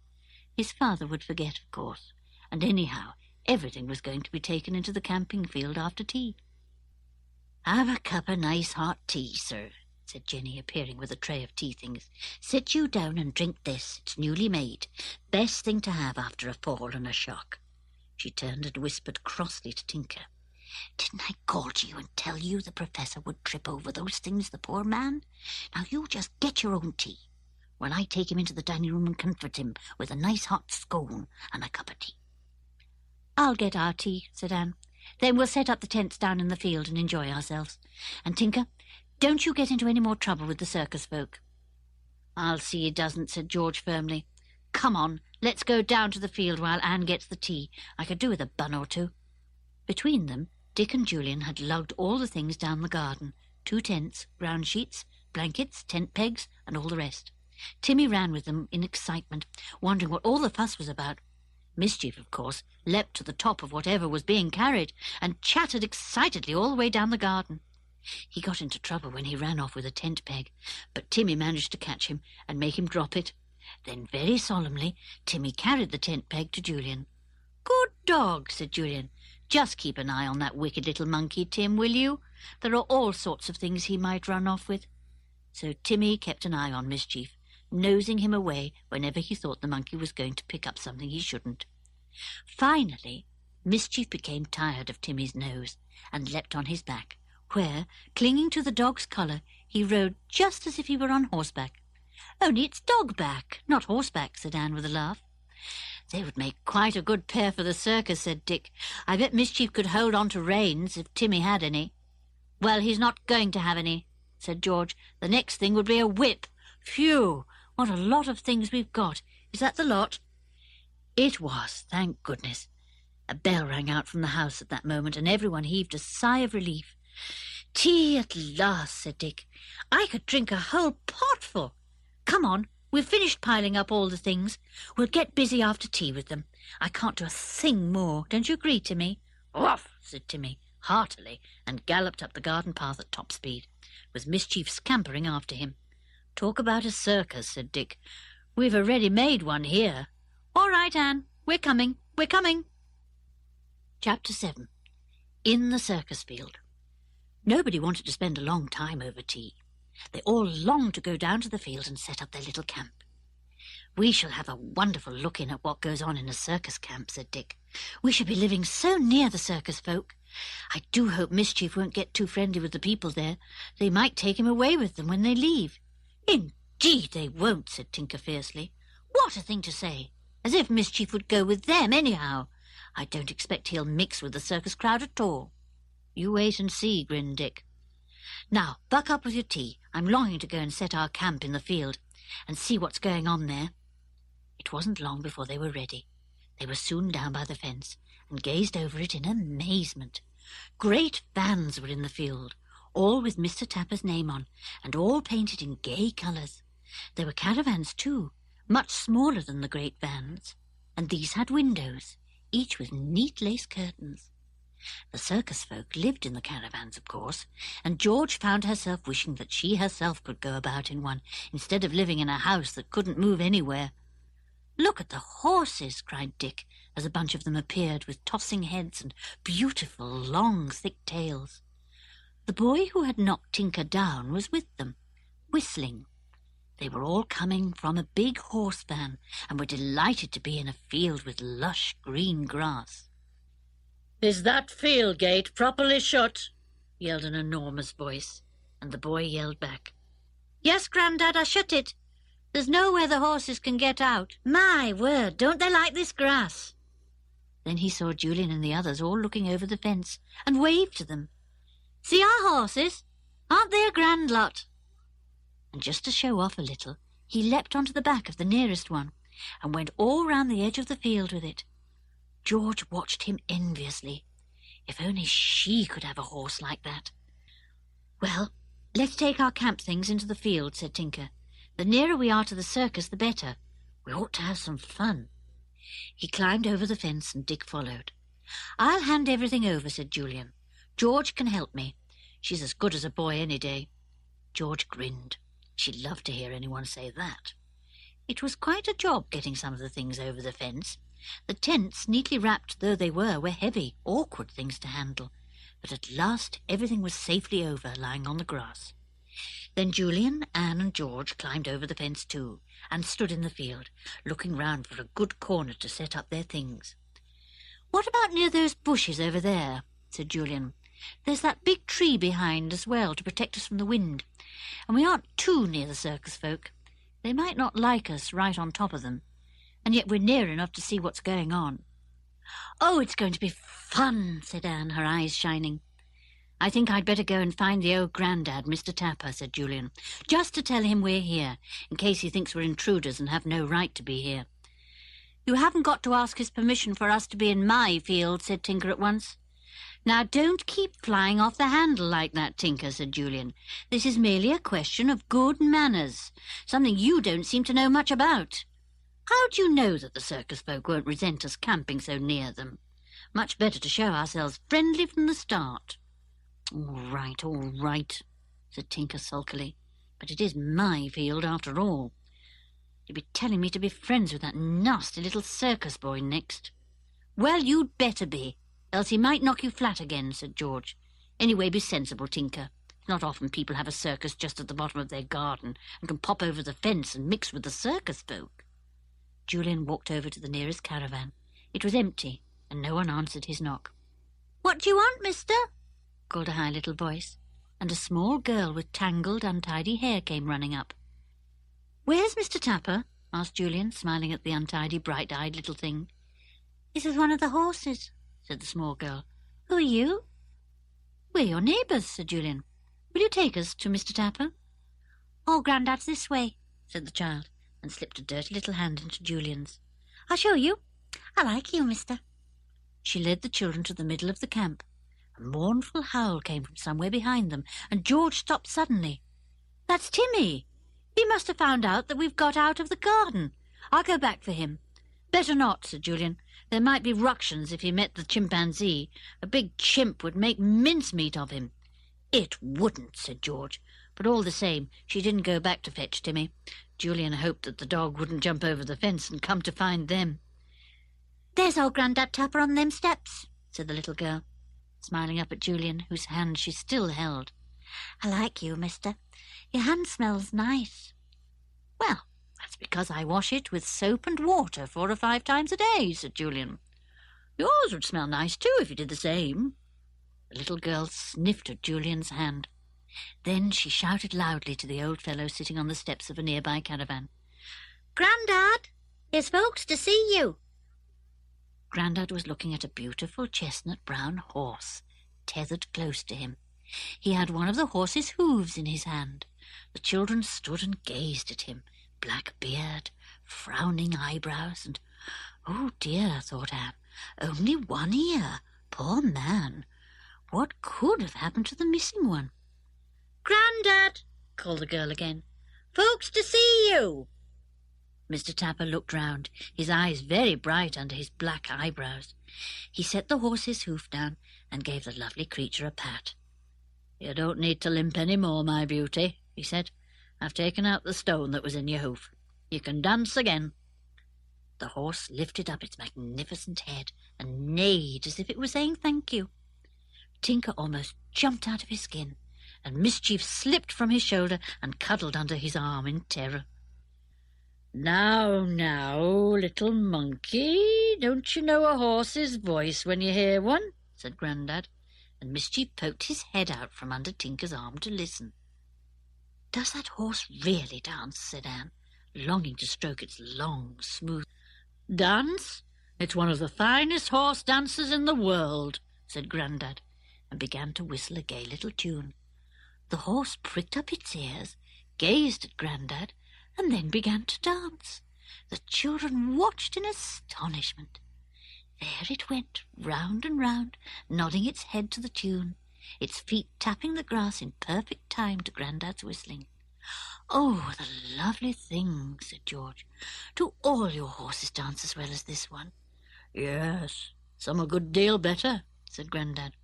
His father would forget, of course, and anyhow, everything was going to be taken into the camping field after tea. "Have a cup of nice hot tea, sir," said Jenny, appearing with a tray of tea things. "Sit you down and drink this. It's newly made. Best thing to have after a fall and a shock." She turned and whispered crossly to Tinker. "Didn't I call to you and tell you the Professor would trip over those things, the poor man? Now you just get your own tea, while I take him into the dining room and comfort him with a nice hot scone and a cup of tea." "I'll get our tea," said Anne. "Then we'll set up the tents down in the field and enjoy ourselves. And Tinker, don't you get into any more trouble with the circus folk." "I'll see he doesn't," said George firmly. "Come on, let's go down to the field while Anne gets the tea. I could do with a bun or two." Between them, Dick and Julian had lugged all the things down the garden: 2 tents, ground sheets, blankets, tent pegs, and all the rest. Timmy ran with them in excitement, wondering what all the fuss was about. Mischief, of course, leapt to the top of whatever was being carried, and chattered excitedly all the way down the garden. He got into trouble when he ran off with a tent peg, but Timmy managed to catch him and make him drop it. Then, very solemnly, Timmy carried the tent peg to Julian. "Good dog," said Julian. "Just keep an eye on that wicked little monkey, Tim, will you? There are all sorts of things he might run off with." So Timmy kept an eye on Mischief, nosing him away whenever he thought the monkey was going to pick up something he shouldn't. Finally, Mischief became tired of Timmy's nose and leapt on his back, where, clinging to the dog's collar, he rode just as if he were on horseback. "Only it's dog-back, not horseback," said Anne with a laugh. "They would make quite a good pair for the circus," said Dick. "I bet Mischief could hold on to reins if Timmy had any." "Well, he's not going to have any," said George. "The next thing would be a whip. Phew, what a lot of things we've got. Is that the lot?" It was, thank goodness. A bell rang out from the house at that moment, and everyone heaved a sigh of relief. "Tea at last," said Dick. "I could drink a whole potful. Come on, we've finished piling up all the things. We'll get busy after tea with them. I can't do a thing more. Don't you agree, Timmy?" "Off," said Timmy, heartily, and galloped up the garden path at top speed, with Mischief scampering after him. "Talk about a circus," said Dick. "We've a ready-made one here." "All right, Anne, we're coming. Chapter 7. In the circus field. Nobody wanted to spend a long time over tea. They all longed to go down to the field and set up their little camp. "We shall have a wonderful look in at what goes on in a circus camp," said Dick. "We shall be living so near the circus folk. I do hope Mischief won't get too friendly with the people there. They might take him away with them when they leave." "Indeed they won't," said Tinker fiercely. "What a thing to say! As if Mischief would go with them anyhow. I don't expect he'll mix with the circus crowd at all." "You wait and see," grinned Dick. "Now, buck up with your tea. I'm longing to go and set our camp in the field and see what's going on there." It wasn't long before they were ready. They were soon down by the fence and gazed over it in amazement. Great vans were in the field, all with Mr. Tapper's name on, and all painted in gay colours. There were caravans too, much smaller than the great vans, and these had windows, each with neat lace curtains. The circus folk lived in the caravans, of course, and George found herself wishing that she herself could go about in one, instead of living in a house that couldn't move anywhere. "Look at the horses!" cried Dick, as a bunch of them appeared with tossing heads and beautiful, long, thick tails. The boy who had knocked Tinker down was with them, whistling. They were all coming from a big horse van, and were delighted to be in a field with lush green grass. "Is that field gate properly shut?" yelled an enormous voice, and the boy yelled back, "Yes, Grandad, I shut it. There's nowhere the horses can get out. My word, don't they like this grass?" Then he saw Julian and the others all looking over the fence, and waved to them. "See our horses? Aren't they a grand lot?" And just to show off a little, he leapt onto the back of the nearest one, and went all round the edge of the field with it. George watched him enviously. If only she could have a horse like that. "Well, let's take our camp things into the field," said Tinker. "The nearer we are to the circus, the better. We ought to have some fun." He climbed over the fence, and Dick followed. "I'll hand everything over," said Julian. "George can help me. She's as good as a boy any day." George grinned. She loved to hear anyone say that. It was quite a job getting some of the things over the fence, The tents, neatly wrapped though they were heavy, awkward things to handle. But at last everything was safely over, lying on the grass. Then Julian, Anne and George climbed over the fence too, and stood in the field, looking round for a good corner to set up their things. "What about near those bushes over there?" said Julian. "There's that big tree behind as well to protect us from the wind, and we aren't too near the circus folk. They might not like us right on top of them, and yet we're near enough to see what's going on." "Oh, it's going to be fun," said Anne, her eyes shining. "I think I'd better go and find the old grandad, Mr. Tapper," said Julian, "just to tell him we're here, in case he thinks we're intruders and have no right to be here." "You haven't got to ask his permission for us to be in my field," said Tinker at once. "Now don't keep flying off the handle like that, Tinker," said Julian. "This is merely a question of good manners, something you don't seem to know much about. How do you know that the circus folk won't resent us camping so near them? Much better to show ourselves friendly from the start." All right," said Tinker sulkily. "But it is my field after all. You'd be telling me to be friends with that nasty little circus boy next." "Well, you'd better be, else he might knock you flat again," said George. "Anyway, be sensible, Tinker. It's not often people have a circus just at the bottom of their garden and can pop over the fence and mix with the circus folk." Julian walked over to the nearest caravan. It was empty, and no one answered his knock. "What do you want, mister?" called a high little voice, and a small girl with tangled, untidy hair came running up. "Where's Mr. Tapper?" asked Julian, smiling at the untidy, bright-eyed little thing. "This is one of the horses," said the small girl. "Who are you?" "We're your neighbours," said Julian. "Will you take us to Mr. Tapper?" "Oh, Grandad's this way," said the child, and slipped a dirty little hand into Julian's. "I'll show you. I like you, mister." She led the children to the middle of the camp. A mournful howl came from somewhere behind them, and George stopped suddenly. "That's Timmy. He must have found out that we've got out of the garden. I'll go back for him." "Better not," said Julian. "There might be ructions if he met the chimpanzee. A big chimp would make mincemeat of him." "It wouldn't," said George. But all the same, she didn't go back to fetch Timmy. Julian hoped that the dog wouldn't jump over the fence and come to find them. "There's old Grandad Tapper on them steps," said the little girl, smiling up at Julian, whose hand she still held. "I like you, mister. Your hand smells nice." "Well, that's because I wash it with soap and water 4 or 5 times a day," said Julian. "Yours would smell nice too if you did the same." The little girl sniffed at Julian's hand. Then she shouted loudly to the old fellow sitting on the steps of a nearby caravan. "Grandad, here's folks to see you." Grandad was looking at a beautiful chestnut-brown horse, tethered close to him. He had one of the horse's hooves in his hand. The children stood and gazed at him, black beard, frowning eyebrows, and, "Oh dear," thought Anne, "only one ear. Poor man. What could have happened to the missing one?" "Grandad," called the girl again. "Folks to see you." Mr. Tapper looked round, his eyes very bright under his black eyebrows. He set the horse's hoof down and gave the lovely creature a pat. "You don't need to limp any more, my beauty," he said. "I've taken out the stone that was in your hoof. You can dance again." The horse lifted up its magnificent head and neighed as if it were saying thank you. Tinker almost jumped out of his skin, and Mischief slipped from his shoulder and cuddled under his arm in terror. Now, little monkey, don't you know a horse's voice when you hear one?" said Grandad, and Mischief poked his head out from under Tinker's arm to listen. "Does that horse really dance?" said Anne, longing to stroke its long, smooth... "Dance? It's one of the finest horse dances in the world," said Grandad, and began to whistle a gay little tune. The horse pricked up its ears, gazed at Grandad, and then began to dance. The children watched in astonishment. There it went, round and round, nodding its head to the tune, its feet tapping the grass in perfect time to Grandad's whistling. "Oh, the lovely thing," said George. "Do all your horses dance as well as this one?" "Yes, some a good deal better," said Grandad.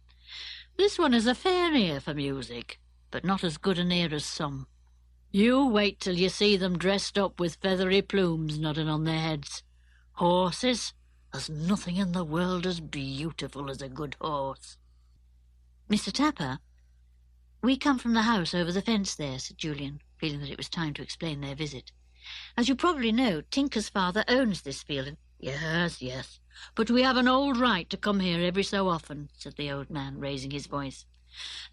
"This one has a fair ear for music, but not as good an ear as some. You wait till you see them dressed up with feathery plumes nodding on their heads. Horses? There's nothing in the world as beautiful as a good horse. Mr. Tapper, we come from the house over the fence there, said Julian, feeling that it was time to explain their visit. As you probably know, Tinker's father owns this field. Yes, but we have an old right to come here every so often, said the old man, raising his voice.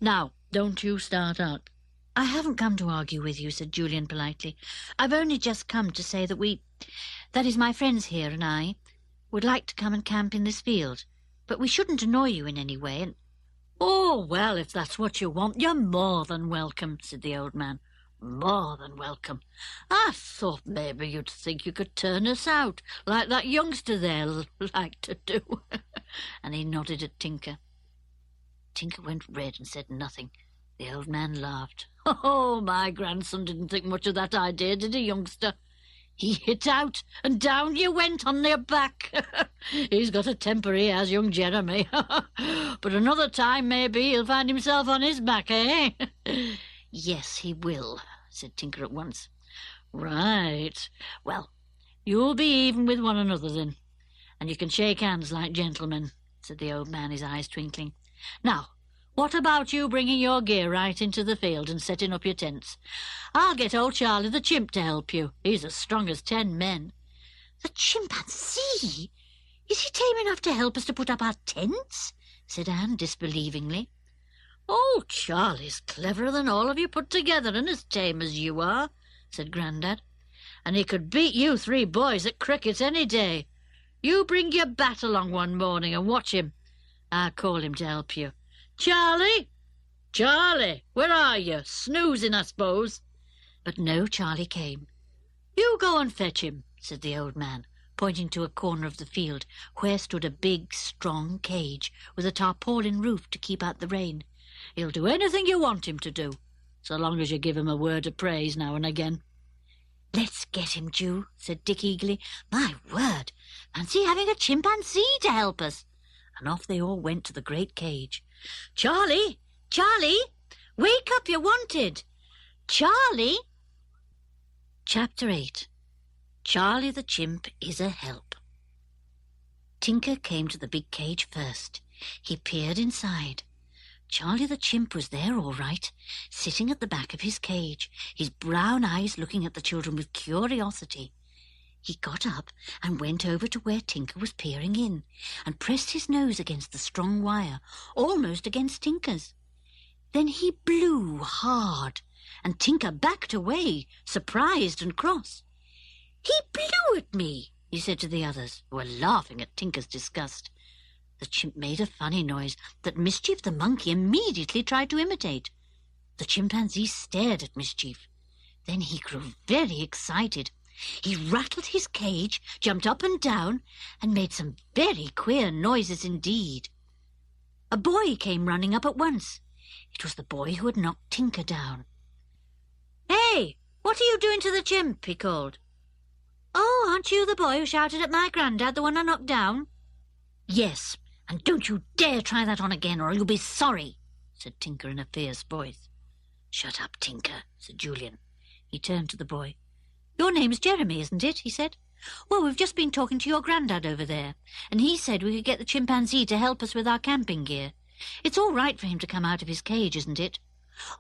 Now, don't you start up. I haven't come to argue with you, said Julian politely. I've only just come to say that is, my friends here and I, would like to come and camp in this field, but we shouldn't annoy you in any way, and... Oh, well, if that's what you want, you're more than welcome, said the old man. More than welcome. I thought maybe you'd think you could turn us out, like that youngster there liked to do. And he nodded at Tinker. Tinker went red and said nothing. The old man laughed. Oh, my grandson didn't think much of that idea, did he, youngster? He hit out, and down you went on your back. He's got a temper, he has, young Jeremy. But another time, maybe, he'll find himself on his back, eh? Yes, he will, said Tinker at once. Right. Well, you'll be even with one another, then, and you can shake hands like gentlemen, said the old man, his eyes twinkling. Now, what about you bringing your gear right into the field and setting up your tents? I'll get old Charlie the chimp to help you. He's as strong as 10 men. The chimpanzee? Is he tame enough to help us to put up our tents? Said Anne disbelievingly. Oh, Charlie's cleverer than all of you put together and as tame as you are, said Grandad. And he could beat you 3 boys at cricket any day. You bring your bat along one morning and watch him. I'll call him to help you. Charlie! Charlie, where are you? Snoozing, I suppose. But no Charlie came. You go and fetch him, said the old man, pointing to a corner of the field where stood a big, strong cage with a tarpaulin roof to keep out the rain. He'll do anything you want him to do, so long as you give him a word of praise now and again. Let's get him, Jew, said Dick eagerly. My word, fancy having a chimpanzee to help us. And off they all went to the great cage. Charlie! Charlie! Wake up, you're wanted! Charlie! Chapter 8. Charlie the Chimp is a Help. Tinker came to the big cage first. He peered inside. Charlie the Chimp was there all right, sitting at the back of his cage, his brown eyes looking at the children with curiosity. He got up and went over to where Tinker was peering in, and pressed his nose against the strong wire, almost against Tinker's. Then he blew hard, and Tinker backed away, surprised and cross. He blew at me, he said to the others, who were laughing at Tinker's disgust. The chimp made a funny noise that Mischief the monkey immediately tried to imitate. The chimpanzee stared at Mischief. Then he grew very excited. He rattled his cage, jumped up and down, and made some very queer noises indeed. A boy came running up at once. It was the boy who had knocked Tinker down. Hey, what are you doing to the chimp? He called. Oh, aren't you the boy who shouted at my grandad, the one I knocked down? Yes, and don't you dare try that on again, or you'll be sorry, said Tinker in a fierce voice. Shut up, Tinker, said Julian. He turned to the boy. Your name's Jeremy, isn't it? He said. Well, we've just been talking to your grandad over there, and he said we could get the chimpanzee to help us with our camping gear. It's all right for him to come out of his cage, isn't it?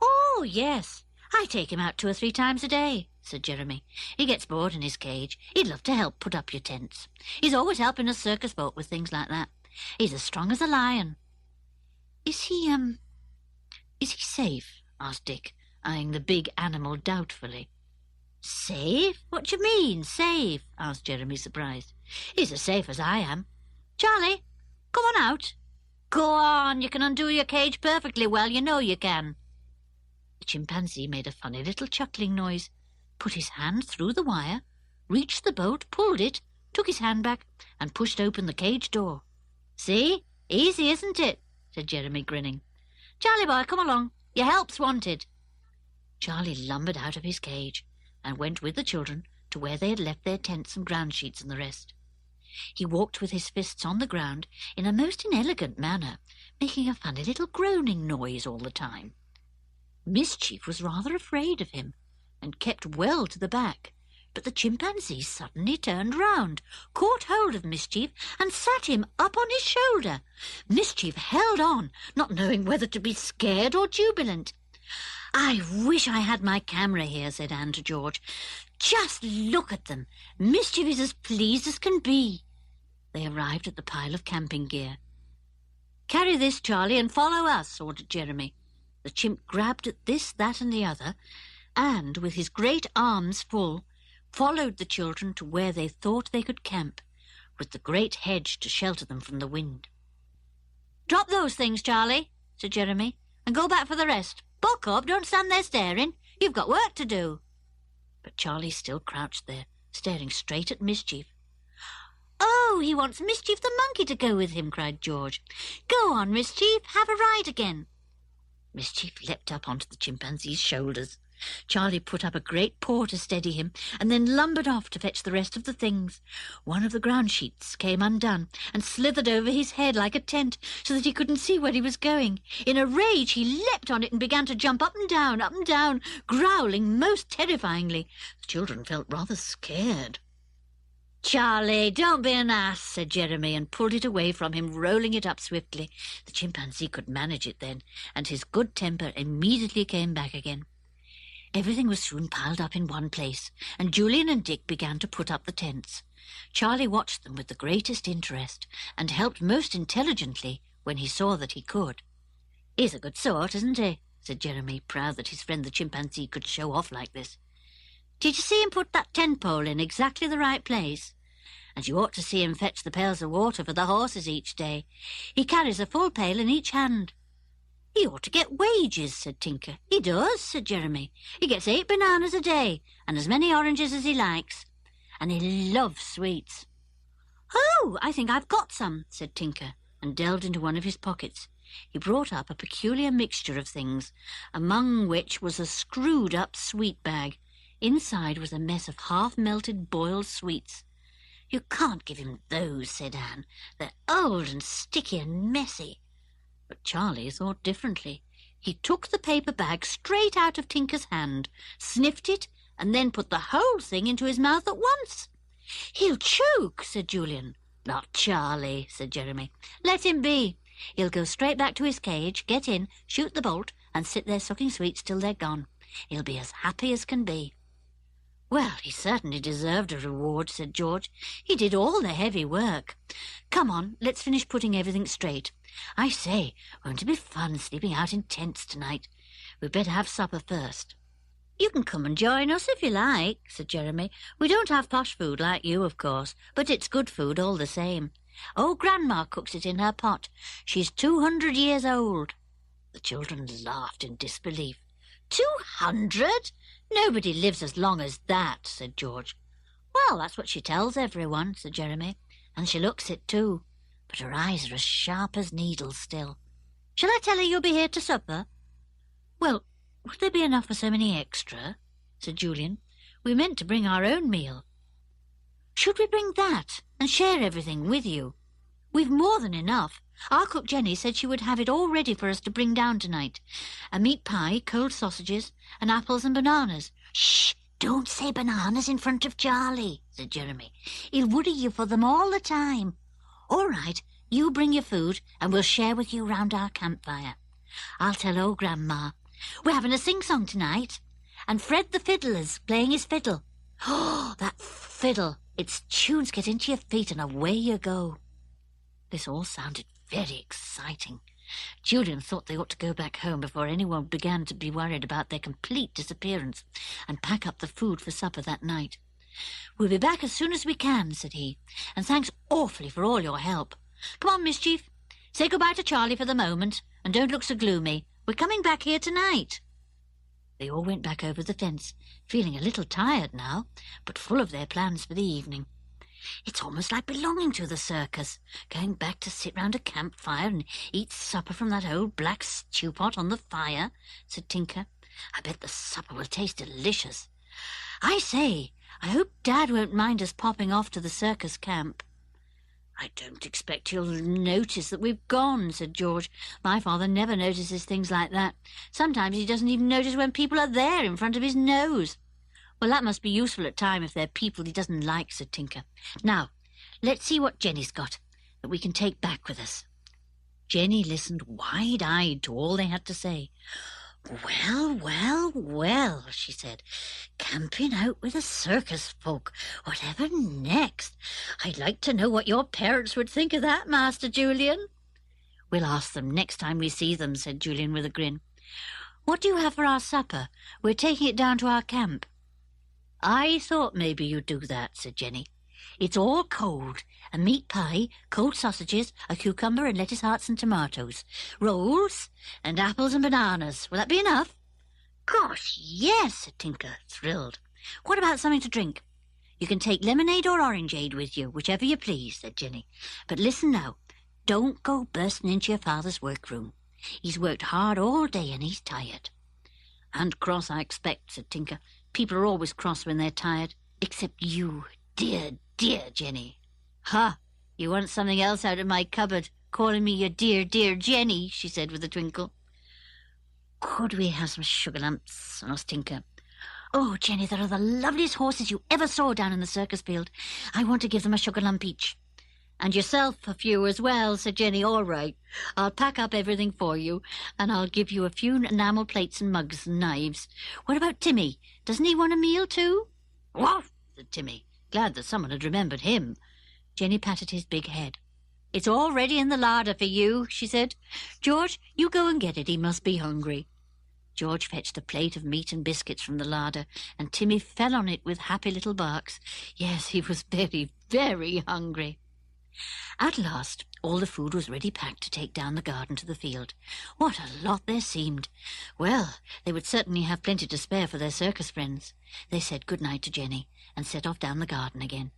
Oh, yes. I take him out 2 or 3 times a day, said Jeremy. He gets bored in his cage. He'd love to help put up your tents. He's always helping us circus folk with things like that. He's as strong as a lion. Is he safe? Asked Dick, eyeing the big animal doubtfully. Safe? What do you mean, safe? Asked Jeremy, surprised. He's as safe as I am. Charlie, come on out. Go on, you can undo your cage perfectly well, you know you can. The chimpanzee made a funny little chuckling noise, put his hand through the wire, reached the boat, pulled it, took his hand back, and pushed open the cage door. See? Easy, isn't it? Said Jeremy, grinning. Charlie boy, come along. Your help's wanted. Charlie lumbered out of his cage and went with the children to where they had left their tents and ground sheets and the rest. He walked with his fists on the ground in a most inelegant manner, making a funny little groaning noise all the time. Mischief was rather afraid of him, and kept well to the back, But the chimpanzee suddenly turned round, caught hold of Mischief, and sat him up on his shoulder. Mischief held on, not knowing whether to be scared or jubilant. "I wish I had my camera here," said Anne to George. "Just look at them. Mischief is as pleased as can be." They arrived at the pile of camping gear. "Carry this, Charlie, and follow us," ordered Jeremy. The chimp grabbed at this, that, and the other, and, with his great arms full, followed the children to where they thought they could camp, with the great hedge to shelter them from the wind. "Drop those things, Charlie," said Jeremy, "and go back for the rest. Buck up, don't stand there staring. You've got work to do." But Charlie still crouched there, staring straight at Mischief. "Oh, he wants Mischief the monkey to go with him," cried George. "Go on, Mischief, have a ride again." Mischief leapt up onto the chimpanzee's shoulders. Charlie put up a great paw to steady him, and then lumbered off to fetch the rest of the things. One of the ground sheets came undone and slithered over his head like a tent, so that he couldn't see where he was going. In a rage he leapt on it and began to jump up and down, growling most terrifyingly. The children felt rather scared. "Charlie, don't be an ass," said Jeremy, and pulled it away from him, rolling it up swiftly. The chimpanzee could manage it then, and his good temper immediately came back again. Everything was soon piled up in one place, and Julian and Dick began to put up the tents. Charlie watched them with the greatest interest, and helped most intelligently when he saw that he could. "He's a good sort, isn't he?" said Jeremy, proud that his friend the chimpanzee could show off like this. "Did you see him put that tent pole in exactly the right place? And you ought to see him fetch the pails of water for the horses each day. He carries a full pail in each hand." "He ought to get wages," said Tinker. "He does," said Jeremy. "He gets 8 bananas a day, and as many oranges as he likes. And he loves sweets." "Oh, I think I've got some," said Tinker, and delved into one of his pockets. He brought up a peculiar mixture of things, among which was a screwed-up sweet bag. Inside was a mess of half-melted boiled sweets. "You can't give him those," said Anne. "They're old and sticky and messy." But Charlie thought differently. He took the paper bag straight out of Tinker's hand, sniffed it, and then put the whole thing into his mouth at once. "He'll choke," said Julian. "Not Charlie," said Jeremy. "Let him be. He'll go straight back to his cage, get in, shoot the bolt, and sit there sucking sweets till they're gone. He'll be as happy as can be." "Well, he certainly deserved a reward," said George. "He did all the heavy work. Come on, let's finish putting everything straight. I say, won't it be fun sleeping out in tents tonight? We'd better have supper first." "You can come and join us if you like," said Jeremy. "We don't have posh food like you, of course, but it's good food all the same. Old Grandma cooks it in her pot. She's 200 years old." The children laughed in disbelief. 200? Nobody lives as long as that," said George. "Well, that's what she tells everyone," said Jeremy, "and she looks it too. But her eyes are as sharp as needles still. Shall I tell her you'll be here to supper?" "Well, would there be enough for so many extra?" said Julian. "We meant to bring our own meal." "Should we bring that and share everything with you? We've more than enough. Our cook Jenny said she would have it all ready for us to bring down tonight. A meat pie, cold sausages, and apples and bananas." "Shh! Don't say bananas in front of Charlie," said Jeremy. "He'll worry you for them all the time." "All right, you bring your food, and we'll share with you round our campfire. I'll tell old Grandma. We're having a sing-song tonight, and Fred the fiddler's playing his fiddle. Oh, that fiddle! Its tunes get into your feet, and away you go." This all sounded very exciting. Julian thought they ought to go back home before anyone began to be worried about their complete disappearance, and pack up the food for supper that night. "We'll be back as soon as we can," said he, "and thanks awfully for all your help. Come on, Mischief. Say goodbye to Charlie for the moment, and don't look so gloomy. We're coming back here tonight." They all went back over the fence, feeling a little tired now, but full of their plans for the evening. "It's almost like belonging to the circus, going back to sit round a campfire and eat supper from that old black stew pot on the fire," said Tinker. "I bet the supper will taste delicious. I say, I hope Dad won't mind us popping off to the circus camp." "I don't expect he'll notice that we've gone," said George. "My father never notices things like that. Sometimes he doesn't even notice when people are there in front of his nose." Well, that must be useful at time if they're people he doesn't like, said Tinker. Now, let's see what Jenny's got that we can take back with us. Jenny listened wide-eyed to all they had to say. Well, well, well, she said. Camping out with the circus folk. Whatever next? I'd like to know what your parents would think of that, Master Julian. We'll ask them next time we see them, said Julian with a grin. What do you have for our supper? We're taking it down to our camp. I thought maybe you'd do that, said Jenny. It's all cold. A meat pie, cold sausages, a cucumber and lettuce hearts and tomatoes, rolls and apples and bananas. Will that be enough? Gosh, yes, said Tinker, thrilled. What about something to drink? You can take lemonade or orangeade with you, whichever you please, said Jenny. But listen now, don't go bursting into your father's workroom. He's worked hard all day and he's tired. And cross, I expect, said Tinker. People are always cross when they're tired, except you, dear, dear Jenny. Ha! You want something else out of my cupboard, calling me your dear, dear Jenny, she said with a twinkle. Could we have some sugar lumps? Asked Tinker. Oh, Jenny, there are the loveliest horses you ever saw down in the circus field. I want to give them a sugar lump each. And yourself a few as well, said Jenny. All right, I'll pack up everything for you, and I'll give you a few enamel plates and mugs and knives. What about Timmy? Doesn't he want a meal too? Woof, said Timmy, glad that someone had remembered him. Jenny patted his big head. It's all ready in the larder for you, she said. George, you go and get it. He must be hungry. George fetched a plate of meat and biscuits from the larder, and Timmy fell on it with happy little barks. Yes, he was very, very hungry. At last, all the food was ready packed to take down the garden to the field. What a lot there seemed! Well, they would certainly have plenty to spare for their circus friends. They said good night to Jenny and set off down the garden again.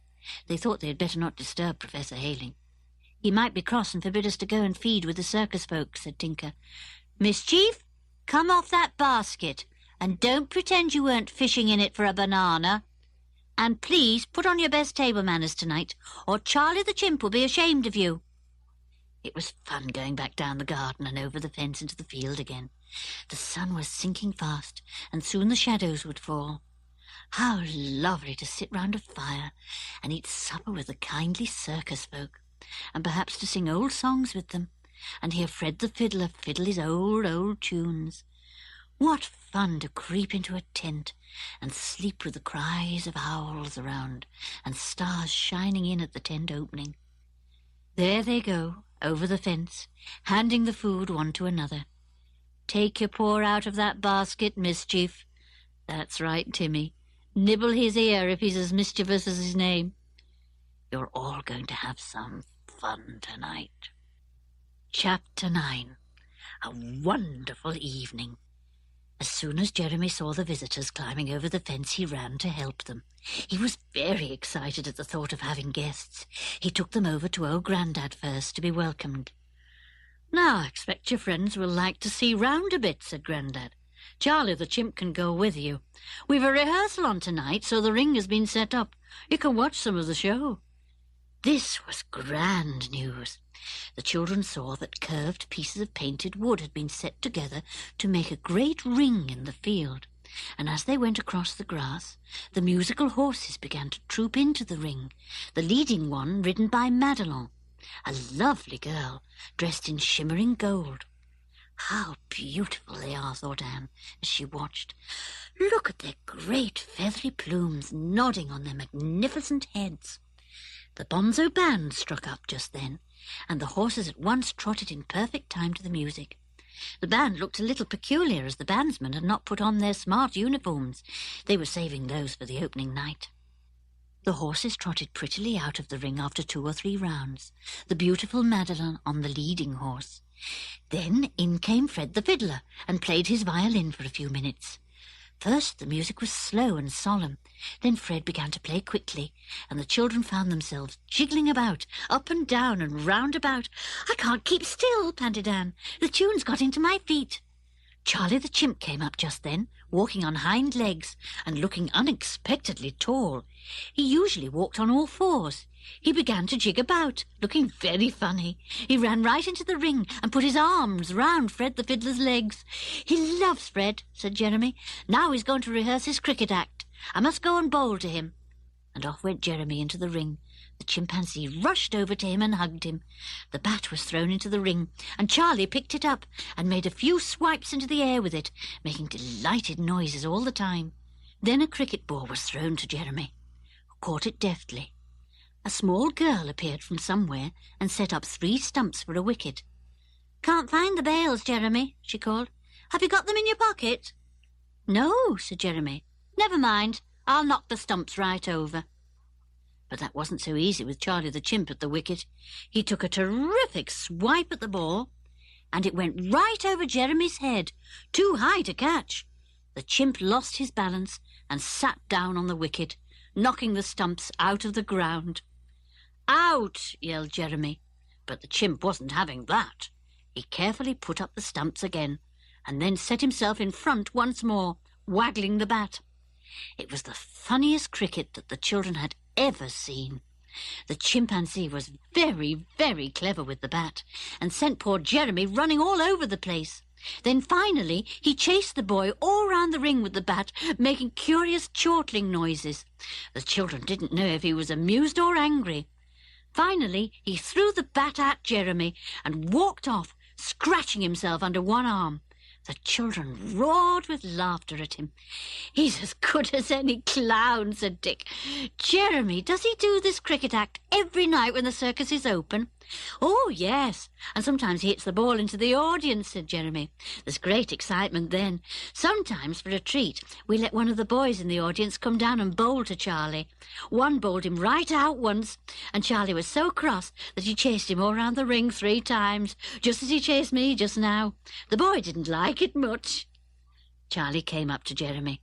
They thought they had better not disturb Professor Hayling. He might be cross and forbid us to go and feed with the circus folk, said Tinker. Mischief, come off that basket, and don't pretend you weren't fishing in it for a banana. And please put on your best table manners tonight, or Charlie the chimp will be ashamed of you. It was fun going back down the garden and over the fence into the field again. The sun was sinking fast, and soon the shadows would fall. How lovely to sit round a fire and eat supper with the kindly circus folk, and perhaps to sing old songs with them, and hear Fred the fiddler fiddle his old tunes. What fun to creep into a tent and sleep with the cries of owls around and stars shining in at the tent opening. There they go, over the fence, handing the food one to another. Take your paw out of that basket, Mischief. That's right, Timmy. Nibble his ear if he's as mischievous as his name. You're all going to have some fun tonight. Chapter 9. A wonderful evening. As soon as Jeremy saw the visitors climbing over the fence, he ran to help them. He was very excited at the thought of having guests. He took them over to old Grandad first to be welcomed. Now, I expect your friends will like to see round a bit, said Grandad. Charlie the chimp can go with you. We've a rehearsal on tonight, so the ring has been set up. You can watch some of the show. This was grand news. The children saw that curved pieces of painted wood had been set together to make a great ring in the field, and as they went across the grass, the musical horses began to troop into the ring, the leading one ridden by Madelon, a lovely girl dressed in shimmering gold. How beautiful they are, thought Anne, as she watched. Look at their great feathery plumes nodding on their magnificent heads. The bonzo band struck up just then, and the horses at once trotted in perfect time to the music. The band looked a little peculiar, as the bandsmen had not put on their smart uniforms. They were saving those for the opening night. The horses trotted prettily out of the ring after 2 or 3 rounds, the beautiful Madeline on the leading horse. Then in came Fred the fiddler, and played his violin for a few minutes. First the music was slow and solemn. Then Fred began to play quickly, and the children found themselves jiggling about, up and down and round about. I can't keep still, panted Anne. The tune's got into my feet. Charlie the chimp came up just then, walking on hind legs and looking unexpectedly tall. He usually walked on all fours. He began to jig about, looking very funny. He ran right into the ring and put his arms round Fred the Fiddler's legs. "He loves Fred," said Jeremy. "Now he's going to rehearse his cricket act. I must go and bowl to him." And off went Jeremy into the ring. The chimpanzee rushed over to him and hugged him. The bat was thrown into the ring, and Charlie picked it up and made a few swipes into the air with it, making delighted noises all the time. Then a cricket ball was thrown to Jeremy, who caught it deftly. A small girl appeared from somewhere and set up 3 stumps for a wicket. "Can't find the bails, Jeremy," she called. "Have you got them in your pocket?" "No," said Jeremy. "Never mind, I'll knock the stumps right over." But that wasn't so easy with Charlie the chimp at the wicket. He took a terrific swipe at the ball, and it went right over Jeremy's head, too high to catch. The chimp lost his balance and sat down on the wicket, knocking the stumps out of the ground. "Out!" yelled Jeremy, but the chimp wasn't having that. He carefully put up the stumps again, and then set himself in front once more, waggling the bat. It was the funniest cricket that the children had ever seen. The chimpanzee was very, very clever with the bat, and sent poor Jeremy running all over the place. Then finally he chased the boy all round the ring with the bat, making curious chortling noises. The children didn't know if he was amused or angry. Finally he threw the bat at Jeremy and walked off, scratching himself under one arm. The children roared with laughter at him. "He's as good as any clown," said Dick. "Jeremy, does he do this cricket act every night when the circus is open?" "Oh, yes, and sometimes he hits the ball into the audience," said Jeremy. "There's great excitement then. Sometimes, for a treat, we let one of the boys in the audience come down and bowl to Charlie. One bowled him right out once, and Charlie was so cross that he chased him all round the ring 3 times, just as he chased me just now. The boy didn't like it much." Charlie came up to Jeremy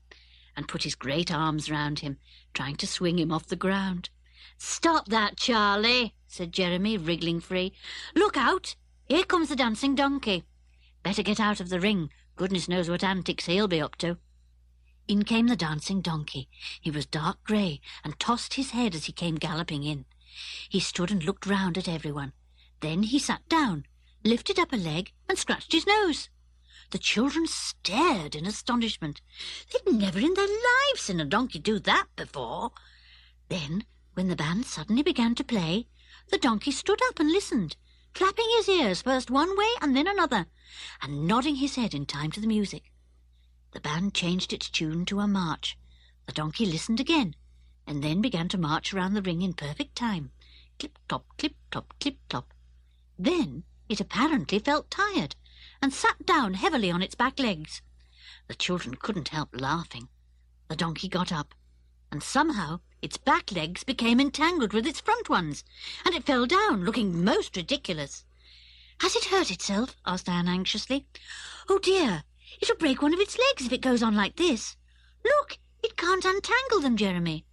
and put his great arms round him, trying to swing him off the ground. "Stop that, Charlie," said Jeremy, wriggling free. "Look out! Here comes the dancing donkey. Better get out of the ring. Goodness knows what antics he'll be up to." In came the dancing donkey. He was dark grey and tossed his head as he came galloping in. He stood and looked round at everyone. Then he sat down, lifted up a leg and scratched his nose. The children stared in astonishment. They'd never in their lives seen a donkey do that before. Then, when the band suddenly began to play, the donkey stood up and listened, clapping his ears first one way and then another, and nodding his head in time to the music. The band changed its tune to a march. The donkey listened again, and then began to march around the ring in perfect time. Clip-clop, clip-clop, clip-clop. Then it apparently felt tired, and sat down heavily on its back legs. The children couldn't help laughing. The donkey got up, and somehow its back legs became entangled with its front ones, and it fell down, looking most ridiculous. "Has it hurt itself?" asked Anne anxiously. "Oh dear, it'll break one of its legs if it goes on like this. Look, it can't untangle them, Jeremy."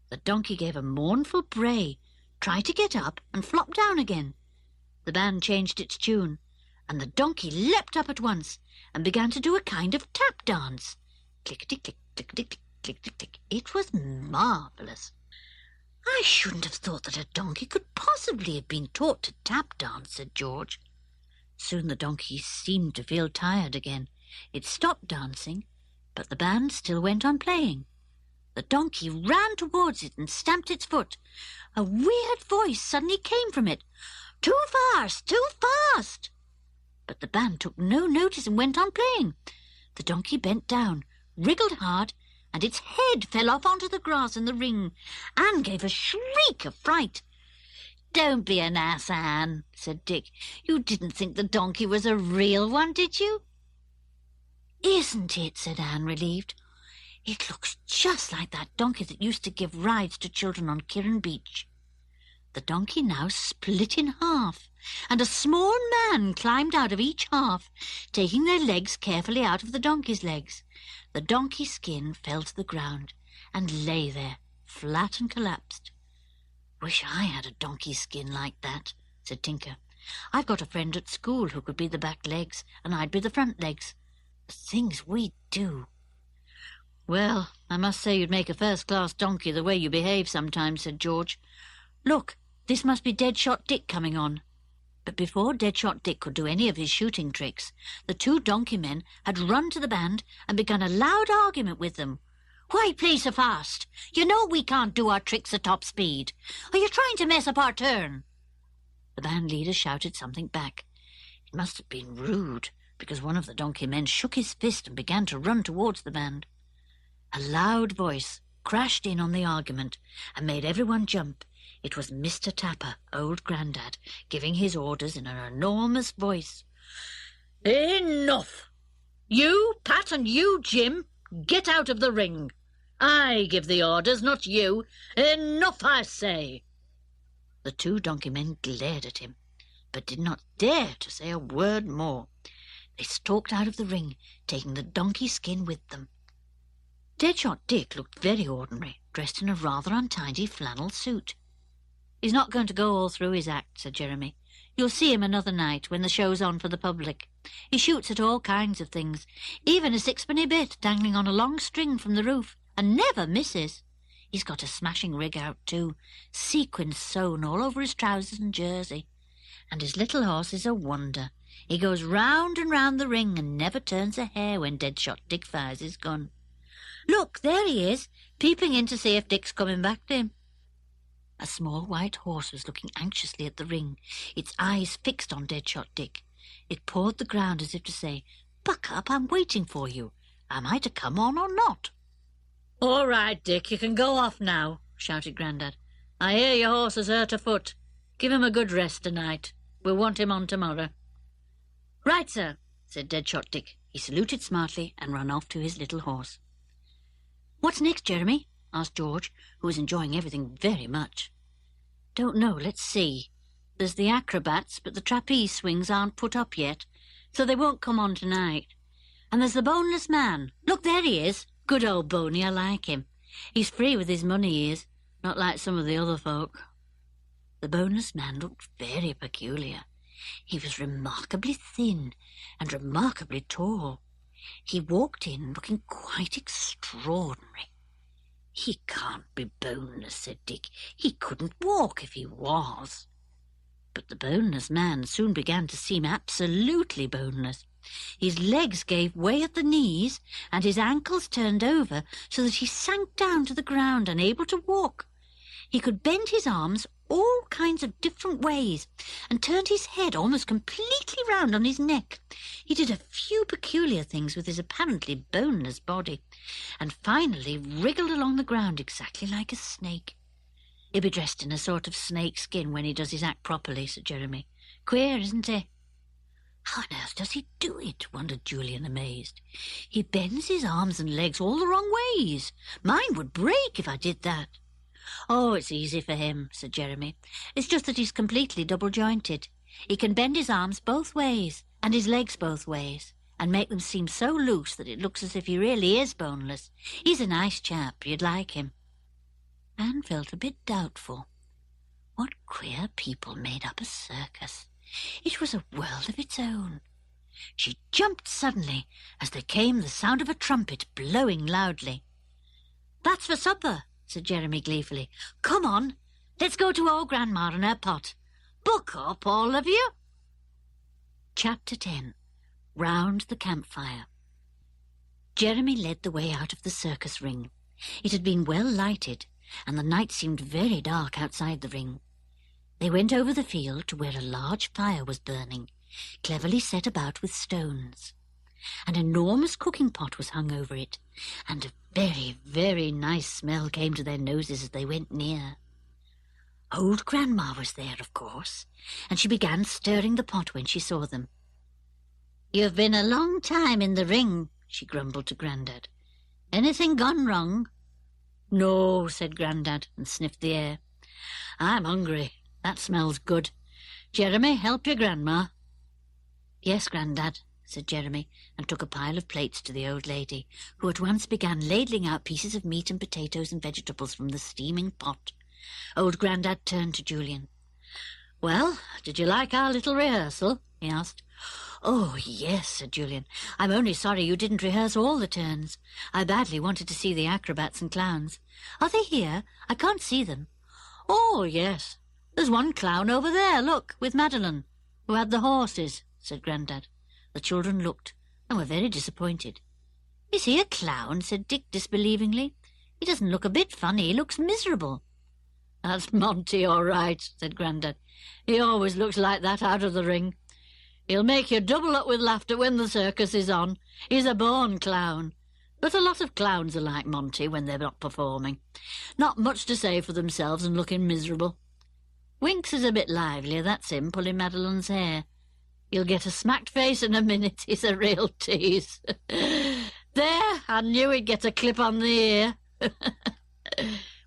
The donkey gave a mournful bray, tried to get up, and flopped down again. The band changed its tune, and the donkey leapt up at once and began to do a kind of tap dance. Clickety-click, clickety-click, click-click. It was marvellous. "I shouldn't have thought that a donkey could possibly have been taught to tap dance," said George. Soon the donkey seemed to feel tired again. It stopped dancing, but the band still went on playing. The donkey ran towards it and stamped its foot. A weird voice suddenly came from it. "Too fast! Too fast!" But the band took no notice and went on playing. The donkey bent down, wriggled hard, and its head fell off onto the grass in the ring. Anne gave a shriek of fright. "Don't be an ass, Anne," said Dick. "You didn't think the donkey was a real one, did you?" "Isn't it?" said Anne, relieved. "It looks just like that donkey that used to give rides to children on Kirrin Beach." The donkey now split in half, and a small man climbed out of each half, taking their legs carefully out of the donkey's legs. The donkey's skin fell to the ground and lay there, flat and collapsed. "Wish I had a donkey's skin like that," said Tinker. "I've got a friend at school who could be the back legs, and I'd be the front legs. The things we do." "Well, I must say you'd make a first-class donkey the way you behave sometimes," said George. "Look, this must be Deadshot Dick coming on." But before Deadshot Dick could do any of his shooting tricks, the two donkey men had run to the band and begun a loud argument with them. "Why play so fast? You know we can't do our tricks at top speed. Are you trying to mess up our turn?" The band leader shouted something back. It must have been rude, because one of the donkey men shook his fist and began to run towards the band. A loud voice crashed in on the argument and made everyone jump. It was Mr. Tapper, old Grandad, giving his orders in an enormous voice. "Enough! You, Pat, and you, Jim, get out of the ring. I give the orders, not you. Enough, I say." The two donkey men glared at him, but did not dare to say a word more. They stalked out of the ring, taking the donkey skin with them. Deadshot Dick looked very ordinary, dressed in a rather untidy flannel suit. "He's not going to go all through his act," said Jeremy. "You'll see him another night when the show's on for the public. He shoots at all kinds of things, even a sixpenny bit dangling on a long string from the roof, and never misses. He's got a smashing rig out too, sequins sewn all over his trousers and jersey. And his little horse is a wonder. He goes round and round the ring and never turns a hair when Deadshot Dick fires his gun. Look, there he is, peeping in to see if Dick's coming back to him." A small white horse was looking anxiously at the ring, its eyes fixed on Deadshot Dick. It pawed the ground as if to say, "Buck up, I'm waiting for you. Am I to come on or not?" "All right, Dick, you can go off now," shouted Grandad. "I hear your horse has hurt a foot. Give him a good rest tonight. We'll want him on tomorrow." "Right, sir," said Deadshot Dick. He saluted smartly and ran off to his little horse. "What's next, Jeremy?" asked George, who was enjoying everything very much. "Don't know. Let's see. There's the acrobats, but the trapeze swings aren't put up yet, so they won't come on tonight. And there's the boneless man. Look, there he is. Good old Boney, I like him. He's free with his money, he is, not like some of the other folk." The boneless man looked very peculiar. He was remarkably thin and remarkably tall. He walked in looking quite extraordinary. "He can't be boneless," said Dick. "He couldn't walk if he was." But the boneless man soon began to seem absolutely boneless. His legs gave way at the knees, and his ankles turned over so that he sank down to the ground, unable to walk. He could bend his arms all kinds of different ways, and turned his head almost completely round on his neck. He did a few peculiar things with his apparently boneless body, and finally wriggled along the ground exactly like a snake. "He'll be dressed in a sort of snake skin when he does his act properly," said Jeremy. "Queer, isn't he?" "How on earth does he do it?" wondered Julian, amazed. "He bends his arms and legs all the wrong ways. Mine would break if I did that." "Oh, it's easy for him," said Jeremy. "It's just that he's completely double-jointed. He can bend his arms both ways and his legs both ways, and make them seem so loose that it looks as if he really is boneless. He's a nice chap. You'd like him." Anne felt a bit doubtful. What queer people made up a circus. It was a world of its own. She jumped suddenly as there came the sound of a trumpet blowing loudly. "That's for supper," said Jeremy gleefully. "Come on, let's go to old Grandma and her pot. Buck up, all of you." Chapter 10. Round the Campfire. Jeremy led the way out of the circus ring. It had been well lighted, and the night seemed very dark outside the ring. They went over the field to where a large fire was burning, cleverly set about with stones. An enormous cooking pot was hung over it, and a very, very nice smell came to their noses as they went near. Old Grandma was there, of course, and she began stirring the pot when she saw them. "You've been a long time in the ring," she grumbled to Grandad. "Anything gone wrong?" "No," said Grandad, and sniffed the air. "I'm hungry. That smells good. Jeremy, help your Grandma." "Yes, Grandad," said Jeremy, and took a pile of plates to the old lady, who at once began ladling out pieces of meat and potatoes and vegetables from the steaming pot. Old Grandad turned to Julian. "Well, did you like our little rehearsal?" he asked. "Oh, yes," said Julian. "I'm only sorry you didn't rehearse all the turns. I badly wanted to see the acrobats and clowns. Are they here? I can't see them." "Oh, yes. There's one clown over there, look, with Madeline, who had the horses," said Grandad. The children looked and were very disappointed. "Is he a clown?" said Dick disbelievingly. "He doesn't look a bit funny. He looks miserable." "That's Monty, all right," said Grandad. "He always looks like that out of the ring. He'll make you double up with laughter when the circus is on. He's a born clown. But a lot of clowns are like Monty when they're not performing. Not much to say for themselves and looking miserable. Winks is a bit livelier, that's him, pulling Madeline's hair. He'll get a smacked face in a minute. He's a real tease. There, I knew he'd get a clip on the ear."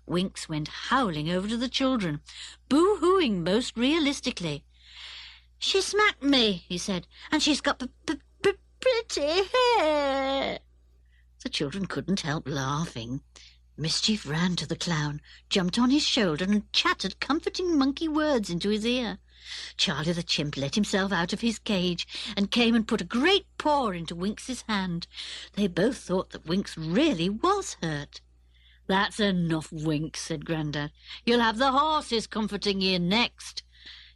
Winks went howling over to the children, boo-hooing most realistically. "She smacked me," he said, "and she's got pretty hair." The children couldn't help laughing. Mischief ran to the clown, jumped on his shoulder and chattered comforting monkey words into his ear. Charlie the chimp let himself out of his cage and came and put a great paw into Winks's hand. They both thought that Winks really was hurt. "That's enough, Winks," said Grandad. "You'll have the horses comforting you next.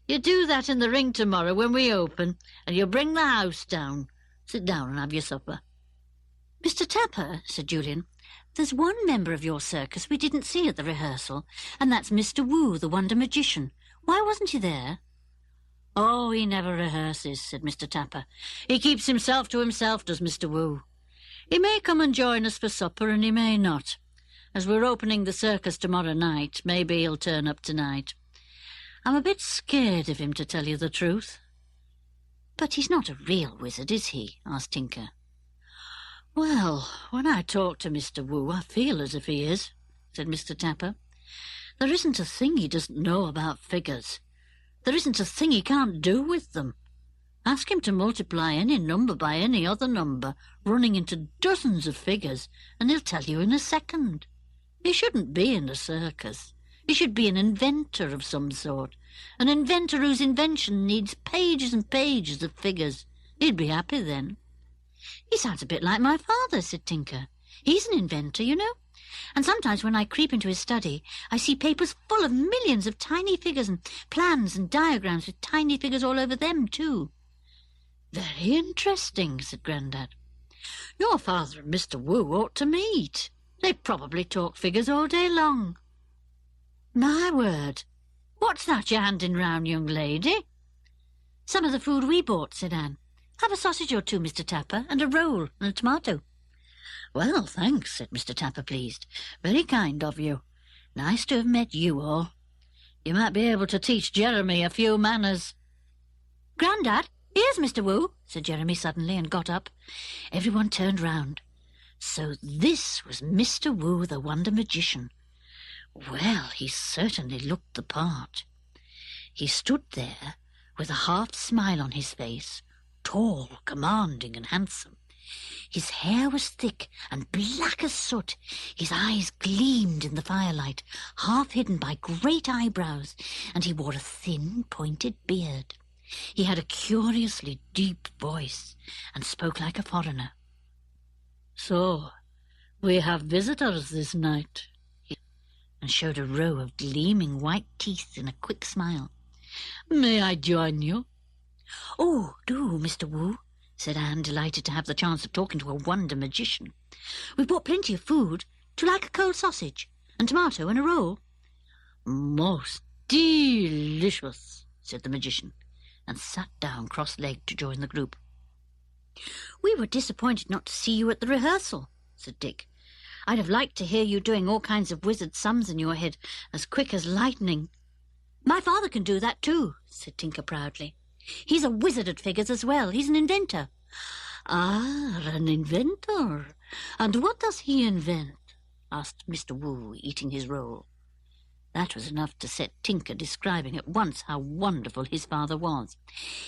You do that in the ring tomorrow when we open, and you'll bring the house down. Sit down and have your supper." "Mr. Tapper," said Julian, "there's one member of your circus we didn't see at the rehearsal, and that's Mr. Wu, the Wonder Magician. Why wasn't he there?" "Oh, he never rehearses," said Mr. Tapper. "He keeps himself to himself, does Mr. Wu. He may come and join us for supper, and he may not. As we're opening the circus tomorrow night, maybe he'll turn up tonight. I'm a bit scared of him, to tell you the truth." "But he's not a real wizard, is he?" asked Tinker. "Well, when I talk to Mr. Wu, I feel as if he is," said Mr. Tapper. "There isn't a thing he doesn't know about figures. There isn't a thing he can't do with them. Ask him to multiply any number by any other number, running into dozens of figures, and he'll tell you in a second. He shouldn't be in a circus. He should be an inventor of some sort, an inventor whose invention needs pages and pages of figures. He'd be happy then." "He sounds a bit like my father," said Tinker. "He's an inventor, you know. And sometimes when I creep into his study, I see papers full of millions of tiny figures and plans and diagrams with tiny figures all over them, too." "Very interesting," said Grandad. "Your father and Mr. Wu ought to meet. They probably talk figures all day long. My word, what's that you're handing round, young lady?" "Some of the food we bought," said Anne. "Have a sausage or two, Mr. Tapper, and a roll and a tomato." "Well, thanks," said Mr. Tapper, pleased. "Very kind of you. Nice to have met you all. You might be able to teach Jeremy a few manners." "Grandad, here's Mr. Wu," said Jeremy suddenly, and got up. Everyone turned round. So this was Mr. Wu, the Wonder Magician. Well, he certainly looked the part. He stood there with a half-smile on his face, tall, commanding and handsome. His hair was thick and black as soot. His eyes gleamed in the firelight, half hidden by great eyebrows, and he wore a thin, pointed beard. He had a curiously deep voice and spoke like a foreigner. "So, we have visitors this night," and showed a row of gleaming white teeth in a quick smile. "May I join you?" "Oh, do, Mr. Wu," said Anne, delighted to have the chance of talking to a Wonder Magician. "We've bought plenty of food. Do you like a cold sausage and tomato and a roll?" "Most delicious," said the magician, and sat down cross-legged to join the group. "We were disappointed not to see you at the rehearsal," said Dick. "I'd have liked to hear you doing all kinds of wizard sums in your head as quick as lightning." "My father can do that too," said Tinker proudly. "He's a wizard at figures as well. He's an inventor." "Ah, an inventor. And what does he invent?" asked Mr. Wu, eating his roll. That was enough to set Tinker describing at once how wonderful his father was.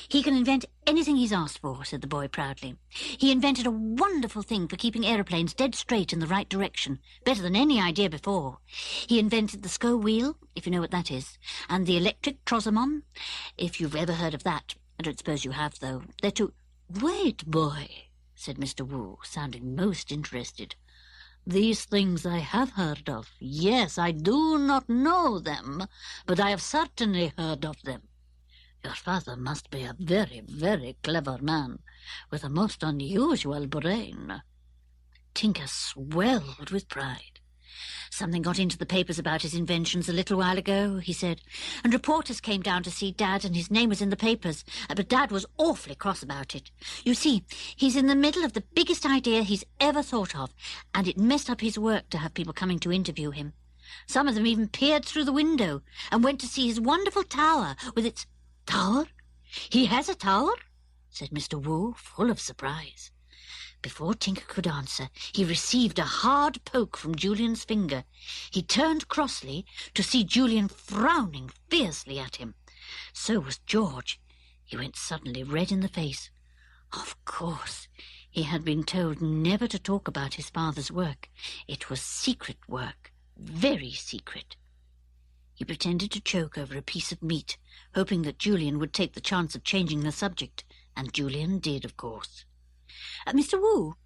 "He can invent anything he's asked for," said the boy proudly. "He invented a wonderful thing for keeping aeroplanes dead straight in the right direction, better than any idea before. He invented the SCO wheel, if you know what that is, and the electric trosamon, if you've ever heard of that. I don't suppose you have, though. They're too—" "Wait, boy," said Mr. Wu, sounding most interested. "These things I have heard of. Yes, I do not know them, but I have certainly heard of them. Your father must be a very, very clever man, with a most unusual brain." Tinker swelled with pride. "Something got into the papers about his inventions a little while ago," he said, "and reporters came down to see Dad, and his name was in the papers, but Dad was awfully cross about it. You see, he's in the middle of the biggest idea he's ever thought of, and it messed up his work to have people coming to interview him. Some of them even peered through the window and went to see his wonderful tower with its—" "Tower? He has a tower?" said Mr. Wu, full of surprise. Before Tinker could answer, he received a hard poke from Julian's finger. He turned crossly to see Julian frowning fiercely at him. So was George. He went suddenly red in the face. Of course, he had been told never to talk about his father's work. It was secret work, very secret. He pretended to choke over a piece of meat, hoping that Julian would take the chance of changing the subject, and Julian did, of course. "Mr. Wu,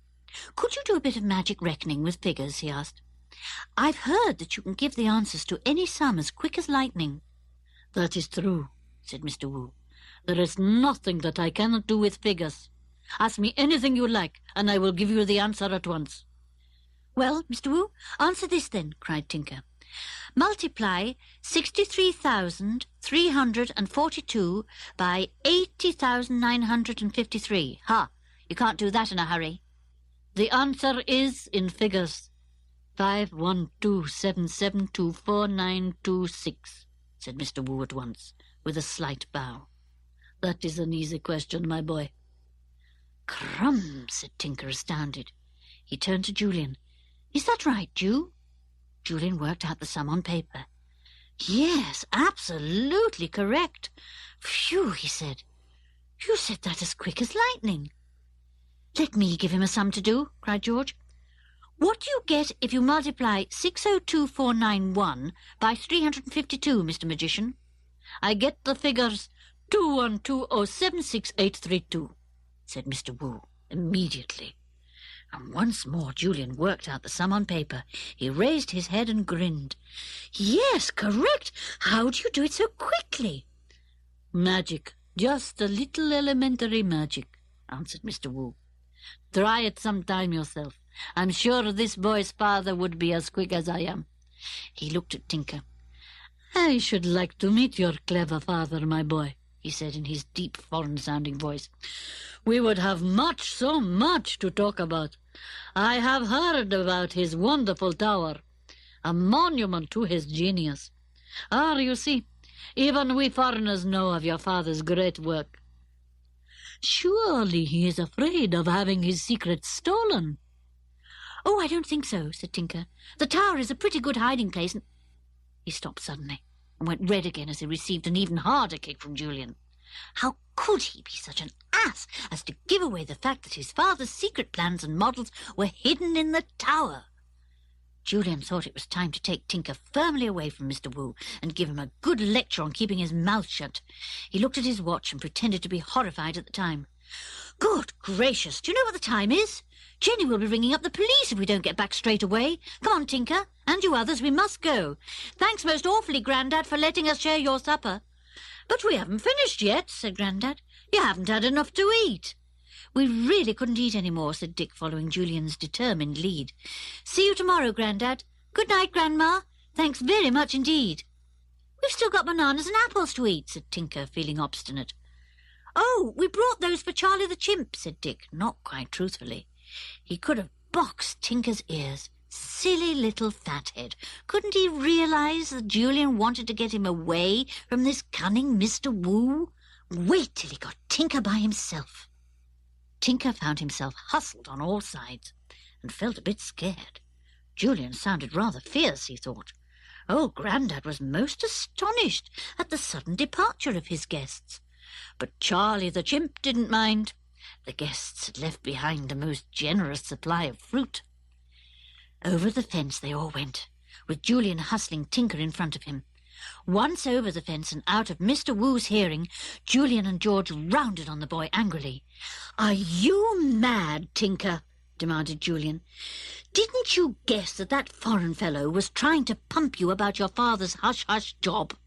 could you do a bit of magic reckoning with figures?" he asked. "I've heard that you can give the answers to any sum as quick as lightning." "That is true," said Mr. Wu. "There is nothing that I cannot do with figures. Ask me anything you like, and I will give you the answer at once." "Well, Mr. Wu, answer this then," cried Tinker. "Multiply 63,342 by 80,953. Ha! You can't do that in a hurry." "The answer is in figures. 512772496, said Mr. Wu at once, with a slight bow. "That is an easy question, my boy." "Crumbs," said Tinker, astounded. He turned to Julian. "Is that right, Ju?" Julian worked out the sum on paper. "Yes, absolutely correct." "Phew," he said. "You said that as quick as lightning." "Let me give him a sum to do," cried George. "What do you get if you multiply 602491 by 352, Mr. Magician?" "I get the figures 212076832, said Mr. Wu immediately. And once more Julian worked out the sum on paper. He raised his head and grinned. "Yes, correct. How do you do it so quickly?" "Magic. Just a little elementary magic," answered Mr. Wu. "Try it some time yourself. I'm sure this boy's father would be as quick as I am." He looked at Tinker. "I should like to meet your clever father, my boy," he said in his deep, foreign-sounding voice. "We would have much, so much to talk about. I have heard about his wonderful tower, a monument to his genius. You see, even we foreigners know of your father's great work." "Surely he is afraid of having his secrets stolen." "Oh, I don't think so," said Tinker. "The tower is a pretty good hiding place." And he stopped suddenly and went red again as he received an even harder kick from Julian. How could he be such an ass as to give away the fact that his father's secret plans and models were hidden in the tower? Julian thought it was time to take Tinker firmly away from Mr. Wu and give him a good lecture on keeping his mouth shut. He looked at his watch and pretended to be horrified at the time. "Good gracious, do you know what the time is? Jenny will be ringing up the police if we don't get back straight away. Come on, Tinker, and you others, we must go. Thanks most awfully, Grandad, for letting us share your supper." "But we haven't finished yet," said Grandad. "You haven't had enough to eat." "We really couldn't eat any more," said Dick, following Julian's determined lead. "See you tomorrow, Grandad." "Good night, Grandma. Thanks very much indeed." "We've still got bananas and apples to eat," said Tinker, feeling obstinate. "Oh, we brought those for Charlie the Chimp," said Dick, not quite truthfully. He could have boxed Tinker's ears. Silly little fathead. Couldn't he realize that Julian wanted to get him away from this cunning Mr. Wu? Wait till he got Tinker by himself. Tinker found himself hustled on all sides and felt a bit scared. Julian sounded rather fierce, he thought. Old Grandad was most astonished at the sudden departure of his guests. But Charlie the chimp didn't mind. The guests had left behind a most generous supply of fruit. Over the fence they all went, with Julian hustling Tinker in front of him. Once over the fence and out of Mr. Woo's hearing, Julian and George rounded on the boy angrily. "Are you mad, Tinker?" demanded Julian. "Didn't you guess that foreign fellow was trying to pump you about your father's hush-hush job?"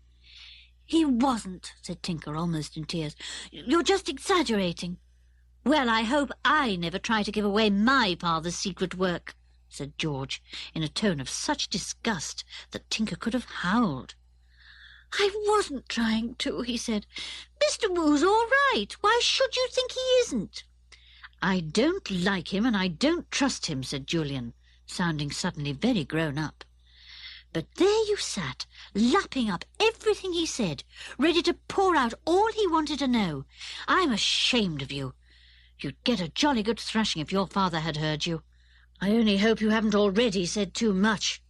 "He wasn't," said Tinker, almost in tears. "You're just exaggerating." "Well, I hope I never try to give away my father's secret work," said George, in a tone of such disgust that Tinker could have howled. "I wasn't trying to," he said. "Mr. Woo's all right. Why should you think he isn't?" "I don't like him and I don't trust him," said Julian, sounding suddenly very grown up. "But there you sat, lapping up everything he said, ready to pour out all he wanted to know. I'm ashamed of you. You'd get a jolly good thrashing if your father had heard you. I only hope you haven't already said too much.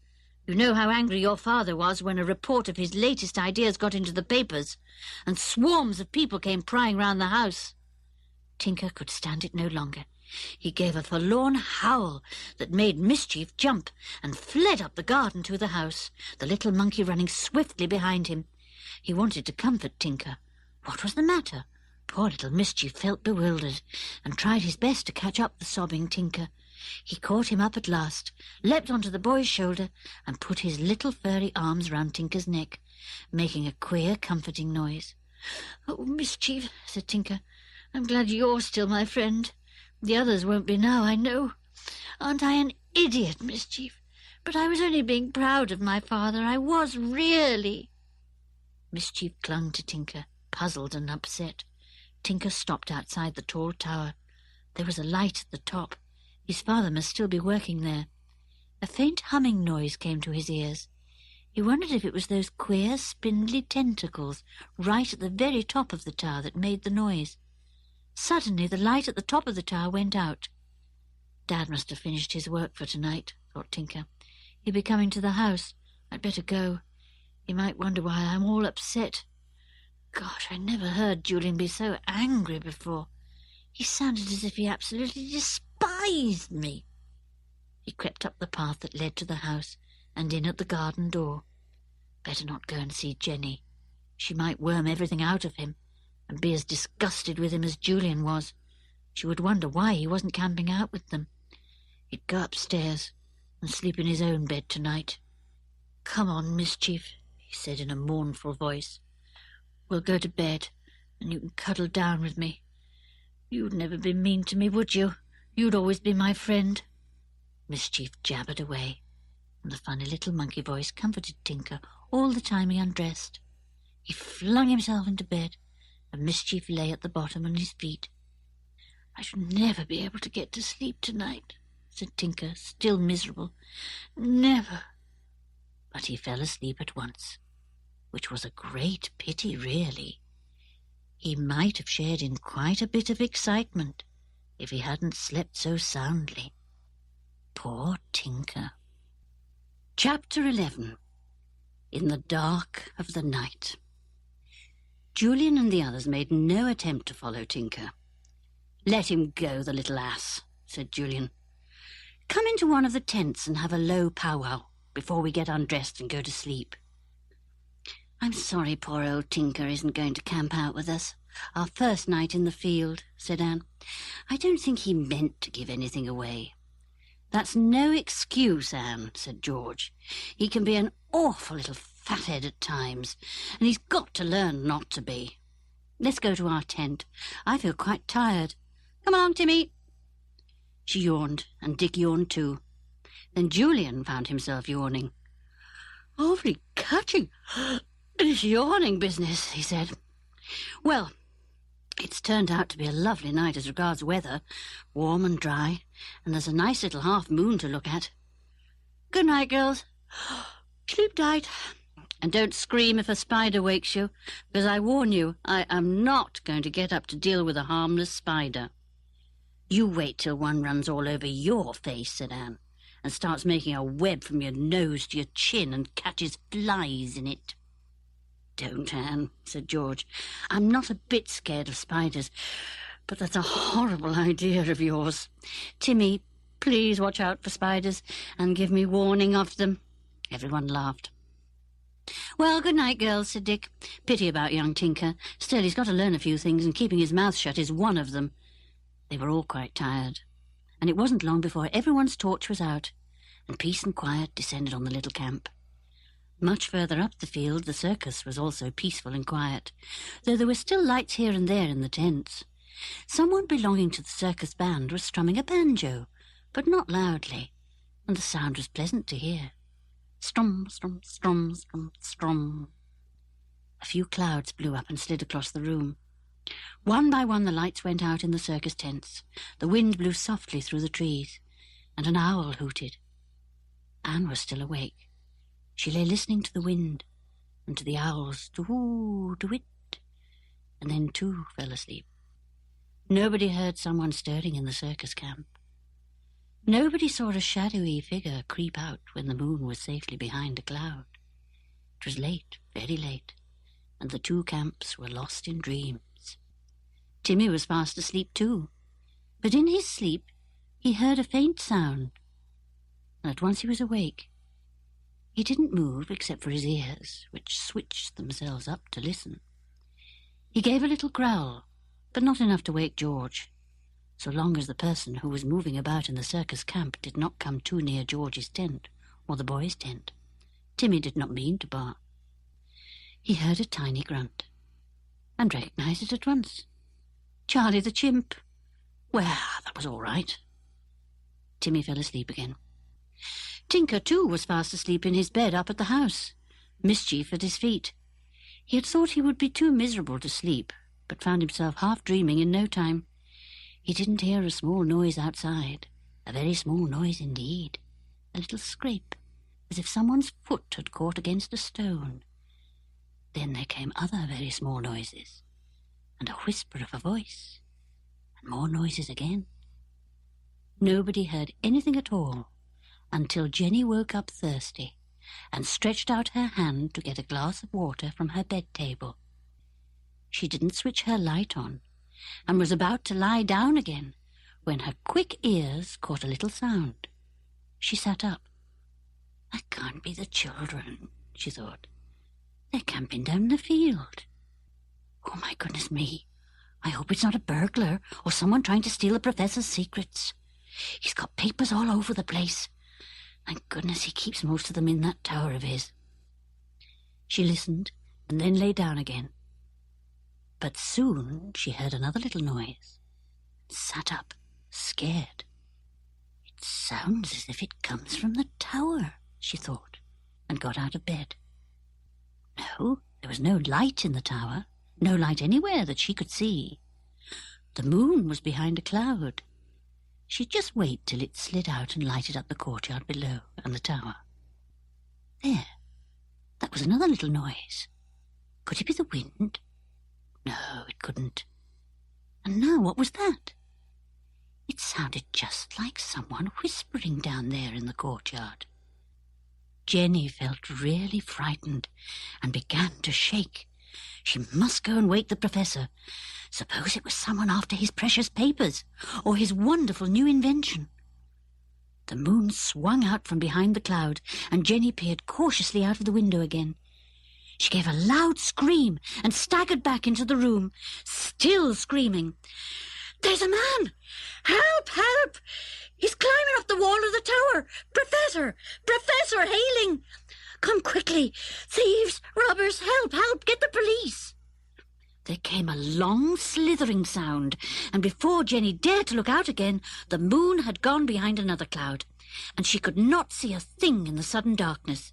You know how angry your father was when a report of his latest ideas got into the papers, and swarms of people came prying round the house." Tinker could stand it no longer. He gave a forlorn howl that made Mischief jump and fled up the garden to the house, the little monkey running swiftly behind him. He wanted to comfort Tinker. What was the matter? Poor little Mischief felt bewildered and tried his best to catch up the sobbing Tinker. He caught him up at last, leapt onto the boy's shoulder, and put his little furry arms round Tinker's neck, making a queer, comforting noise. "Oh, Mischief," said Tinker, "I'm glad you're still my friend. The others won't be now, I know. Aren't I an idiot, Mischief? But I was only being proud of my father. I was really." Mischief clung to Tinker, puzzled and upset. Tinker stopped outside the tall tower. There was a light at the top. His father must still be working there. A faint humming noise came to his ears. He wondered if it was those queer, spindly tentacles right at the very top of the tower that made the noise. Suddenly the light at the top of the tower went out. "Dad must have finished his work for tonight," thought Tinker. "He'll be coming to the house. I'd better go. He might wonder why I'm all upset. Gosh, I never heard Julian be so angry before. He sounded as if he absolutely despised me." He crept up the path that led to the house and in at the garden door. Better not go and see Jenny. She might worm everything out of him and be as disgusted with him as Julian was. She would wonder why he wasn't camping out with them. He'd go upstairs and sleep in his own bed tonight. "Come on, Mischief," he said in a mournful voice. "We'll go to bed, and you can cuddle down with me. You'd never be mean to me, would you? You'd always be my friend." Mischief jabbered away, and the funny little monkey voice comforted Tinker all the time he undressed. He flung himself into bed, and Mischief lay at the bottom on his feet. "I shall never be able to get to sleep tonight," said Tinker, still miserable. "Never." But he fell asleep at once, which was a great pity, really. He might have shared in quite a bit of excitement if he hadn't slept so soundly. Poor Tinker. Chapter 11. In the dark of the night. Julian and the others made no attempt to follow Tinker. "Let him go, the little ass," said Julian. "Come into one of the tents and have a low powwow before we get undressed and go to sleep." "I'm sorry poor old Tinker isn't going to camp out with us. Our first night in the field," said Anne. "I don't think he meant to give anything away." "That's no excuse, Anne," said George. "He can be an awful little fathead at times, and he's got to learn not to be. Let's go to our tent. I feel quite tired. Come along, Timmy." She yawned, and Dick yawned too. Then Julian found himself yawning. "Awfully catching, this yawning business," he said. "Well, it's turned out to be a lovely night as regards weather, warm and dry, and there's a nice little half moon to look at. Good night, girls. Sleep tight. And don't scream if a spider wakes you, because I warn you, I am not going to get up to deal with a harmless spider." "You wait till one runs all over your face," said Anne, and starts making a web from your nose to your chin and catches flies in it. "Don't, Anne," said George. "I'm not a bit scared of spiders, but that's a horrible idea of yours. Timmy, please watch out for spiders and give me warning of them." Everyone laughed. "Well, good night, girls," said Dick. "Pity about young Tinker. Still, he's got to learn a few things, and keeping his mouth shut is one of them." They were all quite tired, and it wasn't long before everyone's torch was out, and peace and quiet descended on the little camp. Much further up the field, the circus was also peaceful and quiet, though there were still lights here and there in the tents. Someone belonging to the circus band was strumming a banjo, but not loudly, and the sound was pleasant to hear. Strum, strum, strum, strum, strum. A few clouds blew up and slid across the room. One by one the lights went out in the circus tents. The wind blew softly through the trees, and an owl hooted. Anne was still awake. She lay listening to the wind and to the owls, to-hoo, to-wit, and then too fell asleep. Nobody heard someone stirring in the circus camp. Nobody saw a shadowy figure creep out when the moon was safely behind a cloud. It was late, very late, and the two camps were lost in dreams. Timmy was fast asleep too, but in his sleep he heard a faint sound, and at once he was awake. He didn't move except for his ears, which switched themselves up to listen. He gave a little growl, but not enough to wake George, so long as the person who was moving about in the circus camp did not come too near George's tent or the boys' tent. Timmy did not mean to bark. He heard a tiny grunt and recognized it at once. Charlie the chimp. Well, that was all right. Timmy fell asleep again. Tinker, too, was fast asleep in his bed up at the house, Mischief at his feet. He had thought he would be too miserable to sleep, but found himself half dreaming in no time. He didn't hear a small noise outside, a very small noise indeed, a little scrape, as if someone's foot had caught against a stone. Then there came other very small noises, and a whisper of a voice, and more noises again. Nobody heard anything at all until Jenny woke up thirsty and stretched out her hand to get a glass of water from her bed table. She didn't switch her light on and was about to lie down again when her quick ears caught a little sound. She sat up. "That can't be the children," she thought. "They're camping down the field. Oh, my goodness me. I hope it's not a burglar or someone trying to steal the professor's secrets. He's got papers all over the place. Thank goodness he keeps most of them in that tower of his." She listened and then lay down again. But soon she heard another little noise and sat up, scared. "It sounds as if it comes from the tower," she thought, and got out of bed. No, there was no light in the tower, no light anywhere that she could see. The moon was behind a cloud. She'd just wait till it slid out and lighted up the courtyard below and the tower. There, that was another little noise. Could it be the wind? No, it couldn't. And now what was that? It sounded just like someone whispering down there in the courtyard. Jenny felt really frightened and began to shake. She must go and wake the professor. Suppose it was someone after his precious papers or his wonderful new invention. The moon swung out from behind the cloud, and Jenny peered cautiously out of the window again. She gave a loud scream and staggered back into the room, still screaming. "There's a man! Help! Help! He's climbing up the wall of the tower! Professor! Professor Hayling! Come quickly! Thieves! Robbers! Help! Help! Get the police!" There came a long slithering sound, and before Jenny dared to look out again, the moon had gone behind another cloud, and she could not see a thing in the sudden darkness.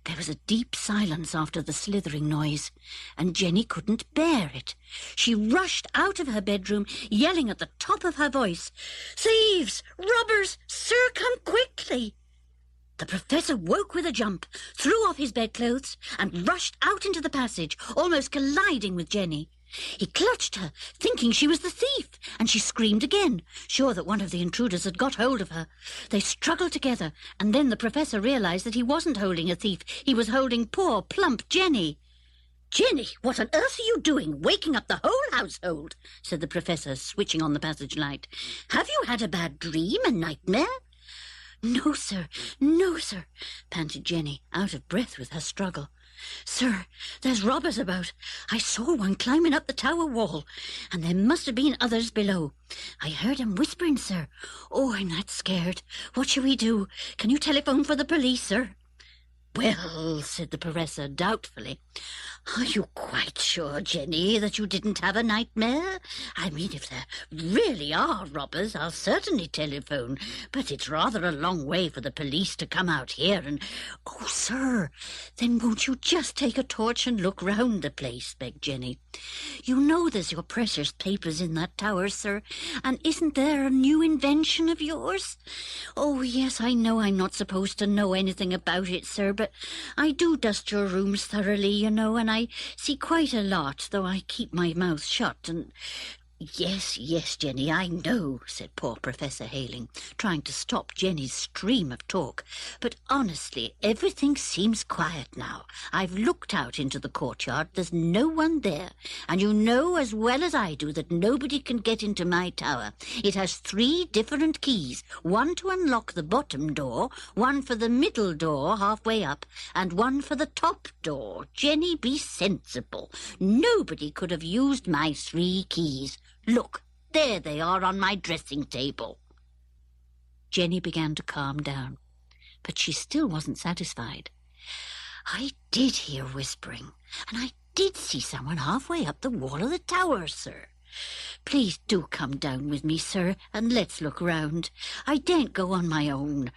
There was a deep silence after the slithering noise, and Jenny couldn't bear it. She rushed out of her bedroom, yelling at the top of her voice, "Thieves! Robbers! Sir, come quickly!" The professor woke with a jump, threw off his bedclothes, and rushed out into the passage, almost colliding with Jenny. He clutched her, thinking she was the thief, and she screamed again, sure that one of the intruders had got hold of her. They struggled together, and then the Professor realised that he wasn't holding a thief. He was holding poor, plump Jenny. "Jenny, what on earth are you doing, waking up the whole household?" said the Professor, switching on the passage light. "Have you had a bad dream, a nightmare?" No, sir, panted Jenny, out of breath with her struggle. "Sir, there's robbers about. I saw one climbing up the tower wall, and there must have been others below. I heard 'em whispering, sir. Oh, I'm that scared. What shall we do? Can you telephone for the police, sir?" "Well," said the Professor doubtfully, "are you quite sure, Jenny, that you didn't have a nightmare? I mean, if there really are robbers, I'll certainly telephone, but it's rather a long way for the police to come out here and—" "Oh, sir, then won't you just take a torch and look round the place?" begged Jenny. "You know there's your precious papers in that tower, sir, and isn't there a new invention of yours? Oh, yes, I know I'm not supposed to know anything about it, sir, but I do dust your rooms thoroughly, you know, and I see quite a lot, though I keep my mouth shut, and—" Yes, Jenny, I know," said poor Professor Hayling, trying to stop Jenny's stream of talk. "But honestly, everything seems quiet now. I've looked out into the courtyard. There's no one there. And you know as well as I do that nobody can get into my tower. It has 3 different keys, one to unlock the bottom door, one for the middle door halfway up, and one for the top door. Jenny, be sensible. Nobody could have used my 3 keys. Look, there they are on my dressing table." Jenny began to calm down, but she still wasn't satisfied. "I did hear whispering, and I did see someone halfway up the wall of the tower, sir. Please do come down with me, sir, and let's look round. I daren't go on my own,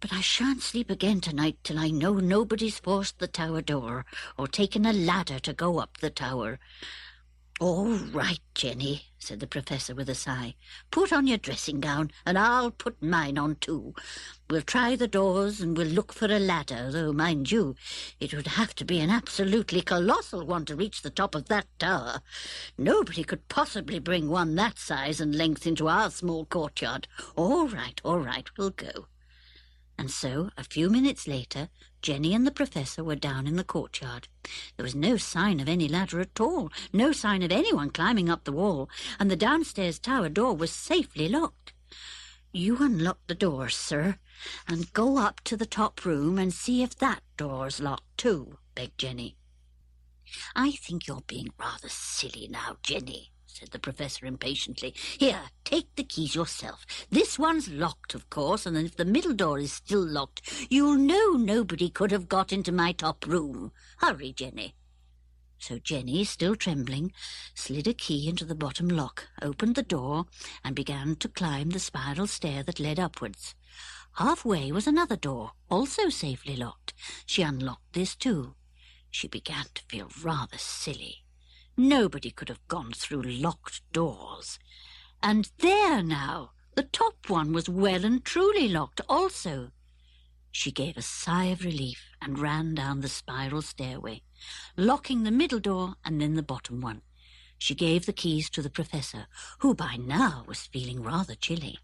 but I shan't sleep again tonight till I know nobody's forced the tower door or taken a ladder to go up the tower." "All right, Jenny," said the Professor with a sigh. "Put on your dressing gown, and I'll put mine on too. We'll try the doors, and we'll look for a ladder, though, mind you, it would have to be an absolutely colossal one to reach the top of that tower. Nobody could possibly bring one that size and length into our small courtyard. All right, we'll go." And so, a few minutes later, Jenny and the Professor were down in the courtyard. There was no sign of any ladder at all, no sign of anyone climbing up the wall, and the downstairs tower door was safely locked. "You unlock the door, sir, and go up to the top room and see if that door's locked too," begged Jenny. "I think you're being rather silly now, Jenny," said the Professor impatiently. "Here, take the keys yourself. This one's locked, of course, and if the middle door is still locked, you'll know nobody could have got into my top room. Hurry, Jenny." So Jenny, still trembling, slid a key into the bottom lock, opened the door, and began to climb the spiral stair that led upwards. Halfway was another door, also safely locked. She unlocked this too. She began to feel rather silly. Nobody could have gone through locked doors. And there now, the top one was well and truly locked also. She gave a sigh of relief and ran down the spiral stairway, locking the middle door and then the bottom one. She gave the keys to the Professor, who by now was feeling rather chilly.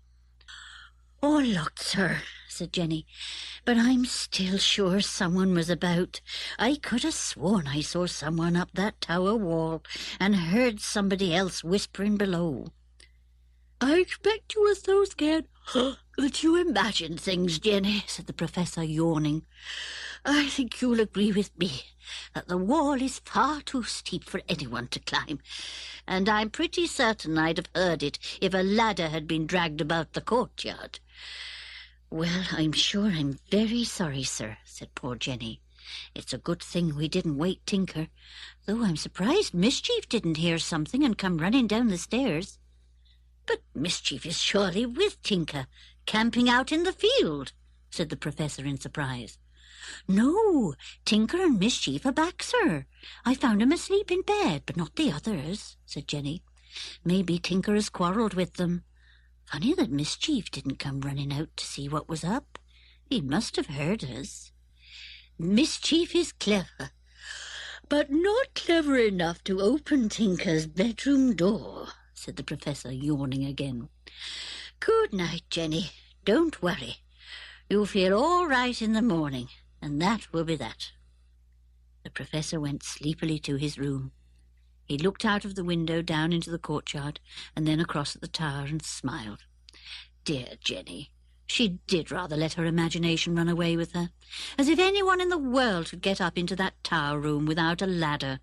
"All locked, sir," said Jenny, "but I'm still sure someone was about. I could have sworn I saw someone up that tower wall and heard somebody else whispering below." "I expect you were so scared that you imagined things, Jenny," said the Professor, yawning. "I think you'll agree with me that the wall is far too steep for anyone to climb, and I'm pretty certain I'd have heard it if a ladder had been dragged about the courtyard." "Well, I'm sure I'm very sorry, sir," said poor Jenny. "It's a good thing we didn't wake Tinker, though I'm surprised Mischief didn't hear something and come running down the stairs." "But Mischief is surely with Tinker, camping out in the field," said the Professor in surprise. "No, Tinker and Mischief are back, sir. I found 'em asleep in bed, but not the others," said Jenny. "Maybe Tinker has quarrelled with them. Funny that Mischief didn't come running out to see what was up. He must have heard us." "Mischief is clever. but not clever enough to open Tinker's bedroom door, said the Professor, yawning again. Good night, Jenny. Don't worry. You'll feel all right in the morning, and that will be that. The Professor went sleepily to his room. He looked out of the window down into the courtyard and then across at the tower and smiled. Dear Jenny. She did rather let her imagination run away with her, as if anyone in the world could get up into that tower room without a ladder.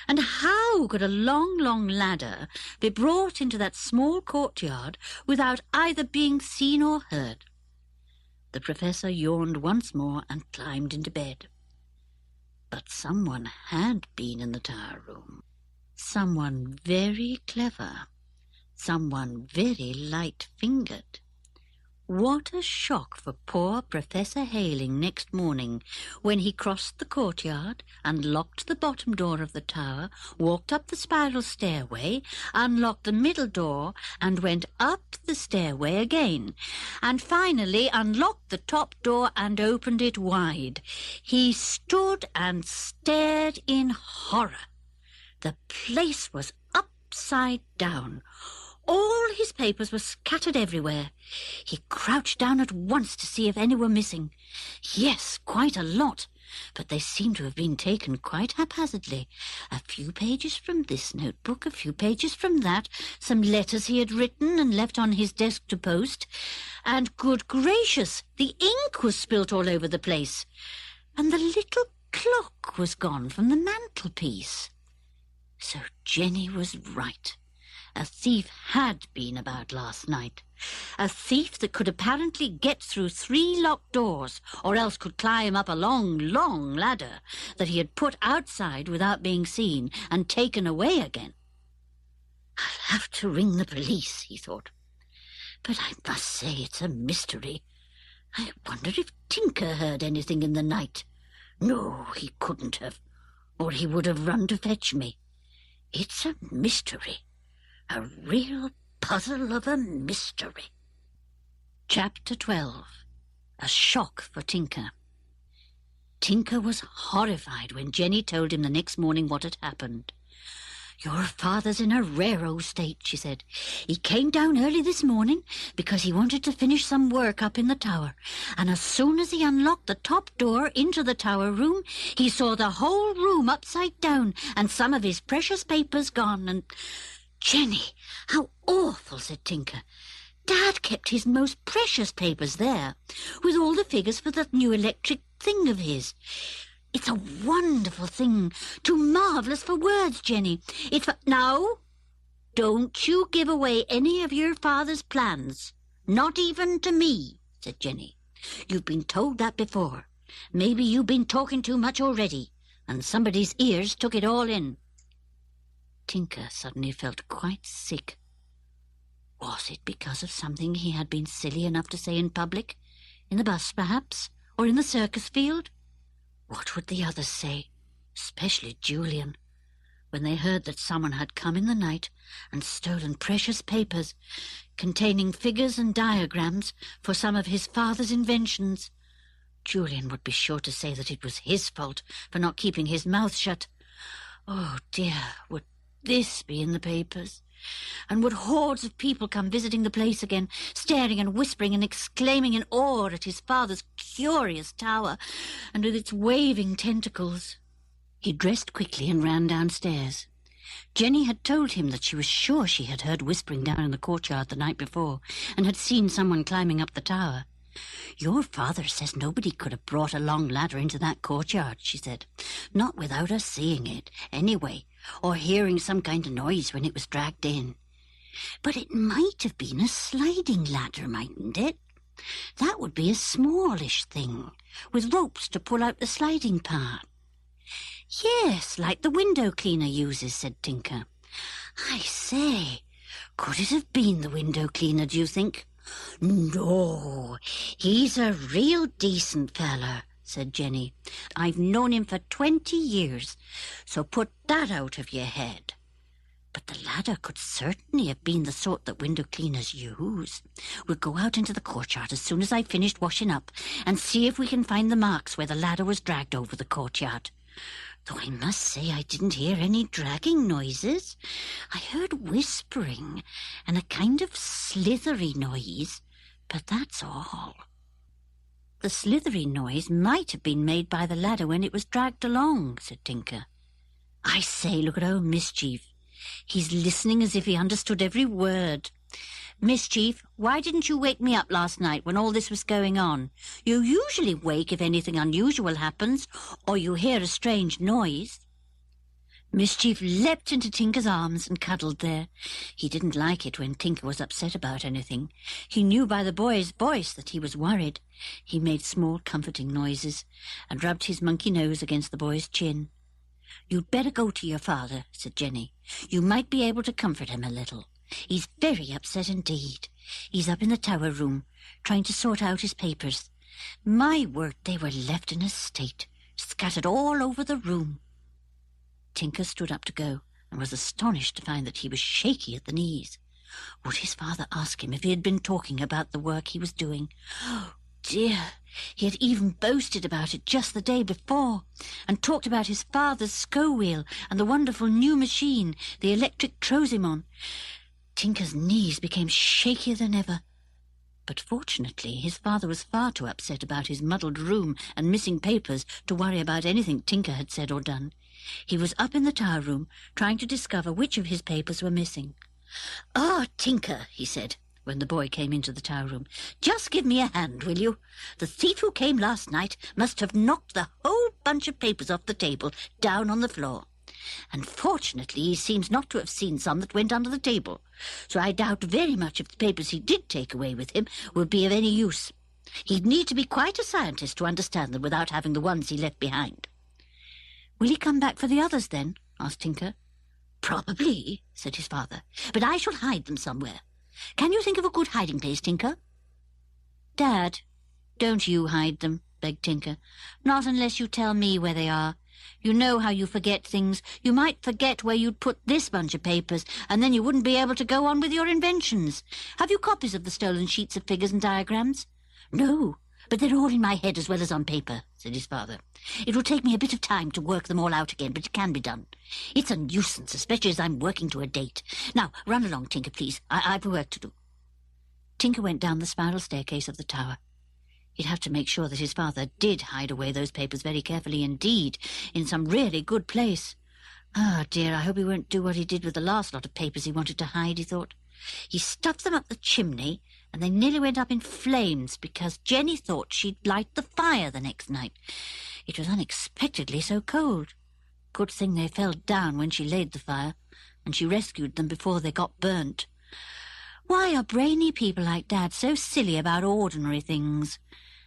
And how could a long, long ladder be brought into that small courtyard without either being seen or heard? The Professor yawned once more and climbed into bed. But someone had been in the tower room. Someone very clever. Someone very light-fingered. What a shock for poor Professor Hayling next morning when he crossed the courtyard, unlocked the bottom door of the tower, walked up the spiral stairway, unlocked the middle door, and went up the stairway again, and finally unlocked the top door and opened it wide. He stood and stared in horror. The place was upside down. All his papers were scattered everywhere. He crouched down at once to see if any were missing. Yes, quite a lot, but they seemed to have been taken quite haphazardly. A few pages from this notebook, a few pages from that, some letters he had written and left on his desk to post, and, good gracious, the ink was spilt all over the place, and the little clock was gone from the mantelpiece. So Jenny was right. A thief had been about last night. A thief that could apparently get through 3 locked doors, or else could climb up a long, long ladder that he had put outside without being seen and taken away again. I'll have to ring the police, he thought. But I must say it's a mystery. I wonder if Tinker heard anything in the night. No, he couldn't have, or he would have run to fetch me. It's a mystery. A real puzzle of a mystery. Chapter 12. A shock for Tinker. Tinker was horrified when Jenny told him the next morning what had happened. Your father's in a rare old state, she said. He came down early this morning because he wanted to finish some work up in the tower, and as soon as he unlocked the top door into the tower room, he saw the whole room upside down and some of his precious papers gone, and... Jenny, how awful, said Tinker. Dad kept his most precious papers there, with all the figures for that new electric thing of his. It's a wonderful thing, too marvellous for words, Jenny. It's for... Now, don't you give away any of your father's plans, not even to me, said Jenny. You've been told that before. Maybe you've been talking too much already, and somebody's ears took it all in. Tinker suddenly felt quite sick. Was it because of something he had been silly enough to say in public? In the bus, perhaps? Or in the circus field? What would the others say, especially Julian, when they heard that someone had come in the night and stolen precious papers containing figures and diagrams for some of his father's inventions? Julian would be sure to say that it was his fault for not keeping his mouth shut. Oh, dear, would this be in the papers? And would hordes of people come visiting the place again, staring and whispering and exclaiming in awe at his father's curious tower, and with its waving tentacles? He dressed quickly and ran downstairs. Jenny had told him that she was sure she had heard whispering down in the courtyard the night before, and had seen someone climbing up the tower. Your father says nobody could have brought a long ladder into that courtyard, she said. Not without us seeing it, anyway, or hearing some kind of noise when it was dragged in. But it might have been a sliding ladder, mightn't it? That would be a smallish thing, with ropes to pull out the sliding part. Yes, like the window cleaner uses, said Tinker. I say, could it have been the window cleaner, do you think? No, he's a real decent feller, said Jenny. I've known him for 20 years, so put that out of your head. But the ladder could certainly have been the sort that window cleaners use. We'll go out into the courtyard as soon as I've finished washing up and see if we can find the marks where the ladder was dragged over the courtyard. though I must say I didn't hear any dragging noises. I heard whispering and a kind of slithery noise, but that's all." "The slithery noise might have been made by the ladder when it was dragged along," said Tinker. "I say, look at old Mischief. He's listening as if he understood every word. Mischief, why didn't you wake me up last night when all this was going on? You usually wake if anything unusual happens, or you hear a strange noise." Mischief leapt into Tinker's arms and cuddled there. He didn't like it when Tinker was upset about anything. He knew by the boy's voice that he was worried. He made small comforting noises and rubbed his monkey nose against the boy's chin. "You'd better go to your father," said Jenny. "You might be able to comfort him a little. He's very upset indeed. He's up in the tower room, trying to sort out his papers. My word, they were left in a state, scattered all over the room." Tinker stood up to go, and was astonished to find that he was shaky at the knees. Would his father ask him if he had been talking about the work he was doing? Oh, dear! He had even boasted about it just the day before, and talked about his father's scow-wheel and the wonderful new machine, the electric Trosimon. Tinker's knees became shakier than ever. But fortunately his father was far too upset about his muddled room and missing papers to worry about anything Tinker had said or done. He was up in the tower room, trying to discover which of his papers were missing. "Ah, Tinker," he said, when the boy came into the tower room, "just give me a hand, will you? The thief who came last night must have knocked the whole bunch of papers off the table down on the floor. And fortunately he seems not to have seen some that went under the table, so I doubt very much if the papers he did take away with him would be of any use. He'd need to be quite a scientist to understand them without having the ones he left behind." "Will he come back for the others then?" asked Tinker. "Probably," said his father, "but I shall hide them somewhere. Can you think of a good hiding place, Tinker?" "Dad, don't you hide them," begged Tinker. "Not unless you tell me where they are. You know how you forget things. You might forget where you'd put this bunch of papers, and then you wouldn't be able to go on with your inventions. Have you copies of the stolen sheets of figures and diagrams?" "No, but they're all in my head as well as on paper," said his father. "It will take me a bit of time to work them all out again, but it can be done. It's a nuisance, especially as I'm working to a date. Now, run along, Tinker, please. I've work to do." Tinker went down the spiral staircase of the tower. He'd have to make sure that his father did hide away those papers very carefully indeed, in some really good place. "Ah, dear, I hope he won't do what he did with the last lot of papers he wanted to hide," he thought. He stuffed them up the chimney, and they nearly went up in flames because Jenny thought she'd light the fire the next night. It was unexpectedly so cold. Good thing they fell down when she laid the fire, and she rescued them before they got burnt. Why are brainy people like Dad so silly about ordinary things?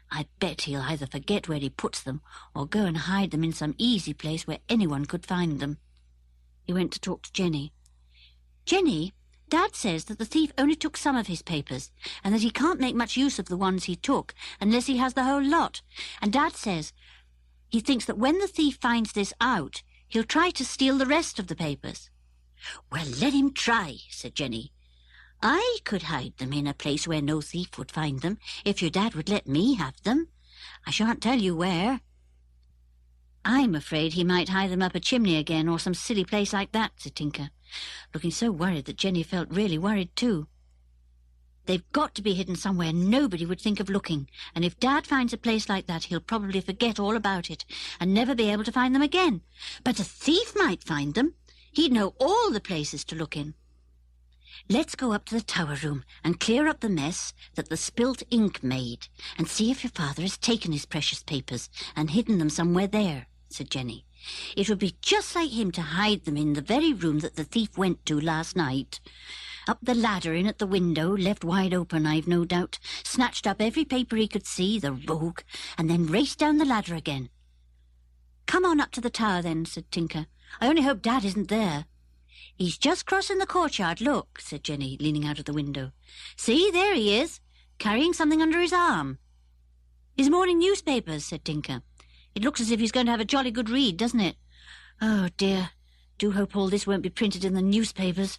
I bet he'll either forget where he puts them or go and hide them in some easy place where anyone could find them. He went to talk to Jenny. "Jenny, Dad says that the thief only took some of his papers, and that he can't make much use of the ones he took unless he has the whole lot. And Dad says he thinks that when the thief finds this out, he'll try to steal the rest of the papers." "Well, let him try," said Jenny. "I could hide them in a place where no thief would find them, if your dad would let me have them. I shan't tell you where." "I'm afraid he might hide them up a chimney again, or some silly place like that," said Tinker, looking so worried that Jenny felt really worried too. "They've got to be hidden somewhere nobody would think of looking, and if Dad finds a place like that, he'll probably forget all about it, and never be able to find them again. But a thief might find them. He'd know all the places to look in. Let's go up to the tower room and clear up the mess that the spilt ink made, and see if your father has taken his precious papers and hidden them somewhere there," said Jenny. "It would be just like him to hide them in the very room that the thief went to last night. Up the ladder in at the window, left wide open, I've no doubt, snatched up every paper he could see, the rogue, and then raced down the ladder again." "Come on up to the tower then," said Tinker. "I only hope Dad isn't there." "He's just crossing the courtyard, look," said Jenny, leaning out of the window. "See, there he is, carrying something under his arm." "His morning newspapers," said Tinker. "It looks as if he's going to have a jolly good read, doesn't it? Oh, dear, do hope all this won't be printed in the newspapers.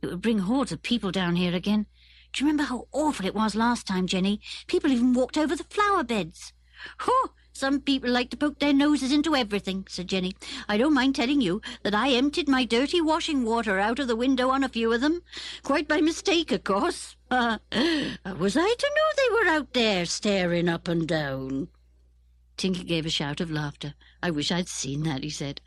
It would bring hordes of people down here again. Do you remember how awful it was last time, Jenny? People even walked over the flower beds." "Oh, Some people like to poke their noses into everything," said Jenny. "I don't mind telling you that I emptied my dirty washing water out of the window on a few of them. Quite by mistake, of course. How was I to know they were out there staring up and down?" Tinker gave a shout of laughter. "I wish I'd seen that," he said.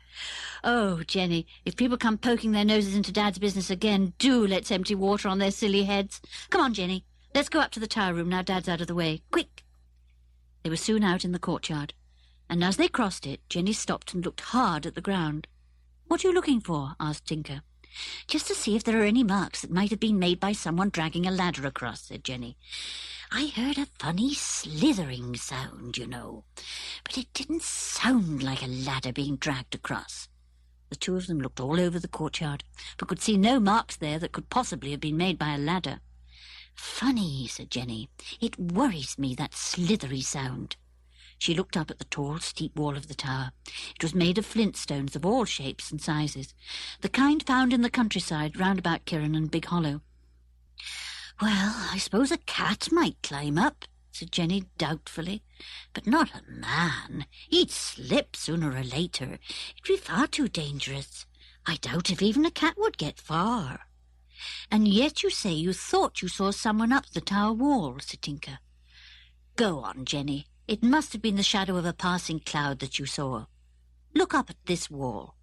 "Oh, Jenny, if people come poking their noses into Dad's business again, do let's empty water on their silly heads. Come on, Jenny. Let's go up to the tower room now Dad's out of the way. Quick!" They were soon out in the courtyard, and as they crossed it, Jenny stopped and looked hard at the ground. "What are you looking for?" asked Tinker. "Just to see if there are any marks that might have been made by someone dragging a ladder across," said Jenny. "I heard a funny slithering sound, you know, but it didn't sound like a ladder being dragged across." The two of them looked all over the courtyard, but could see no marks there that could possibly have been made by a ladder. "Funny," said Jenny. "It worries me, that slithery sound." She looked up at the tall, steep wall of the tower. It was made of flint stones of all shapes and sizes, the kind found in the countryside round about Kirrin and Big Hollow. "Well, I suppose a cat might climb up," said Jenny doubtfully. "But not a man. He'd slip sooner or later. It'd be far too dangerous. I doubt if even a cat would get far." "And yet you say you thought you saw someone up the tower wall," said Tinker. "Go on, Jenny. It must have been the shadow of a passing cloud that you saw. Look up at this wall.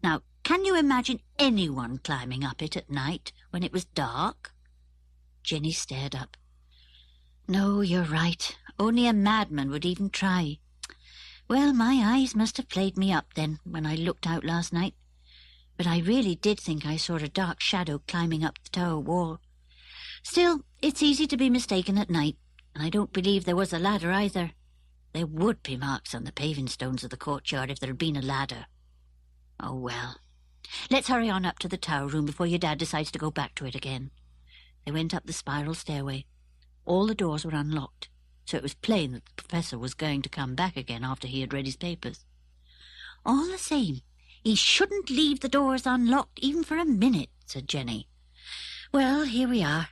Now, can you imagine anyone climbing up it at night when it was dark?" Jenny stared up. "No, you're right. Only a madman would even try. Well, my eyes must have played me up then when I looked out last night. But I really did think I saw a dark shadow climbing up the tower wall. Still, it's easy to be mistaken at night, and I don't believe there was a ladder either. There would be marks on the paving stones of the courtyard if there had been a ladder. Oh, well. Let's hurry on up to the tower room before your Dad decides to go back to it again." They went up the spiral stairway. All the doors were unlocked, so it was plain that the Professor was going to come back again after he had read his papers. "All the same, he shouldn't leave the doors unlocked even for a minute," said Jenny. "Well, here we are.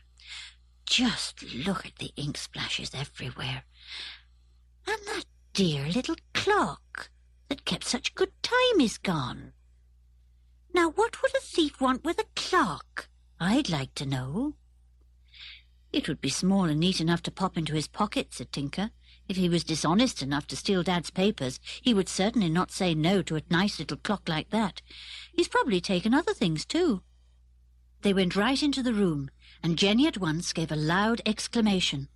Just look at the ink splashes everywhere. And that dear little clock that kept such good time is gone. Now, what would a thief want with a clock? I'd like to know." "It would be small and neat enough to pop into his pocket," said Tinker. "If he was dishonest enough to steal Dad's papers, he would certainly not say no to a nice little clock like that. He's probably taken other things too." They went right into the room, and Jenny at once gave a loud exclamation.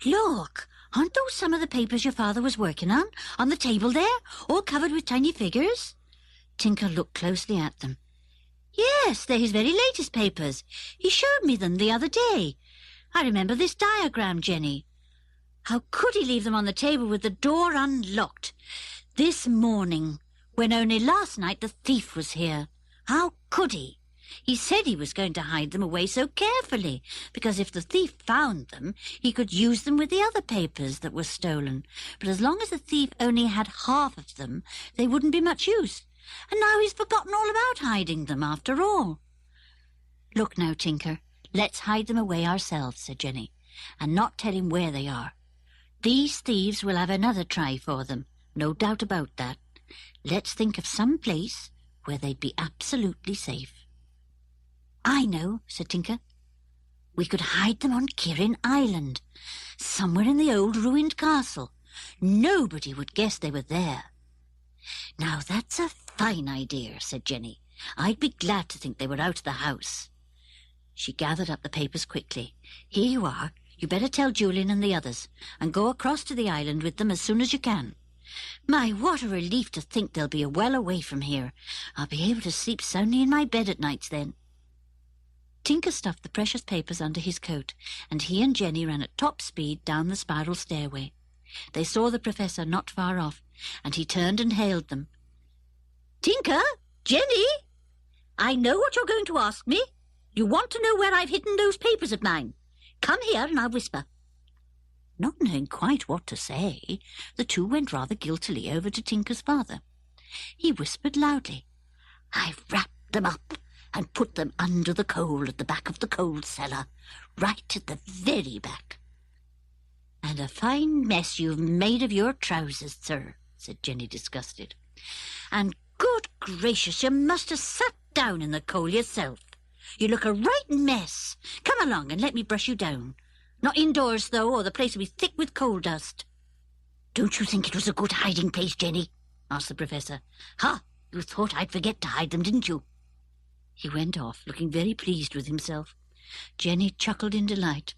"Look! Aren't those some of the papers your father was working on the table there, all covered with tiny figures?" Tinker looked closely at them. "Yes, they're his very latest papers. He showed me them the other day. I remember this diagram, Jenny. How could he leave them on the table with the door unlocked? This morning, when only last night the thief was here. How could he? He said he was going to hide them away so carefully, because if the thief found them, he could use them with the other papers that were stolen. But as long as the thief only had half of them, they wouldn't be much use. And now he's forgotten all about hiding them after all." "Look now, Tinker, let's hide them away ourselves," said Jenny, "and not tell him where they are. These thieves will have another try for them, no doubt about that. Let's think of some place where they'd be absolutely safe." "I know," said Tinker. "We could hide them on Kirrin Island, somewhere in the old ruined castle. Nobody would guess they were there." "Now that's a fine idea," said Jenny. "I'd be glad to think they were out of the house." She gathered up the papers quickly. "Here you are. You better tell Julian and the others, and go across to the island with them as soon as you can. My, what a relief to think they'll be well away from here. I'll be able to sleep soundly in my bed at nights then." Tinker stuffed the precious papers under his coat, and he and Jenny ran at top speed down the spiral stairway. They saw the Professor not far off, and he turned and hailed them. "Tinker! Jenny! I know what you're going to ask me. You want to know where I've hidden those papers of mine. Come here and I'll whisper." Not knowing quite what to say, the two went rather guiltily over to Tinker's father. He whispered loudly, "I've wrapped them up and put them under the coal at the back of the coal cellar, right at the very back." "And a fine mess you've made of your trousers, sir," said Jenny, disgusted. "And good gracious, you must have sat down in the coal yourself. You look a right mess. Come along and let me brush you down. Not indoors, though, or the place will be thick with coal dust." "Don't you think it was a good hiding place, Jenny?" asked the Professor. "Ha! You thought I'd forget to hide them, didn't you?" He went off, looking very pleased with himself. Jenny chuckled in delight.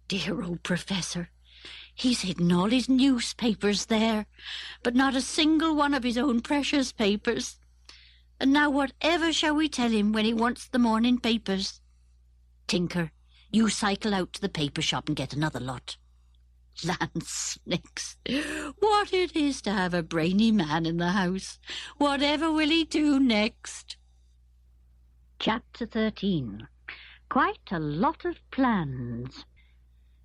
Dear old Professor! He's hidden all his newspapers there, but not a single one of his own precious papers. And now whatever shall we tell him when he wants the morning papers? Tinker, you cycle out to the paper shop and get another lot. Land snakes! What it is to have a brainy man in the house. Whatever will he do next? Chapter 13. Quite a lot of plans.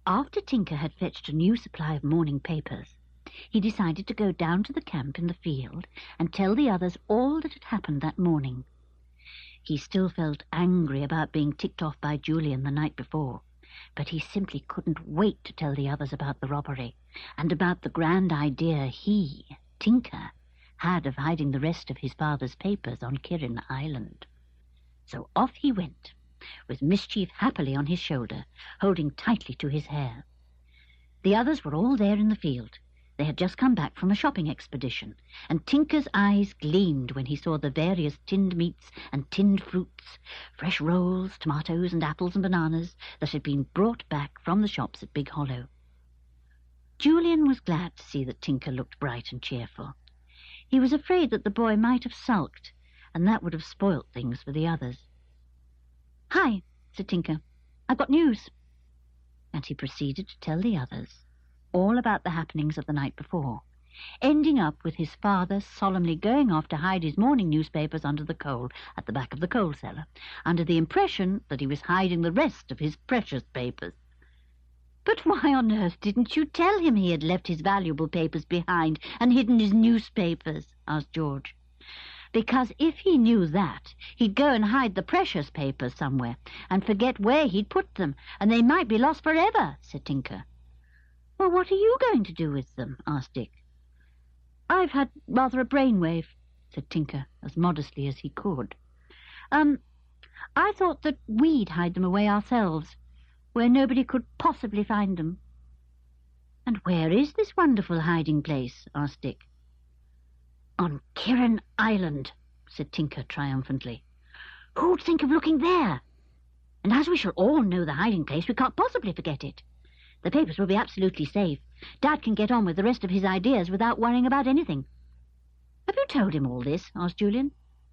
After Tinker had fetched a new supply of morning papers, he decided to go down to the camp in the field and tell the others all that had happened that morning. He still felt angry about being ticked off by Julian the night before, but he simply couldn't wait to tell the others about the robbery and about the grand idea he, Tinker, had of hiding the rest of his father's papers on Kirrin Island. So off he went, with Mischief happily on his shoulder, holding tightly to his hair. The others were all there in the field. They had just come back from a shopping expedition, and Tinker's eyes gleamed when he saw the various tinned meats and tinned fruits, fresh rolls, tomatoes and apples and bananas that had been brought back from the shops at Big Hollow. Julian was glad to see that Tinker looked bright and cheerful. He was afraid that the boy might have sulked, and that would have spoilt things for the others. "Hi," said Tinker. "I've got news." And he proceeded to tell the others all about the happenings of the night before, ending up with his father solemnly going off to hide his morning newspapers under the coal at the back of the coal cellar, under the impression that he was hiding the rest of his precious papers. "But why on earth didn't you tell him he had left his valuable papers behind and hidden his newspapers?" asked George. "Because if he knew that, he'd go and hide the precious papers somewhere and forget where he'd put them, and they might be lost forever," said Tinker. "Well, what are you going to do with them?" asked Dick. "I've had rather a brainwave," said Tinker, as modestly as he could. I thought that we'd hide them away ourselves, where nobody could possibly find them." "And where is this wonderful hiding place?" asked Dick. "On Kirrin Island," said Tinker triumphantly. "Who'd think of looking there? And as we shall all know the hiding place, we can't possibly forget it. The papers will be absolutely safe. Dad can get on with the rest of his ideas without worrying about anything." "Have you told him all this?" asked Julian.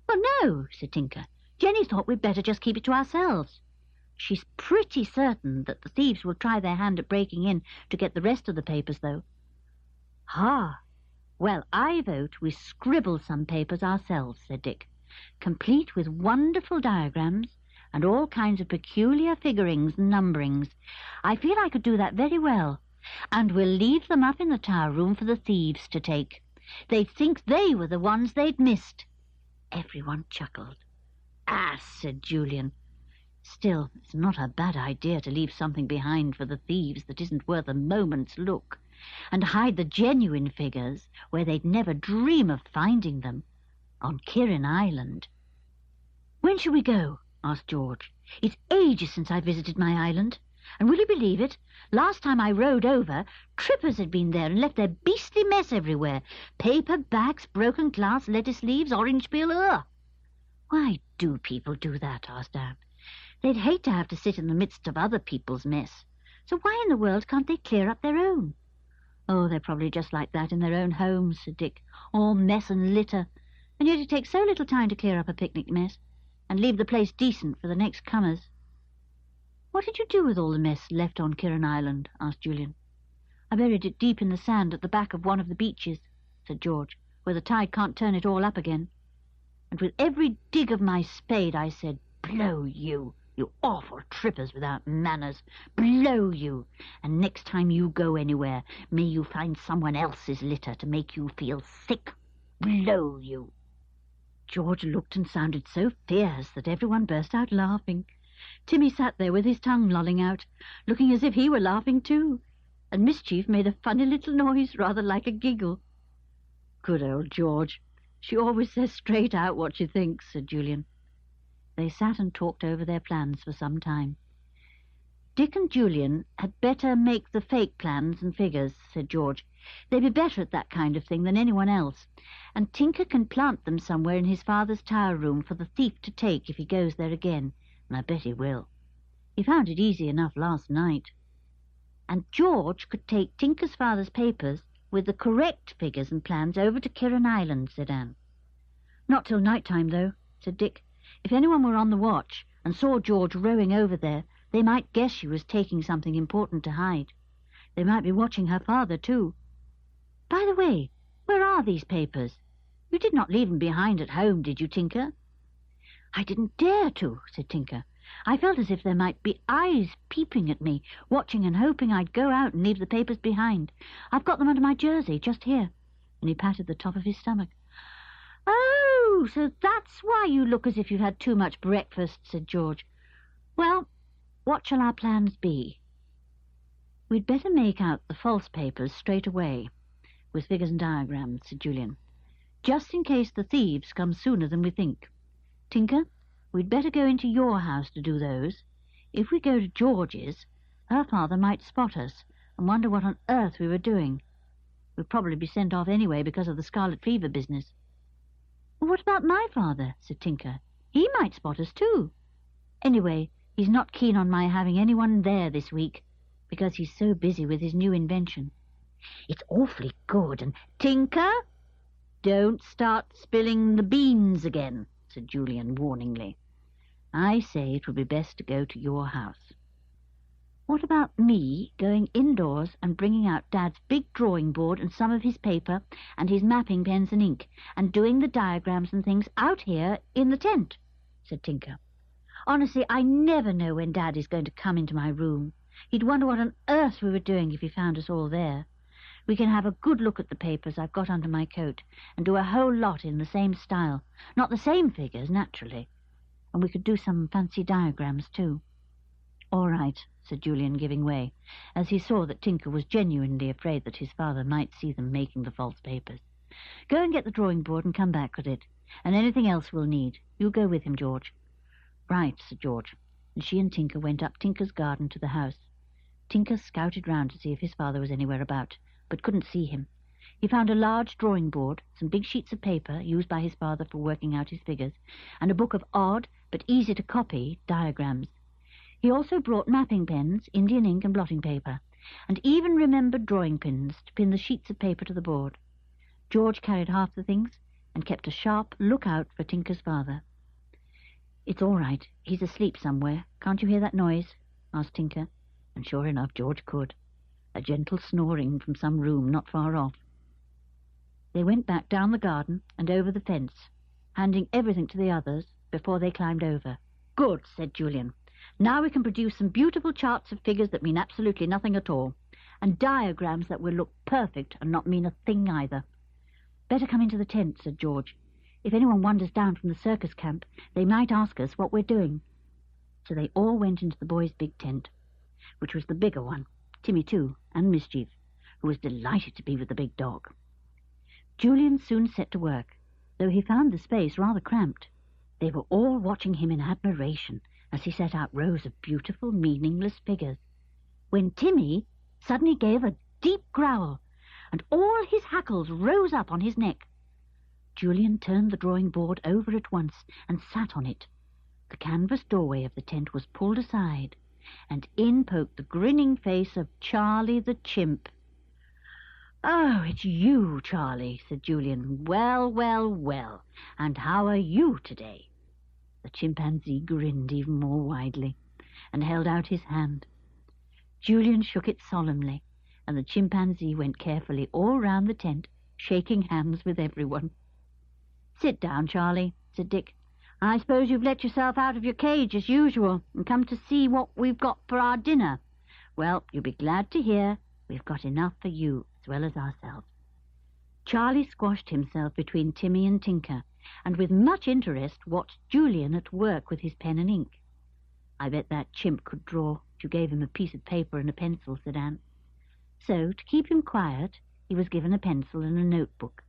"Well, no," said Tinker. "Jenny thought we'd better just keep it to ourselves. She's pretty certain that the thieves will try their hand at breaking in to get the rest of the papers, though." "Ha! Well, I vote we scribble some papers ourselves," said Dick, "complete with wonderful diagrams and all kinds of peculiar figurings and numberings. I feel I could do that very well. And we'll leave them up in the tower room for the thieves to take. They'd think they were the ones they'd missed." Everyone chuckled. "Ah," said Julian. "Still, it's not a bad idea to leave something behind for the thieves that isn't worth a moment's look, and hide the genuine figures where they'd never dream of finding them, on Kirrin Island." "When shall we go?" asked George. "It's ages since I visited my island. And will you believe it? Last time I rowed over, trippers had been there and left their beastly mess everywhere. Paper bags, broken glass, lettuce leaves, orange peel, ugh!" "Why do people do that?" asked Anne. "They'd hate to have to sit in the midst of other people's mess. So why in the world can't they clear up their own?" "Oh, they're probably just like that in their own homes," said Dick. "All mess and litter. And yet it takes so little time to clear up a picnic mess and leave the place decent for the next comers." "What did you do with all the mess left on Kirrin Island?" asked Julian. "I buried it deep in the sand at the back of one of the beaches," said George, "where the tide can't turn it all up again. And with every dig of my spade I said, 'Blow you, you awful trippers without manners. Blow you. And next time you go anywhere, may you find someone else's litter to make you feel sick. Blow you.'" George looked and sounded so fierce that everyone burst out laughing. Timmy sat there with his tongue lolling out, looking as if he were laughing too, and Mischief made a funny little noise, rather like a giggle. "Good old George. She always says straight out what she thinks," said Julian. They sat and talked over their plans for some time. "Dick and Julian had better make the fake plans and figures," said George. "They'd be better at that kind of thing than anyone else, and Tinker can plant them somewhere in his father's tower room for the thief to take if he goes there again, and I bet he will. He found it easy enough last night. And George could take Tinker's father's papers with the correct figures and plans over to Kirrin Island," said Anne. "Not till night time, though," said Dick. "If anyone were on the watch and saw George rowing over there, they might guess she was taking something important to hide. They might be watching her father, too. By the way, where are these papers? You did not leave them behind at home, did you, Tinker?" "I didn't dare to," said Tinker. "I felt as if there might be eyes peeping at me, watching and hoping I'd go out and leave the papers behind. I've got them under my jersey, just here." And he patted the top of his stomach. "Oh, so that's why you look as if you've had too much breakfast," said George. "Well, what shall our plans be?" "We'd better make out the false papers straight away, with figures and diagrams," said Julian, "just in case the thieves come sooner than we think. Tinker, we'd better go into your house to do those. If we go to George's, her father might spot us and wonder what on earth we were doing. We'd probably be sent off anyway because of the scarlet fever business." "Well, what about my father?" said Tinker. "He might spot us too. Anyway, he's not keen on my having anyone there this week, because he's so busy with his new invention. It's awfully good, and—" "Tinker, don't start spilling the beans again," said Julian warningly. "I say it would be best to go to your house. What about me going indoors and bringing out Dad's big drawing board and some of his paper and his mapping pens and ink, and doing the diagrams and things out here in the tent?" said Tinker. "Honestly, I never know when Dad is going to come into my room. He'd wonder what on earth we were doing if he found us all there. We can have a good look at the papers I've got under my coat, and do a whole lot in the same style. Not the same figures, naturally. And we could do some fancy diagrams, too." "All right," said Julian, giving way, as he saw that Tinker was genuinely afraid that his father might see them making the false papers. "Go and get the drawing board and come back with it, and anything else we'll need. You go with him, George." "Right," said George, and she and Tinker went up Tinker's garden to the house. Tinker scouted round to see if his father was anywhere about, but couldn't see him. He found a large drawing board, some big sheets of paper used by his father for working out his figures, and a book of odd, but easy to copy, diagrams. He also brought mapping pens, Indian ink and blotting paper, and even remembered drawing pins to pin the sheets of paper to the board. George carried half the things and kept a sharp lookout for Tinker's father. "It's all right. He's asleep somewhere. Can't you hear that noise?" asked Tinker. And sure enough, George could. A gentle snoring from some room not far off. They went back down the garden and over the fence, handing everything to the others before they climbed over. "Good," said Julian. "Now we can produce some beautiful charts of figures that mean absolutely nothing at all, and diagrams that will look perfect and not mean a thing either." "Better come into the tent," said George. "If anyone wanders down from the circus camp, they might ask us what we're doing." So they all went into the boys' big tent, which was the bigger one, Timmy too, and Mischief, who was delighted to be with the big dog. Julian soon set to work, though he found the space rather cramped. They were all watching him in admiration as he set out rows of beautiful, meaningless figures, when Timmy suddenly gave a deep growl, and all his hackles rose up on his neck. Julian turned the drawing board over at once and sat on it. The canvas doorway of the tent was pulled aside, and in poked the grinning face of Charlie the chimp. "Oh, it's you, Charlie," said Julian. "Well, well, well, and how are you today?" The chimpanzee grinned even more widely and held out his hand. Julian shook it solemnly, and the chimpanzee went carefully all round the tent, shaking hands with everyone. "Sit down, Charlie," said Dick. "I suppose you've let yourself out of your cage as usual and come to see what we've got for our dinner. Well, you'll be glad to hear we've got enough for you as well as ourselves." Charlie squashed himself between Timmy and Tinker, and with much interest watched Julian at work with his pen and ink. "I bet that chimp could draw if you gave him a piece of paper and a pencil," said Anne. So, to keep him quiet, he was given a pencil and a notebook.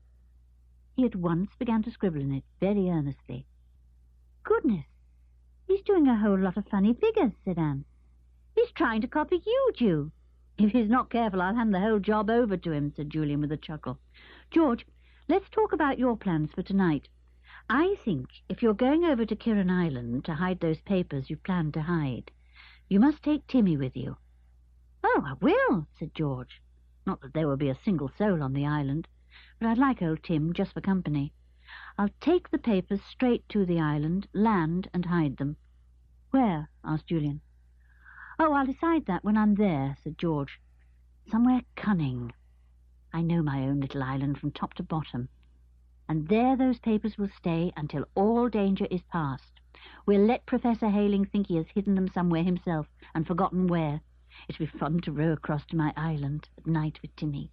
He at once began to scribble in it very earnestly. "Goodness, he's doing a whole lot of funny figures," said Anne. "He's trying to copy you, Ju." "If he's not careful, I'll hand the whole job over to him," said Julian with a chuckle. "George, let's talk about your plans for tonight. I think if you're going over to Kirrin Island to hide those papers you planned to hide, you must take Timmy with you." "Oh, I will," said George. "Not that there will be a single soul on the island, but I'd like old Tim just for company. I'll take the papers straight to the island, land, and hide them." "Where?" asked Julian. "Oh, I'll decide that when I'm there," said George. "Somewhere cunning. I know my own little island from top to bottom. And there those papers will stay until all danger is past. We'll let Professor Hayling think he has hidden them somewhere himself and forgotten where. It'll be fun to row across to my island at night with Timmy.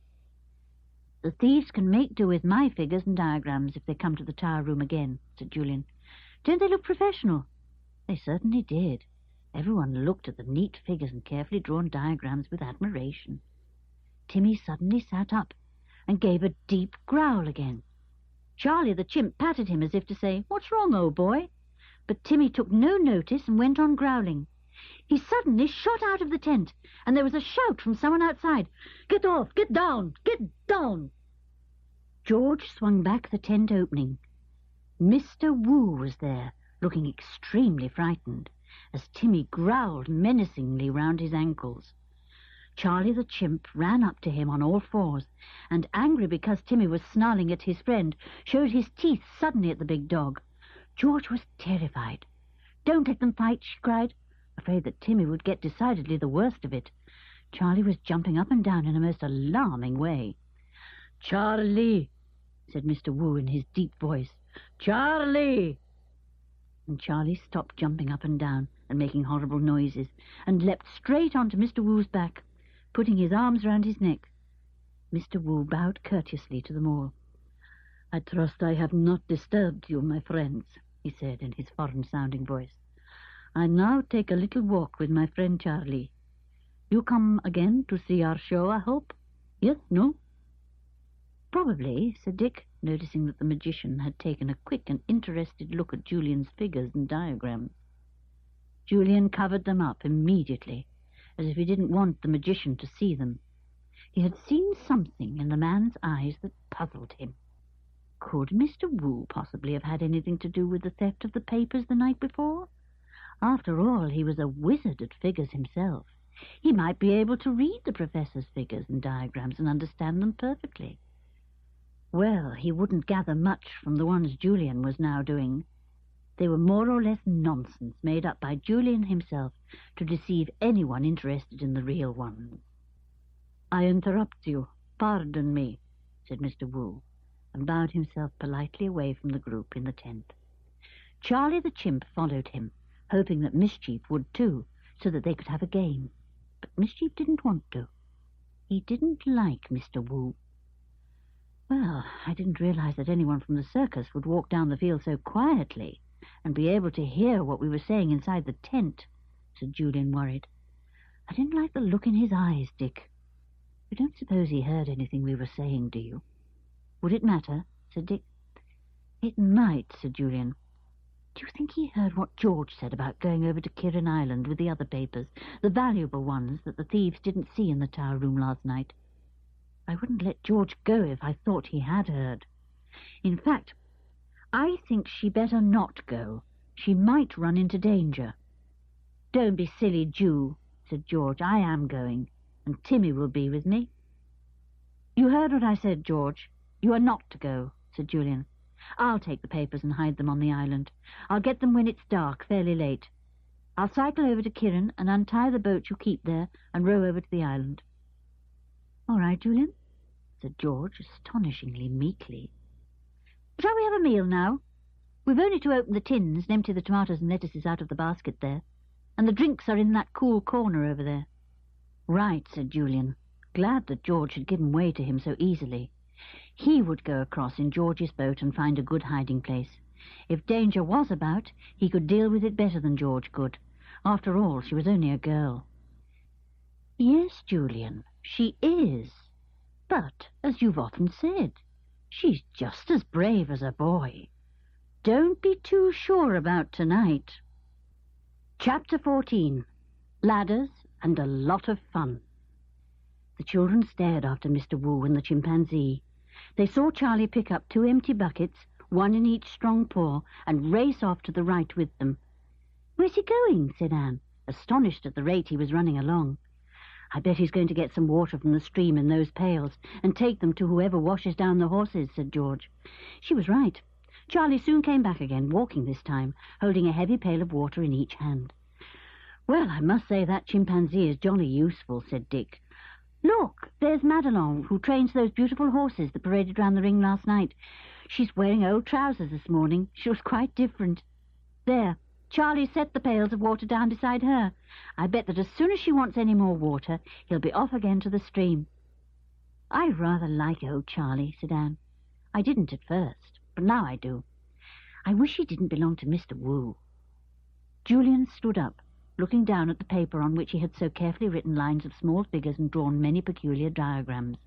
The thieves can make do with my figures and diagrams if they come to the tower room again," said Julian. "Don't they look professional?" They certainly did. Everyone looked at the neat figures and carefully drawn diagrams with admiration. Timmy suddenly sat up and gave a deep growl again. Charlie the chimp patted him as if to say, "What's wrong, old boy?" But Timmy took no notice and went on growling. He suddenly shot out of the tent, and there was a shout from someone outside. "Get off! Get down! Get down!" George swung back the tent opening. Mr. Wu was there, looking extremely frightened, as Timmy growled menacingly round his ankles. Charlie the chimp ran up to him on all fours, and, angry because Timmy was snarling at his friend, showed his teeth suddenly at the big dog. George was terrified. "Don't let them fight," she cried, afraid that Timmy would get decidedly the worst of it. Charlie was jumping up and down in a most alarming way. "Charlie," said Mr. Wu in his deep voice. "Charlie!" And Charlie stopped jumping up and down and making horrible noises, and leapt straight onto Mr. Wu's back, putting his arms round his neck. Mr. Wu bowed courteously to them all. "I trust I have not disturbed you, my friends," he said in his foreign-sounding voice. "I now take a little walk with my friend Charlie. You come again to see our show, I hope? Yes, no?" "Probably," said Dick, noticing that the magician had taken a quick and interested look at Julian's figures and diagrams. Julian covered them up immediately, as if he didn't want the magician to see them. He had seen something in the man's eyes that puzzled him. Could Mr. Wu possibly have had anything to do with the theft of the papers the night before? After all, he was a wizard at figures himself. He might be able to read the professor's figures and diagrams and understand them perfectly. Well, he wouldn't gather much from the ones Julian was now doing. They were more or less nonsense made up by Julian himself to deceive anyone interested in the real ones. "I interrupt you. Pardon me," said Mr. Wu, and bowed himself politely away from the group in the tent. Charlie the chimp followed him, hoping that Mischief would too, so that they could have a game. But Mischief didn't want to. He didn't like Mr. Wu. "Well, I didn't realize that anyone from the circus would walk down the field so quietly and be able to hear what we were saying inside the tent," said Julian, worried. "I didn't like the look in his eyes, Dick. You don't suppose he heard anything we were saying, do you?" "Would it matter?" said Dick. "It might," said Julian. "Do you think he heard what George said about going over to Kirrin Island with the other papers, the valuable ones that the thieves didn't see in the tower room last night? I wouldn't let George go if I thought he had heard. In fact, I think she better not go. She might run into danger." "Don't be silly, Ju," said George. "I am going, and Timmy will be with me." "You heard what I said, George. You are not to go," said Julian. "I'll take the papers and hide them on the island. I'll get them when it's dark, fairly late. I'll cycle over to Kirrin and untie the boat you keep there and row over to the island." "All right, Julian," said George, astonishingly meekly. "Shall we have a meal now? We've only to open the tins and empty the tomatoes and lettuces out of the basket there, and the drinks are in that cool corner over there." "Right," said Julian, glad that George had given way to him so easily. He would go across in George's boat and find a good hiding place. If danger was about, he could deal with it better than George could. After all, she was only a girl. "Yes, Julian, She is. But, as you've often said, she's just as brave as a boy. Don't be too sure about tonight. Chapter 14. Ladders and a lot of fun. The children stared after Mr. Wu and the chimpanzee. They saw Charlie pick up 2 empty buckets, one in each strong paw, and race off to the right with them. "Where's he going?" said Anne, astonished at the rate he was running along. "I bet he's going to get some water from the stream in those pails and take them to whoever washes down the horses," said George. She was right. Charlie soon came back again, walking this time, holding a heavy pail of water in each hand. "Well, I must say that chimpanzee is jolly useful," said Dick. "Look, there's Madelon, who trains those beautiful horses that paraded round the ring last night. She's wearing old trousers this morning. She was quite different. There, Charlie set the pails of water down beside her. I bet that as soon as she wants any more water, he'll be off again to the stream." "I rather like old Charlie," said Anne. "I didn't at first, but now I do. I wish he didn't belong to Mr. Wu." Julian stood up, looking down at the paper on which he had so carefully written lines of small figures and drawn many peculiar diagrams.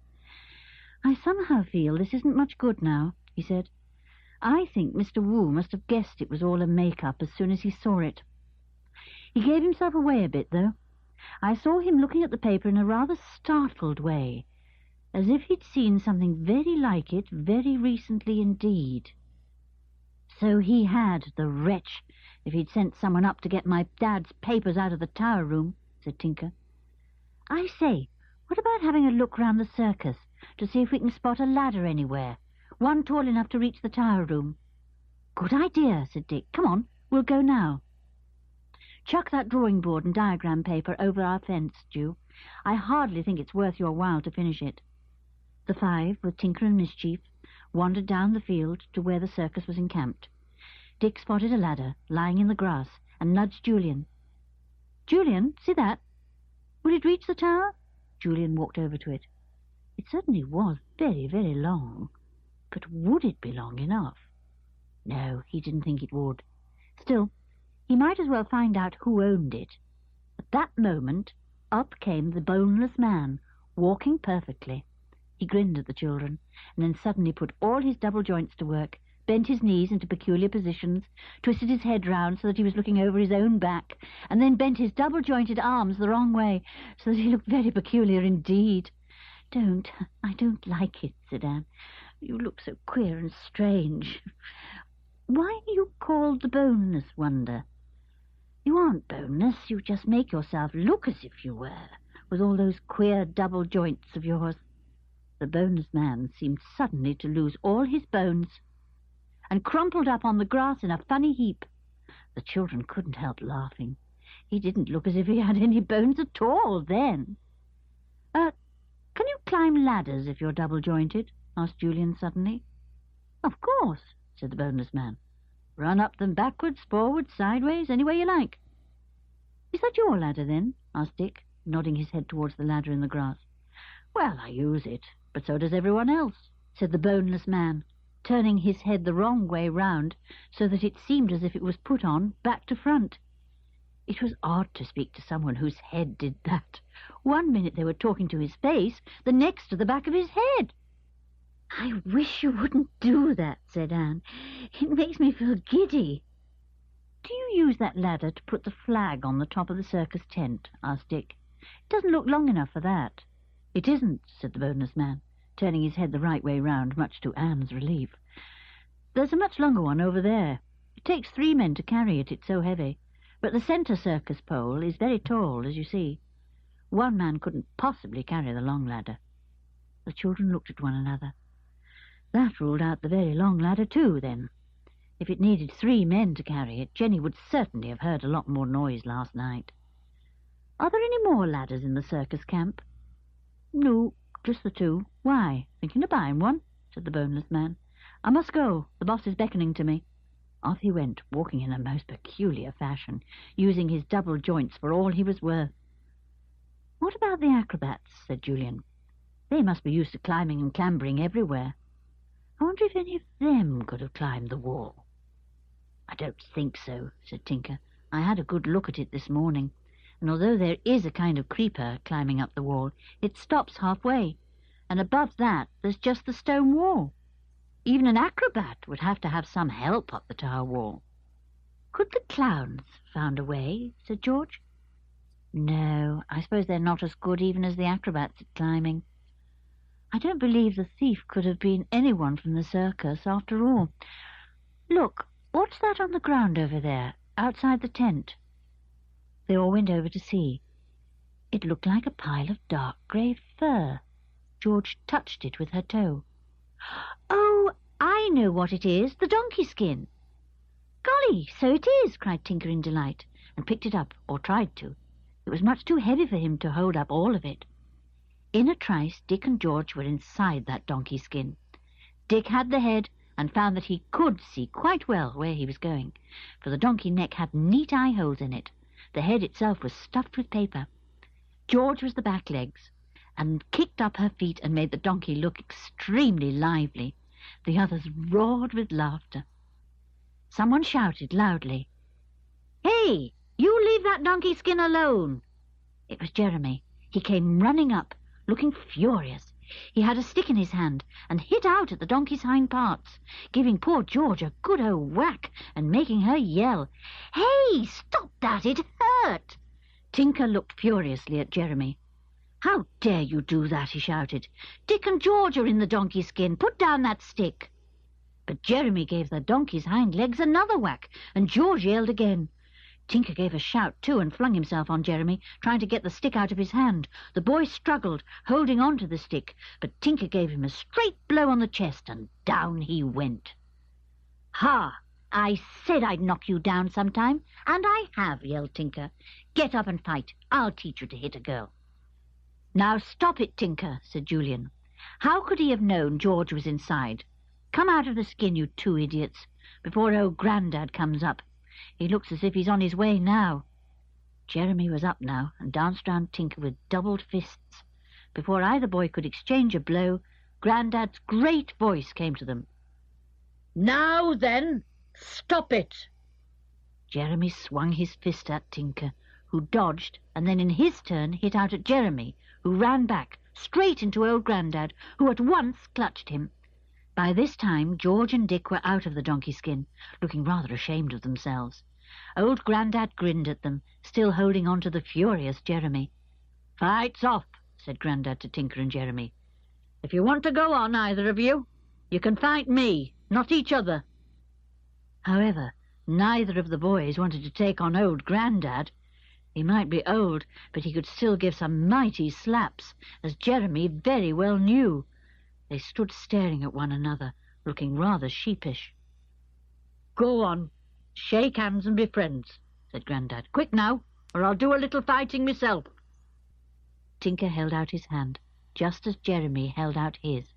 "I somehow feel this isn't much good now," he said. "I think Mr. Wu must have guessed it was all a make-up as soon as he saw it. He gave himself away a bit, though. I saw him looking at the paper in a rather startled way, as if he'd seen something very like it very recently indeed." "So he had, the wretch, if he'd sent someone up to get my dad's papers out of the tower room," said Tinker. "I say, what about having a look round the circus to see if we can spot a ladder anywhere, one tall enough to reach the tower room?" "Good idea," said Dick. "Come on, we'll go now. Chuck that drawing board and diagram paper over our fence, Ju. I hardly think it's worth your while to finish it." The 5, with Tinker and Mischief, wandered down the field to where the circus was encamped. Dick spotted a ladder lying in the grass and nudged Julian. "Julian, see that? Will it reach the tower?" Julian walked over to it. It certainly was very, very long. But would it be long enough? No, he didn't think it would. Still, he might as well find out who owned it. At that moment, up came the boneless man, walking perfectly. He grinned at the children, and then suddenly put all his double joints to work, bent his knees into peculiar positions, twisted his head round so that he was looking over his own back, and then bent his double-jointed arms the wrong way, so that he looked very peculiar indeed. I don't like it," said Anne. "You look so queer and strange. Why are you called the Boneless Wonder? You aren't boneless, you just make yourself look as if you were, with all those queer double joints of yours." The boneless man seemed suddenly to lose all his bones, and crumpled up on the grass in a funny heap. The children couldn't help laughing. He didn't look as if he had any bones at all then. Can you climb ladders if you're double-jointed?" asked Julian suddenly. "Of course," said the boneless man. "Run up them backwards, forwards, sideways, any way you like." "Is that your ladder, then?" asked Dick, nodding his head towards the ladder in the grass. "Well, I use it, but so does everyone else," said the boneless man, turning his head the wrong way round so that it seemed as if it was put on back to front. It was odd to speak to someone whose head did that. One minute they were talking to his face, the next to the back of his head. "I wish you wouldn't do that," said Anne. "It makes me feel giddy." "Do you use that ladder to put the flag on the top of the circus tent?" asked Dick. "It doesn't look long enough for that." "It isn't," said the boneless man, turning his head the right way round, much to Anne's relief. "There's a much longer one over there. It takes 3 men to carry it, it's so heavy. But the centre circus pole is very tall, as you see. One man couldn't possibly carry the long ladder." The children looked at one another. That ruled out the very long ladder too, then. If it needed 3 men to carry it, Jenny would certainly have heard a lot more noise last night. "Are there any more ladders in the circus camp?" "No, just the 2. Why, thinking of buying one?" said the boneless man. "I must go. The boss is beckoning to me." Off he went, walking in a most peculiar fashion, using his double joints for all he was worth. "What about the acrobats?" said Julian. "They must be used to climbing and clambering everywhere. I wonder if any of them could have climbed the wall." "I don't think so," said Tinker. "I had a good look at it this morning. and although there is a kind of creeper climbing up the wall, it stops halfway, and above that there's just the stone wall. Even an acrobat would have to have some help up the tower wall. Could the clowns found a way? Said George. No, I suppose they're not as good even as the acrobats at climbing. I don't believe the thief could have been anyone from the circus after all. Look, what's that on the ground over there, outside the tent? They all went over to see. It looked like a pile of dark grey fur. George touched it with her toe. Oh, I know what it is, the donkey skin. Golly, so it is, cried Tinker in delight, and picked it up, or tried to. It was much too heavy for him to hold up all of it. In a trice, Dick and George were inside that donkey skin. Dick had the head, and found that he could see quite well where he was going, for the donkey neck had neat eye holes in it. The head itself was stuffed with paper. George was the back legs, and kicked up her feet and made the donkey look extremely lively. The others roared with laughter. Someone shouted loudly, "Hey, you leave that donkey skin alone!" It was Jeremy. He came running up, looking furious. He had a stick in his hand and hit out at the donkey's hind parts, giving poor George a good old whack and making her yell, "Hey, stop that, it hurt!" Tinker looked furiously at Jeremy. "How dare you do that?" he shouted. "Dick and George are in the donkey skin. Put down that stick." But Jeremy gave the donkey's hind legs another whack, and George yelled again. Tinker gave a shout too and flung himself on Jeremy, trying to get the stick out of his hand. The boy struggled, holding on to the stick, but Tinker gave him a straight blow on the chest, and down he went. "Ha! I said I'd knock you down sometime, and I have," yelled Tinker. "Get up and fight. I'll teach you to hit a girl." "Now stop it, Tinker," said Julian. "How could he have known George was inside? Come out of the skin, you two idiots, before old Grandad comes up. He looks as if he's on his way now." Jeremy was up now and danced round Tinker with doubled fists. Before either boy could exchange a blow, Grandad's great voice came to them. "Now then, stop it!" Jeremy swung his fist at Tinker, who dodged, and then in his turn hit out at Jeremy, who ran back, straight into old Grandad, who at once clutched him. By this time George and Dick were out of the donkey skin, looking rather ashamed of themselves. Old Grandad grinned at them, still holding on to the furious Jeremy. "Fight's off," said Grandad to Tinker and Jeremy. "If you want to go on, either of you, you can fight me, not each other." However, neither of the boys wanted to take on old Grandad. He might be old, but he could still give some mighty slaps, as Jeremy very well knew. They stood staring at one another, looking rather sheepish. "Go on, shake hands and be friends," said Grandad. "Quick now, or I'll do a little fighting myself." Tinker held out his hand, just as Jeremy held out his.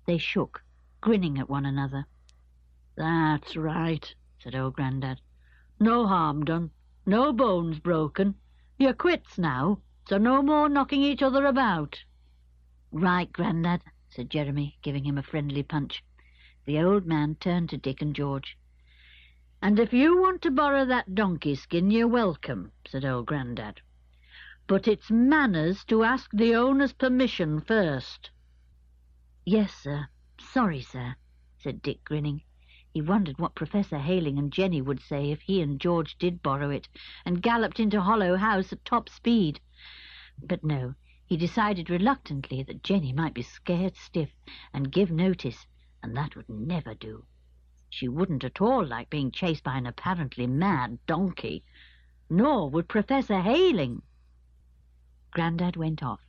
They shook, grinning at one another. "That's right," said old Grandad. "No harm done, no bones broken. You're quits now, so no more knocking each other about." "Right, Grandad," said Jeremy, giving him a friendly punch. The old man turned to Dick and George. "And if you want to borrow that donkey skin, you're welcome," said old Grandad. "But it's manners to ask the owner's permission first." "Yes, sir. Sorry, sir," said Dick, grinning. He wondered what Professor Hayling and Jenny would say if he and George did borrow it and galloped into Hollow House at top speed. But no, he decided reluctantly that Jenny might be scared stiff and give notice, and that would never do. She wouldn't at all like being chased by an apparently mad donkey, nor would Professor Hayling. Grandad went off,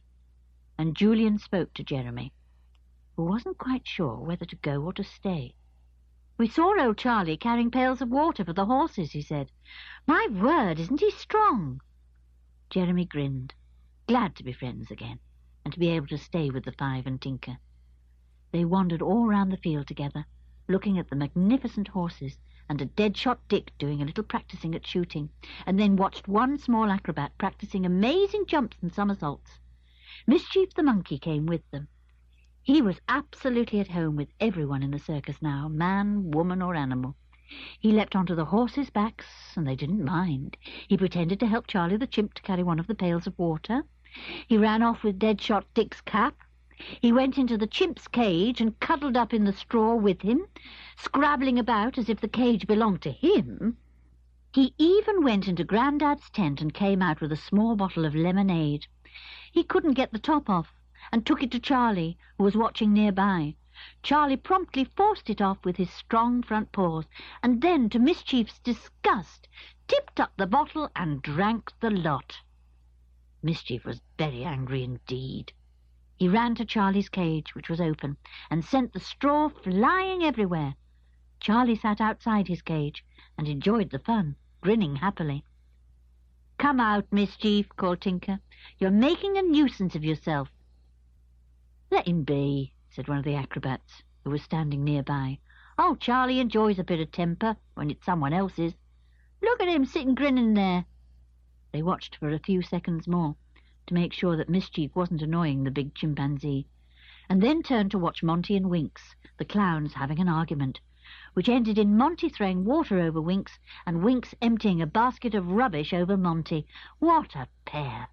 and Julian spoke to Jeremy, who wasn't quite sure whether to go or to stay. "We saw old Charlie carrying pails of water for the horses," he said. "My word, isn't he strong?" Jeremy grinned, glad to be friends again, and to be able to stay with the five and Tinker. They wandered all round the field together, looking at the magnificent horses, and a dead-shot Dick doing a little practising at shooting, and then watched one small acrobat practising amazing jumps and somersaults. Mischief the monkey came with them. He was absolutely at home with everyone in the circus now, man, woman, or animal. He leapt onto the horses' backs, and they didn't mind. He pretended to help Charlie the chimp to carry one of the pails of water. He ran off with Deadshot Dick's cap. He went into the chimp's cage and cuddled up in the straw with him, scrabbling about as if the cage belonged to him. He even went into Grandad's tent and came out with a small bottle of lemonade. He couldn't get the top off, and took it to Charlie, who was watching nearby. Charlie promptly forced it off with his strong front paws, and then, to Mischief's disgust, tipped up the bottle and drank the lot. Mischief was very angry indeed. He ran to Charlie's cage, which was open, and sent the straw flying everywhere. Charlie sat outside his cage and enjoyed the fun, grinning happily. "Come out, Mischief," called Tinker. "You're making a nuisance of yourself." "Let him be," said one of the acrobats, who was standing nearby. "Oh, Charlie enjoys a bit of temper when it's someone else's. Look at him sitting grinning there." They watched for a few seconds more to make sure that Mischief wasn't annoying the big chimpanzee, and then turned to watch Monty and Winks, the clowns, having an argument, which ended in Monty throwing water over Winks and Winks emptying a basket of rubbish over Monty. What a pair!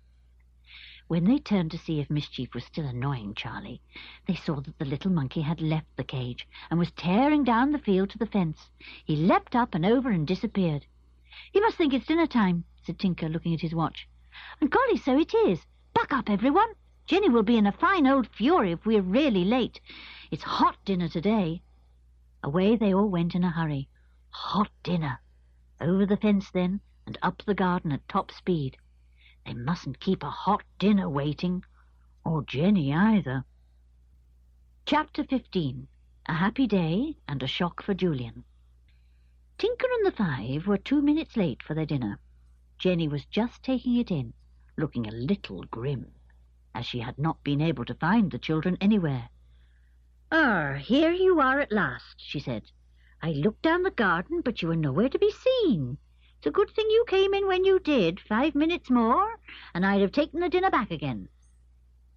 When they turned to see if Mischief was still annoying Charlie, they saw that the little monkey had left the cage and was tearing down the field to the fence. He leapt up and over and disappeared. "He must think it's dinner time," said Tinker, looking at his watch. "And golly, so it is. Buck up, everyone. Jenny will be in a fine old fury if we're really late. It's hot dinner today." Away they all went in a hurry. Hot dinner. Over the fence then, and up the garden at top speed. They mustn't keep a hot dinner waiting, or Jenny either. Chapter 15. A Happy Day and a Shock for Julian. Tinker and the five were 2 minutes late for their dinner. Jenny was just taking it in, looking a little grim, as she had not been able to find the children anywhere. "Here you are at last," she said. "I looked down the garden, but you were nowhere to be seen. It's a good thing you came in when you did. 5 minutes more, and I'd have taken the dinner back again."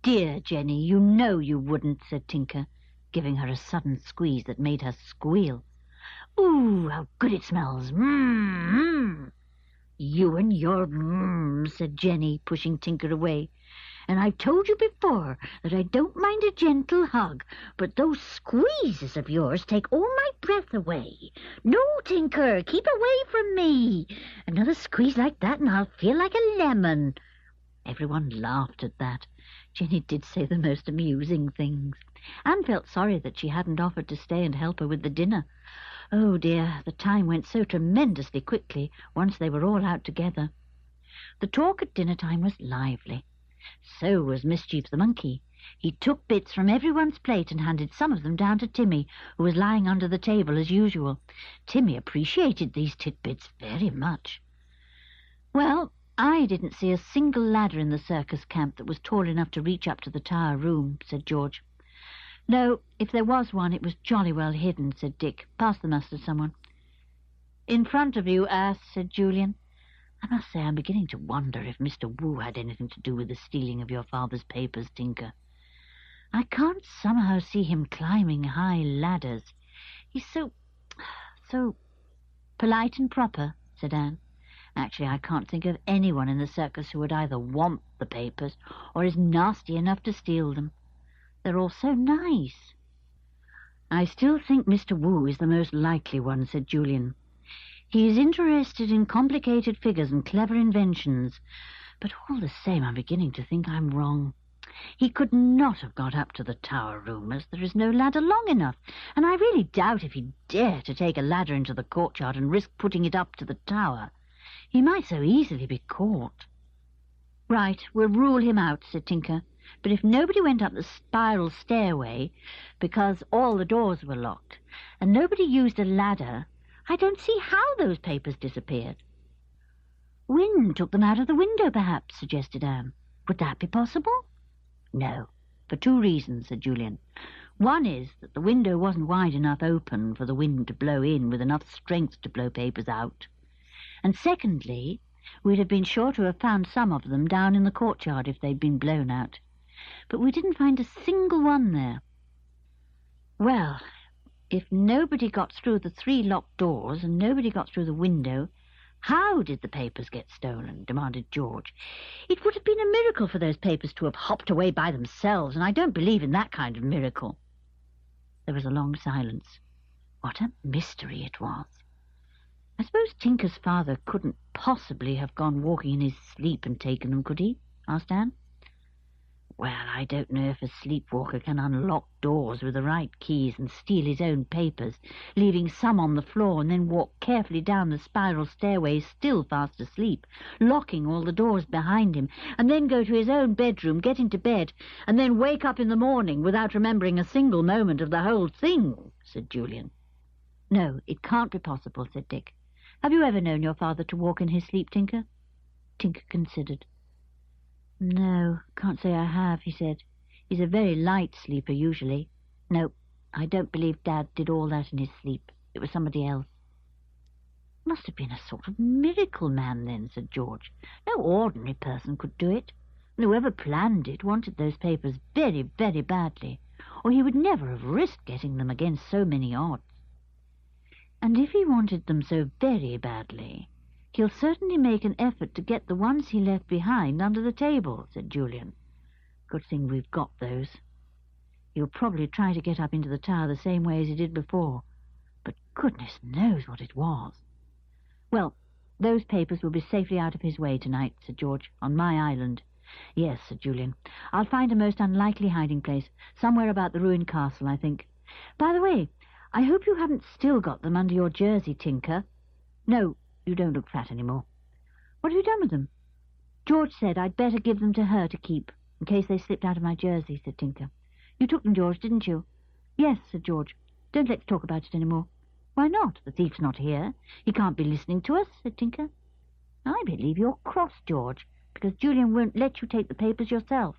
"Dear Jenny, you know you wouldn't," said Tinker, giving her a sudden squeeze that made her squeal. "Ooh, how good it smells! Mmm!" "You and your mmm," said Jenny, pushing Tinker away. "And I've told you before that I don't mind a gentle hug, but those squeezes of yours take all my breath away. No, Tinker, keep away from me. Another squeeze like that and I'll feel like a lemon." Everyone laughed at that. Jenny did say the most amusing things. Anne felt sorry that she hadn't offered to stay and help her with the dinner. Oh dear, the time went so tremendously quickly once they were all out together. The talk at dinner time was lively. So was Mischief the monkey. He took bits from everyone's plate and handed some of them down to Timmy, who was lying under the table as usual. Timmy appreciated these tidbits very much. "Well, I didn't see a single ladder in the circus camp that was tall enough to reach up to the tower room," said George. "No, if there was one, it was jolly well hidden," said Dick. "Pass the mustard, someone." "In front of you, ass," said Julian. "I must say I'm beginning to wonder if Mr. Wu had anything to do with the stealing of your father's papers, Tinker. I can't somehow see him climbing high ladders. He's so polite and proper," said Anne. "Actually, I can't think of anyone in the circus who would either want the papers or is nasty enough to steal them. They're all so nice." "I still think Mr. Wu is the most likely one," said Julian. "He is interested in complicated figures and clever inventions, but all the same I'm beginning to think I'm wrong. He could not have got up to the tower room, as there is no ladder long enough, and I really doubt if he'd dare to take a ladder into the courtyard and risk putting it up to the tower. He might so easily be caught." "Right, we'll rule him out," said Tinker. "But if nobody went up the spiral stairway because all the doors were locked, and nobody used a ladder, I don't see how those papers disappeared." "Wind took them out of the window, perhaps," suggested Anne. "Would that be possible?" "No, for 2 reasons," said Julian. "One is that the window wasn't wide enough open for the wind to blow in with enough strength to blow papers out. And secondly, we'd have been sure to have found some of them down in the courtyard if they'd been blown out. But we didn't find a single one there." "Well, If nobody got through the 3 locked doors and nobody got through the window, how did the papers get stolen? Demanded George. It would have been a miracle for those papers to have hopped away by themselves, and I don't believe in that kind of miracle. There was a long silence. What a mystery it was. I suppose Tinker's father couldn't possibly have gone walking in his sleep and taken them, could he? Asked Anne. Well, I don't know if a sleepwalker can unlock doors with the right keys and steal his own papers, leaving some on the floor, and then walk carefully down the spiral stairway still fast asleep, locking all the doors behind him, and then go to his own bedroom, get into bed, and then wake up in the morning without remembering a single moment of the whole thing, said Julian. No, it can't be possible, said Dick. Have you ever known your father to walk in his sleep, Tinker? Tinker considered. No, can't say I have, he said. He's a very light sleeper usually. No, I don't believe Dad did all that in his sleep. It was somebody else. Must have been a sort of miracle man then, said George. No ordinary person could do it. And whoever planned it wanted those papers very, very badly, or he would never have risked getting them against so many odds. And if he wanted them so very badly, he'll certainly make an effort to get the ones he left behind under the table, said Julian. Good thing we've got those. He'll probably try to get up into the tower the same way as he did before, but goodness knows what it was. Well, those papers will be safely out of his way tonight, said George, on my island. Yes, said Julian. I'll find a most unlikely hiding place, somewhere about the ruined castle, I think. By the way, I hope you haven't still got them under your jersey, Tinker. No, you don't look fat any more. What have you done with them? George said I'd better give them to her to keep, in case they slipped out of my jersey, said Tinker. You took them, George, didn't you? Yes, said George. Don't let's talk about it any more. Why not? The thief's not here. He can't be listening to us, said Tinker. I believe you're cross, George, because Julian won't let you take the papers yourself.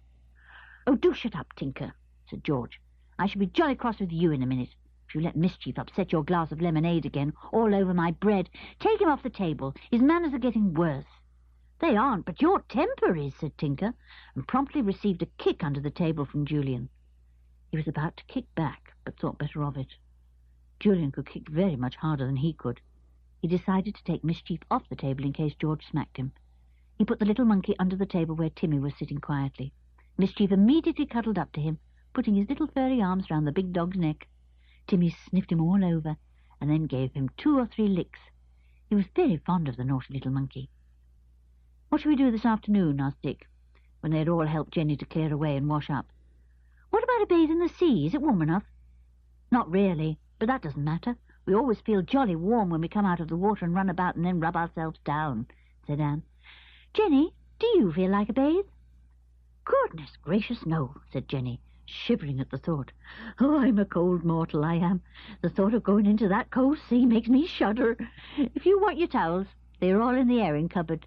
Oh, do shut up, Tinker, said George. I shall be jolly cross with you in a minute. If you let mischief upset your glass of lemonade again, all over my bread, take him off the table. His manners are getting worse. They aren't, but your temper is, said Tinker, and promptly received a kick under the table from Julian. He was about to kick back, but thought better of it. Julian could kick very much harder than he could. He decided to take mischief off the table in case George smacked him. He put the little monkey under the table where Timmy was sitting quietly. Mischief immediately cuddled up to him, putting his little furry arms round the big dog's neck. Timmy sniffed him all over, and then gave him 2 or 3 licks. He was very fond of the naughty little monkey. What shall we do this afternoon? Asked Dick, when they had all helped Jenny to clear away and wash up. What about a bathe in the sea? Is it warm enough? Not really, but that doesn't matter. We always feel jolly warm when we come out of the water and run about and then rub ourselves down, said Anne. Jenny, do you feel like a bathe? Goodness gracious, no, said Jenny, shivering at the thought. Oh, I'm a cold mortal, I am. The thought of going into that cold sea makes me shudder. If you want your towels, they're all in the airing cupboard.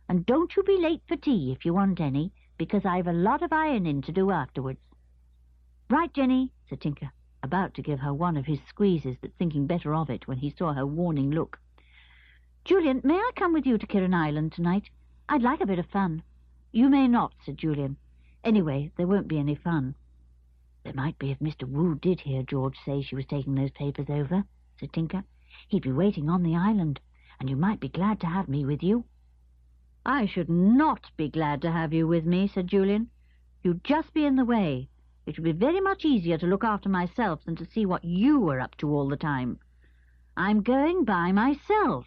And don't you be late for tea if you want any, because I've a lot of ironing to do afterwards. Right, Jenny, said Tinker, about to give her one of his squeezes, but thinking better of it when he saw her warning look. Julian, may I come with you to Kirrin Island tonight? I'd like a bit of fun. You may not, said Julian. Anyway, there won't be any fun. There might be if Mr. Wu did hear George say she was taking those papers over, said Tinker. He'd be waiting on the island, and you might be glad to have me with you. I should not be glad to have you with me, said Julian. You'd just be in the way. It would be very much easier to look after myself than to see what you were up to all the time. I'm going by myself.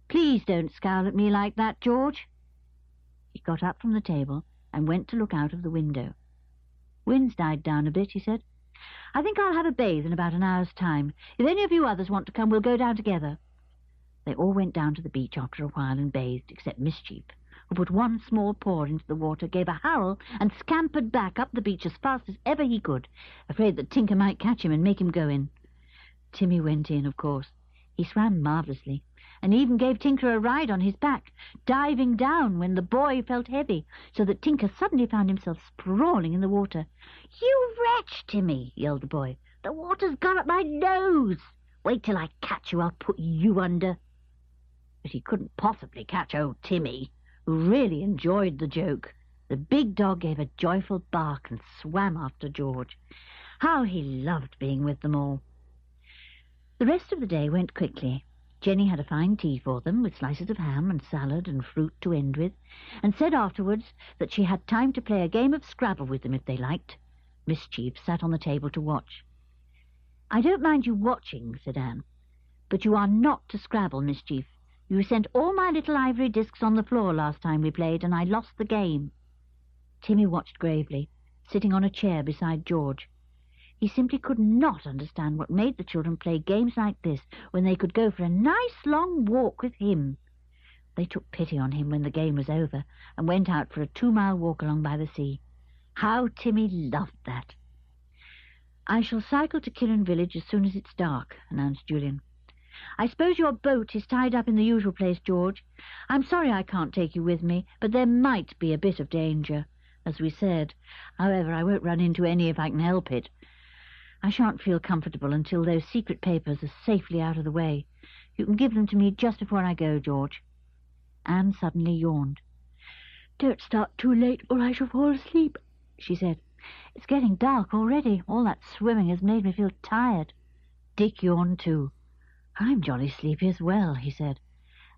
Please don't scowl at me like that, George. He got up from the table and went to look out of the window. Wind's died down a bit, he said. I think I'll have a bathe in about an hour's time. If any of you others want to come, we'll go down together. They all went down to the beach after a while and bathed, except Mischief, who put one small paw into the water, gave a howl, and scampered back up the beach as fast as ever he could, afraid that Tinker might catch him and make him go in. Timmy went in, of course. He swam marvellously, and even gave Tinker a ride on his back, diving down when the boy felt heavy, so that Tinker suddenly found himself sprawling in the water. You wretch, Timmy, yelled the boy. The water's gone up my nose. Wait till I catch you, I'll put you under. But he couldn't possibly catch old Timmy, who really enjoyed the joke. The big dog gave a joyful bark and swam after George. How he loved being with them all. The rest of the day went quickly. Jenny had a fine tea for them, with slices of ham and salad and fruit to end with, and said afterwards that she had time to play a game of Scrabble with them if they liked. Mischief sat on the table to watch. "I don't mind you watching," said Anne, "but you are not to Scrabble, Mischief. You sent all my little ivory discs on the floor last time we played, and I lost the game." Timmy watched gravely, sitting on a chair beside George. He simply could not understand what made the children play games like this when they could go for a nice long walk with him. They took pity on him when the game was over and went out for a 2-mile walk along by the sea. How Timmy loved that! "I shall cycle to Kirrin village as soon as it's dark," announced Julian. "I suppose your boat is tied up in the usual place, George. I'm sorry I can't take you with me, but there might be a bit of danger, as we said. However, I won't run into any if I can help it. I shan't feel comfortable until those secret papers are safely out of the way. You can give them to me just before I go, George." Anne suddenly yawned. "Don't start too late or I shall fall asleep," she said. "It's getting dark already. All that swimming has made me feel tired." Dick yawned too. "I'm jolly sleepy as well," he said.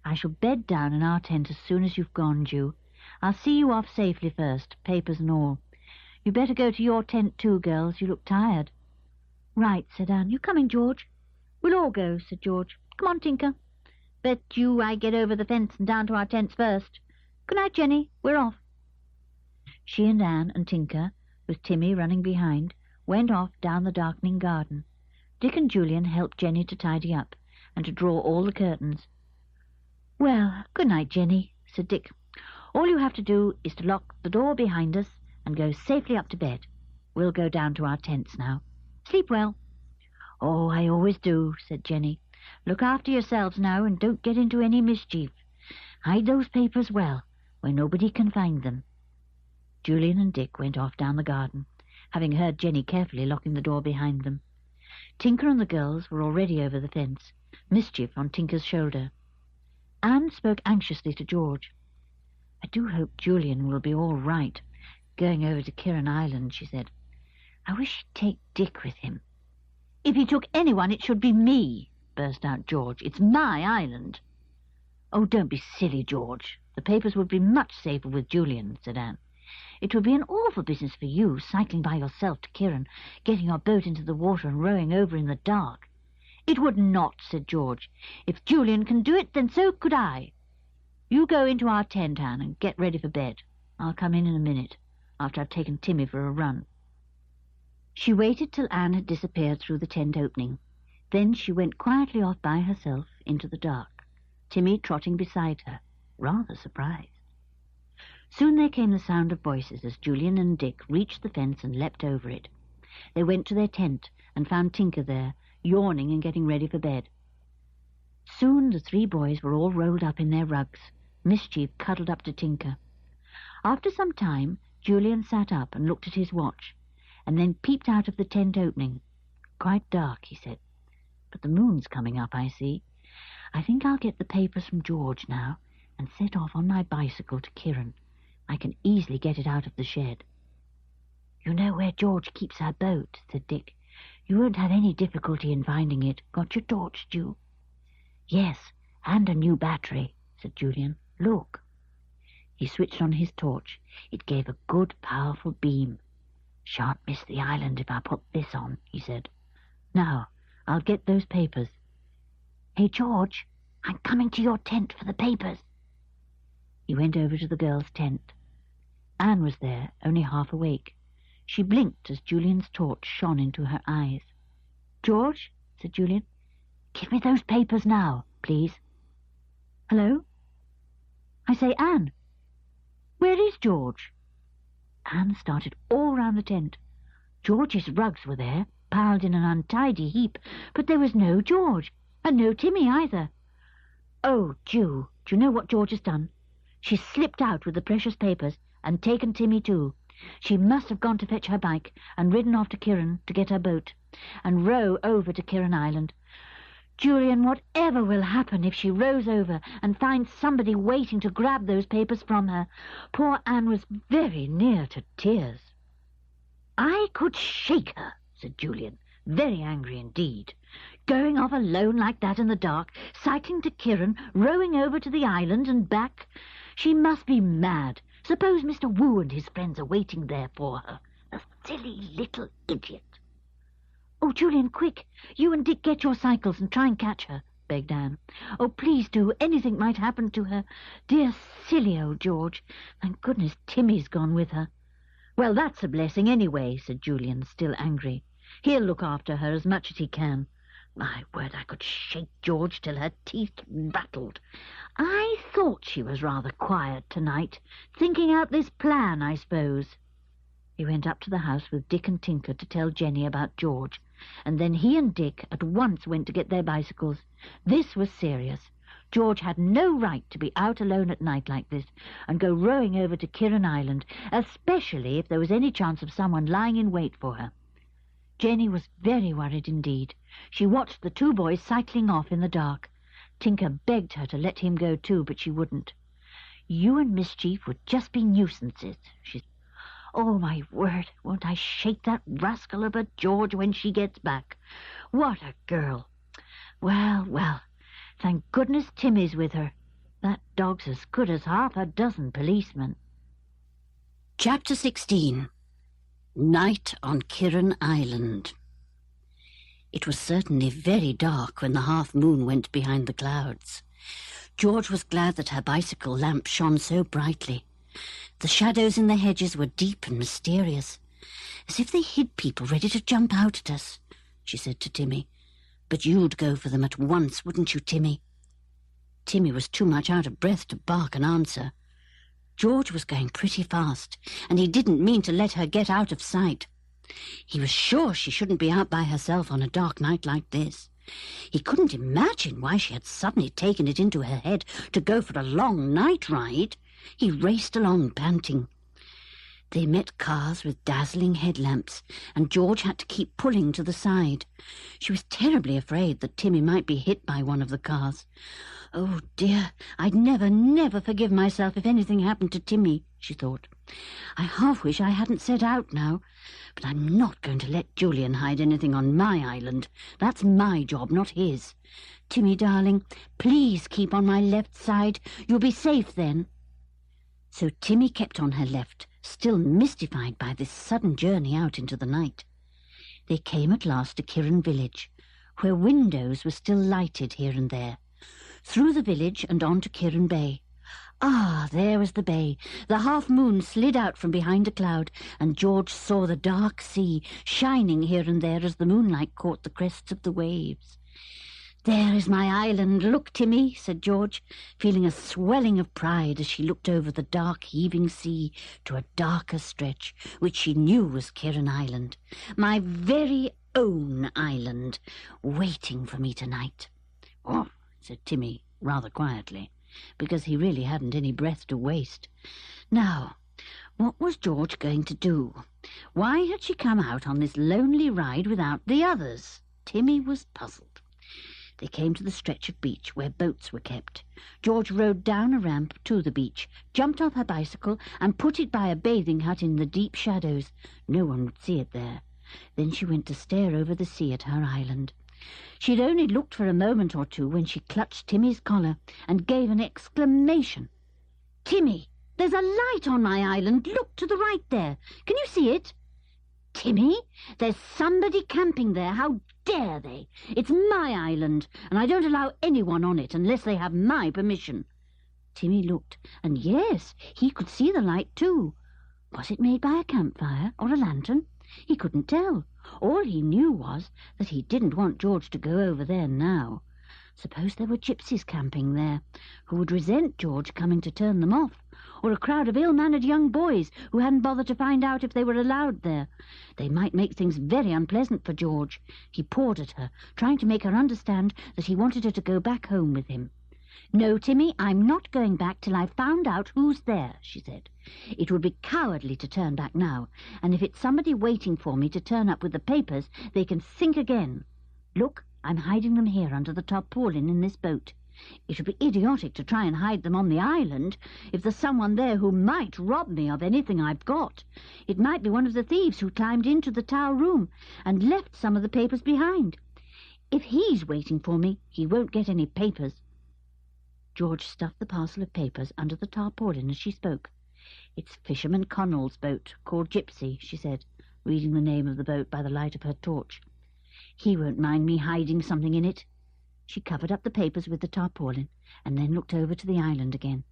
"I shall bed down in our tent as soon as you've gone, Ju. I'll see you off safely first, papers and all. You'd better go to your tent too, girls. You look tired." "Right," said Anne. "You coming, George?" "We'll all go," said George. "Come on, Tinker." "Bet you I get over the fence and down to our tents first. Good night, Jenny. We're off." She and Anne and Tinker, with Timmy running behind, went off down the darkening garden. Dick and Julian helped Jenny to tidy up and to draw all the curtains. "Well, good night, Jenny," said Dick. "All you have to do is to lock the door behind us and go safely up to bed. We'll go down to our tents now. Sleep well." "Oh, I always do," said Jenny. "Look after yourselves now and don't get into any mischief. Hide those papers well, where nobody can find them." Julian and Dick went off down the garden, having heard Jenny carefully locking the door behind them. Tinker and the girls were already over the fence, Mischief on Tinker's shoulder. Anne spoke anxiously to George. "I do hope Julian will be all right, going over to Kirrin Island," she said. "I wish he'd take Dick with him." "If he took anyone, it should be me," burst out George. "It's my island." "Oh, don't be silly, George. The papers would be much safer with Julian," said Anne. "It would be an awful business for you, cycling by yourself to Kirrin, getting your boat into the water and rowing over in the dark." "It would not," said George. "If Julian can do it, then so could I. You go into our tent, Anne, and get ready for bed. I'll come in a minute, after I've taken Timmy for a run." She waited till Anne had disappeared through the tent opening. Then she went quietly off by herself into the dark, Timmy trotting beside her, rather surprised. Soon there came the sound of voices as Julian and Dick reached the fence and leapt over it. They went to their tent and found Tinker there, yawning and getting ready for bed. Soon the 3 boys were all rolled up in their rugs, Mischief cuddled up to Tinker. After some time, Julian sat up and looked at his watch, and then peeped out of the tent opening. "Quite dark," he said, "but the moon's coming up, I see. I think I'll get the papers from George now and set off on my bicycle to Kirrin. I can easily get it out of the shed." "You know where George keeps our boat," said Dick. "You won't have any difficulty in finding it. Got your torch, Ju?" "Yes, and a new battery," said Julian. "Look." He switched on his torch. It gave a good, powerful beam. "Shan't miss the island if I put this on," he said. "Now, I'll get those papers." "Hey, George, I'm coming to your tent for the papers." He went over to the girls' tent. Anne was there, only half awake. She blinked as Julian's torch shone into her eyes. "George," said Julian, "give me those papers now, please." "Hello? I say, Anne, where is George?" Anne started all round the tent. George's rugs were there, piled in an untidy heap, but there was no George, and no Timmy either. "Oh, Ju, do you know what George has done? She's slipped out with the precious papers and taken Timmy too. She must have gone to fetch her bike and ridden off to Kirrin to get her boat and row over to Kirrin Island. Julian, whatever will happen if she rows over and finds somebody waiting to grab those papers from her?" Poor Anne was very near to tears. "I could shake her," said Julian, very angry indeed. Going off alone like that in the dark, cycling to Kirrin, rowing over to the island and back. She must be mad. Suppose Mr. Wu and his friends are waiting there for her. A silly little idiot. Oh, Julian, quick! You and Dick get your cycles and try and catch her, begged Anne. Oh, please do. Anything might happen to her. Dear, silly old George. Thank goodness Timmy's gone with her. Well, that's a blessing anyway, said Julian, still angry. He'll look after her as much as he can. My word, I could shake George till her teeth rattled. I thought she was rather quiet tonight, thinking out this plan, I suppose. He went up to the house with Dick and Tinker to tell Jenny about George, and then he and Dick at once went to get their bicycles. This was serious. George had no right to be out alone at night like this and go rowing over to Kirrin Island, especially if there was any chance of someone lying in wait for her. Jenny was very worried indeed. She watched the two boys cycling off in the dark. Tinker begged her to let him go too, but she wouldn't. You and Mischief would just be nuisances, she said. Oh, my word, won't I shake that rascal of a George when she gets back. What a girl. Well, well, thank goodness Timmy's with her. That dog's as good as half a dozen policemen. Chapter 16. Night on Kirrin Island. It was certainly very dark when the half-moon went behind the clouds. George was glad that her bicycle lamp shone so brightly. The shadows in the hedges were deep and mysterious, as if they hid people ready to jump out at us, she said to Timmy. But you'd go for them at once, wouldn't you, Timmy? Timmy was too much out of breath to bark an answer. George was going pretty fast, and he didn't mean to let her get out of sight. He was sure she shouldn't be out by herself on a dark night like this. He couldn't imagine why she had suddenly taken it into her head to go for a long night ride. He raced along, panting. They met cars with dazzling headlamps, and George had to keep pulling to the side. She was terribly afraid that Timmy might be hit by one of the cars. Oh, dear, I'd never forgive myself if anything happened to Timmy, she thought. I half wish I hadn't set out now, but I'm not going to let Julian hide anything on my island. That's my job, not his. Timmy, darling, please keep on my left side. You'll be safe then. So Timmy kept on her left, still mystified by this sudden journey out into the night. They came at last to Kirrin village, where windows were still lighted here and there. Through the village and on to Kirrin Bay. Ah, there was the bay. The half-moon slid out from behind a cloud, and George saw the dark sea shining here and there as the moonlight caught the crests of the waves. There is my island. Look, Timmy, said George, feeling a swelling of pride as she looked over the dark, heaving sea to a darker stretch, which she knew was Kirrin Island. My very own island, waiting for me tonight. Oh, said Timmy, rather quietly, because he really hadn't any breath to waste. Now, what was George going to do? Why had she come out on this lonely ride without the others? Timmy was puzzled. They came to the stretch of beach where boats were kept. George rode down a ramp to the beach, jumped off her bicycle, and put it by a bathing hut in the deep shadows. No one would see it there. Then she went to stare over the sea at her island. She'd only looked for a moment or two when she clutched Timmy's collar and gave an exclamation. Timmy, there's a light on my island. Look to the right there. Can you see it? Timmy, there's somebody camping there. How dare they? It's my island, and I don't allow anyone on it unless they have my permission. Timmy looked, and yes, he could see the light too. Was it made by a campfire or a lantern? He couldn't tell. All he knew was that he didn't want George to go over there now. Suppose there were gypsies camping there, who would resent George coming to turn them off, or a crowd of ill-mannered young boys who hadn't bothered to find out if they were allowed there. They might make things very unpleasant for George. He pawed at her, trying to make her understand that he wanted her to go back home with him. No, Timmy, I'm not going back till I've found out who's there, she said. It would be cowardly to turn back now, and if it's somebody waiting for me to turn up with the papers, they can sink again. Look, I'm hiding them here under the tarpaulin in this boat. It would be idiotic to try and hide them on the island if there's someone there who might rob me of anything I've got. It might be one of the thieves who climbed into the tower room and left some of the papers behind. If he's waiting for me, he won't get any papers." George stuffed the parcel of papers under the tarpaulin as she spoke. "It's Fisherman Connell's boat, called Gypsy," she said, reading the name of the boat by the light of her torch. "He won't mind me hiding something in it." She covered up the papers with the tarpaulin and then looked over to the island again.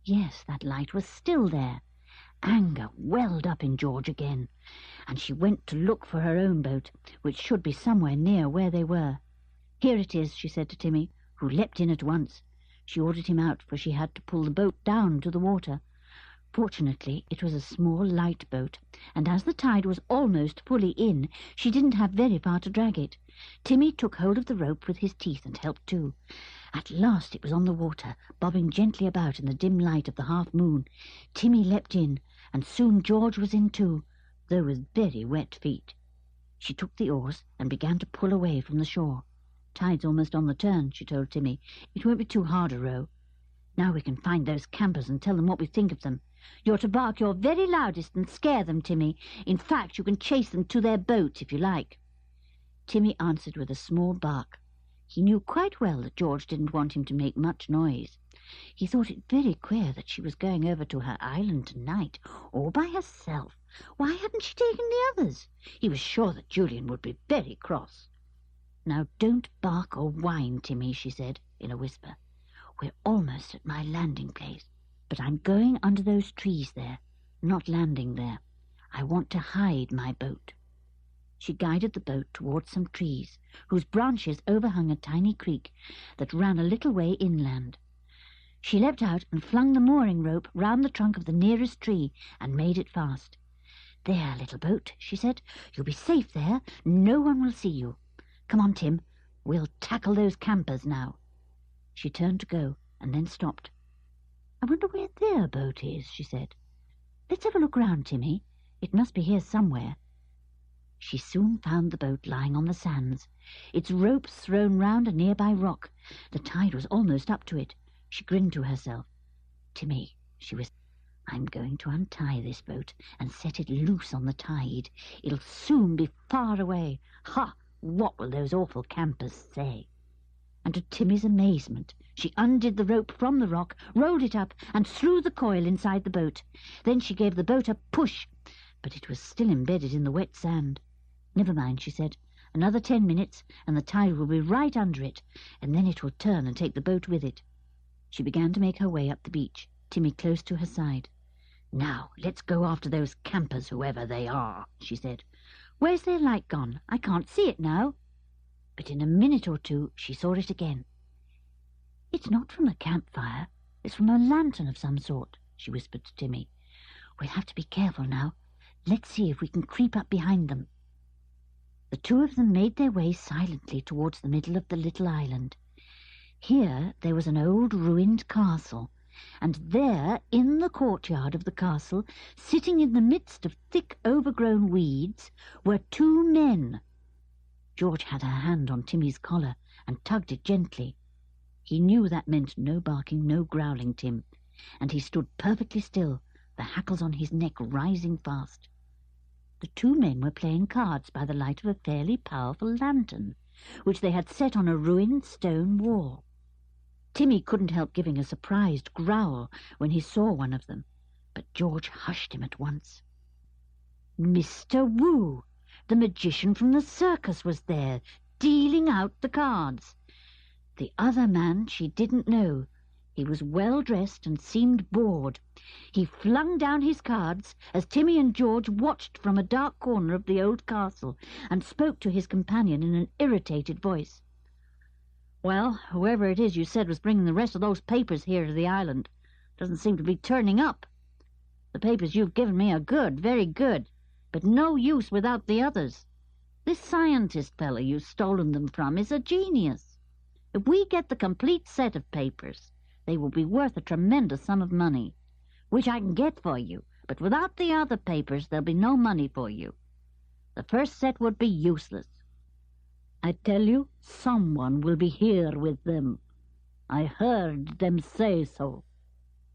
Yes, that light was still there. Anger welled up in George again, and she went to look for her own boat, which should be somewhere near where they were. "Here it is," she said to Timmy, who leapt in at once. She ordered him out, for she had to pull the boat down to the water. Fortunately, it was a small, light boat, and as the tide was almost fully in, she didn't have very far to drag it. Timmy took hold of the rope with his teeth and helped too. At last it was on the water, bobbing gently about in the dim light of the half-moon. Timmy leapt in, and soon George was in too, though with very wet feet. She took the oars and began to pull away from the shore. "Tide's almost on the turn," she told Timmy. "It won't be too hard a row. Now we can find those campers and tell them what we think of them. You're to bark your very loudest and scare them, Timmy. In fact, you can chase them to their boat if you like." Timmy answered with a small bark. He knew quite well that George didn't want him to make much noise. He thought it very queer that she was going over to her island tonight, all by herself. Why hadn't she taken the others? He was sure that Julian would be very cross. "Now don't bark or whine, Timmy," she said in a whisper. "We're almost at my landing place, but I'm going under those trees there, not landing there. I want to hide my boat." She guided the boat towards some trees, whose branches overhung a tiny creek that ran a little way inland. She leapt out and flung the mooring rope round the trunk of the nearest tree and made it fast. "There, little boat," she said. "You'll be safe there. No one will see you. Come on, Tim. We'll tackle those campers now." She turned to go and then stopped. "I wonder where their boat is," she said. "Let's have a look round, Timmy. It must be here somewhere." She soon found the boat lying on the sands, its ropes thrown round a nearby rock. The tide was almost up to it. She grinned to herself. "Timmy," she whispered, "I'm going to untie this boat and set it loose on the tide. It'll soon be far away. Ha! What will those awful campers say?" And to Timmy's amazement, she undid the rope from the rock, rolled it up, and threw the coil inside the boat. Then she gave the boat a push, but it was still embedded in the wet sand. "Never mind," she said. "Another 10 minutes, and the tide will be right under it, and then it will turn and take the boat with it." She began to make her way up the beach, Timmy close to her side. "Now, let's go after those campers, whoever they are," she said. "Where's their light gone? I can't see it now." But in a minute or two she saw it again. "It's not from a campfire. It's from a lantern of some sort," she whispered to Timmy. "We'll have to be careful now. Let's see if we can creep up behind them." The two of them made their way silently towards the middle of the little island. Here there was an old ruined castle, and there, in the courtyard of the castle, sitting in the midst of thick overgrown weeds, were 2 men. George had her hand on Timmy's collar and tugged it gently. He knew that meant no barking, no growling, Tim, and he stood perfectly still, the hackles on his neck rising fast. The 2 men were playing cards by the light of a fairly powerful lantern, which they had set on a ruined stone wall. Timmy couldn't help giving a surprised growl when he saw one of them, but George hushed him at once. Mr. Wu, the magician from the circus, was there, dealing out the cards. The other man she didn't know. He was well dressed and seemed bored. He flung down his cards as Timmy and George watched from a dark corner of the old castle, and spoke to his companion in an irritated voice. "Well, whoever it is you said was bringing the rest of those papers here to the island doesn't seem to be turning up. The papers you've given me are good, very good, but no use without the others. This scientist fellow you've stolen them from is a genius. If we get the complete set of papers, they will be worth a tremendous sum of money, which I can get for you, but without the other papers there'll be no money for you. The first set would be useless. I tell you, someone will be here with them. I heard them say so,"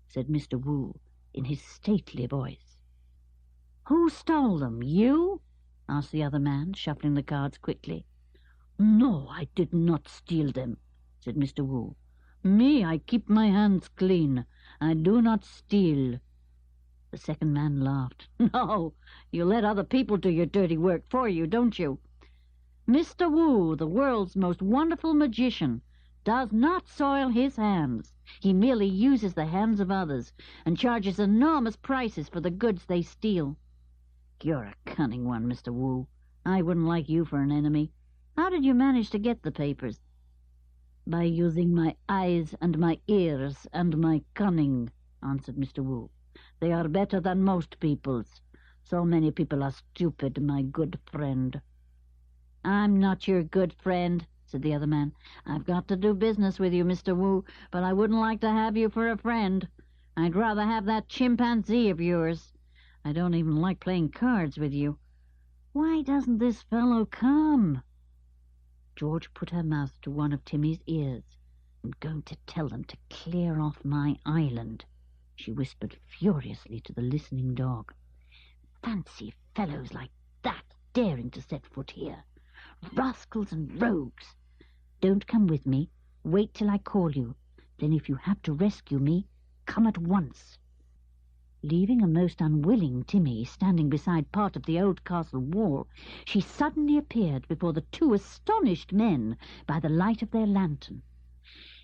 said Mr. Wu in his stately voice. "Who stole them, you?" asked the other man, shuffling the cards quickly. "No, I did not steal them," said Mr. Wu. "Me, I keep my hands clean. I do not steal." The second man laughed. "No, you let other people do your dirty work for you, don't you? Mr. Wu, the world's most wonderful magician, does not soil his hands. He merely uses the hands of others and charges enormous prices for the goods they steal. You're a cunning one, Mr. Wu. I wouldn't like you for an enemy. How did you manage to get the papers?" "By using my eyes and my ears and my cunning," answered Mr. Wu. "They are better than most people's. So many people are stupid, my good friend." "I'm not your good friend," said the other man. "I've got to do business with you, Mr. Wu, but I wouldn't like to have you for a friend. I'd rather have that chimpanzee of yours. I don't even like playing cards with you. Why doesn't this fellow come?" George put her mouth to one of Timmy's ears. "I'm going to tell them to clear off my island," she whispered furiously to the listening dog. "Fancy fellows like that daring to set foot here. Rascals and rogues. Don't come with me. Wait till I call you. Then if you have to rescue me, come at once." Leaving a most unwilling Timmy standing beside part of the old castle wall, she suddenly appeared before the two astonished men by the light of their lantern.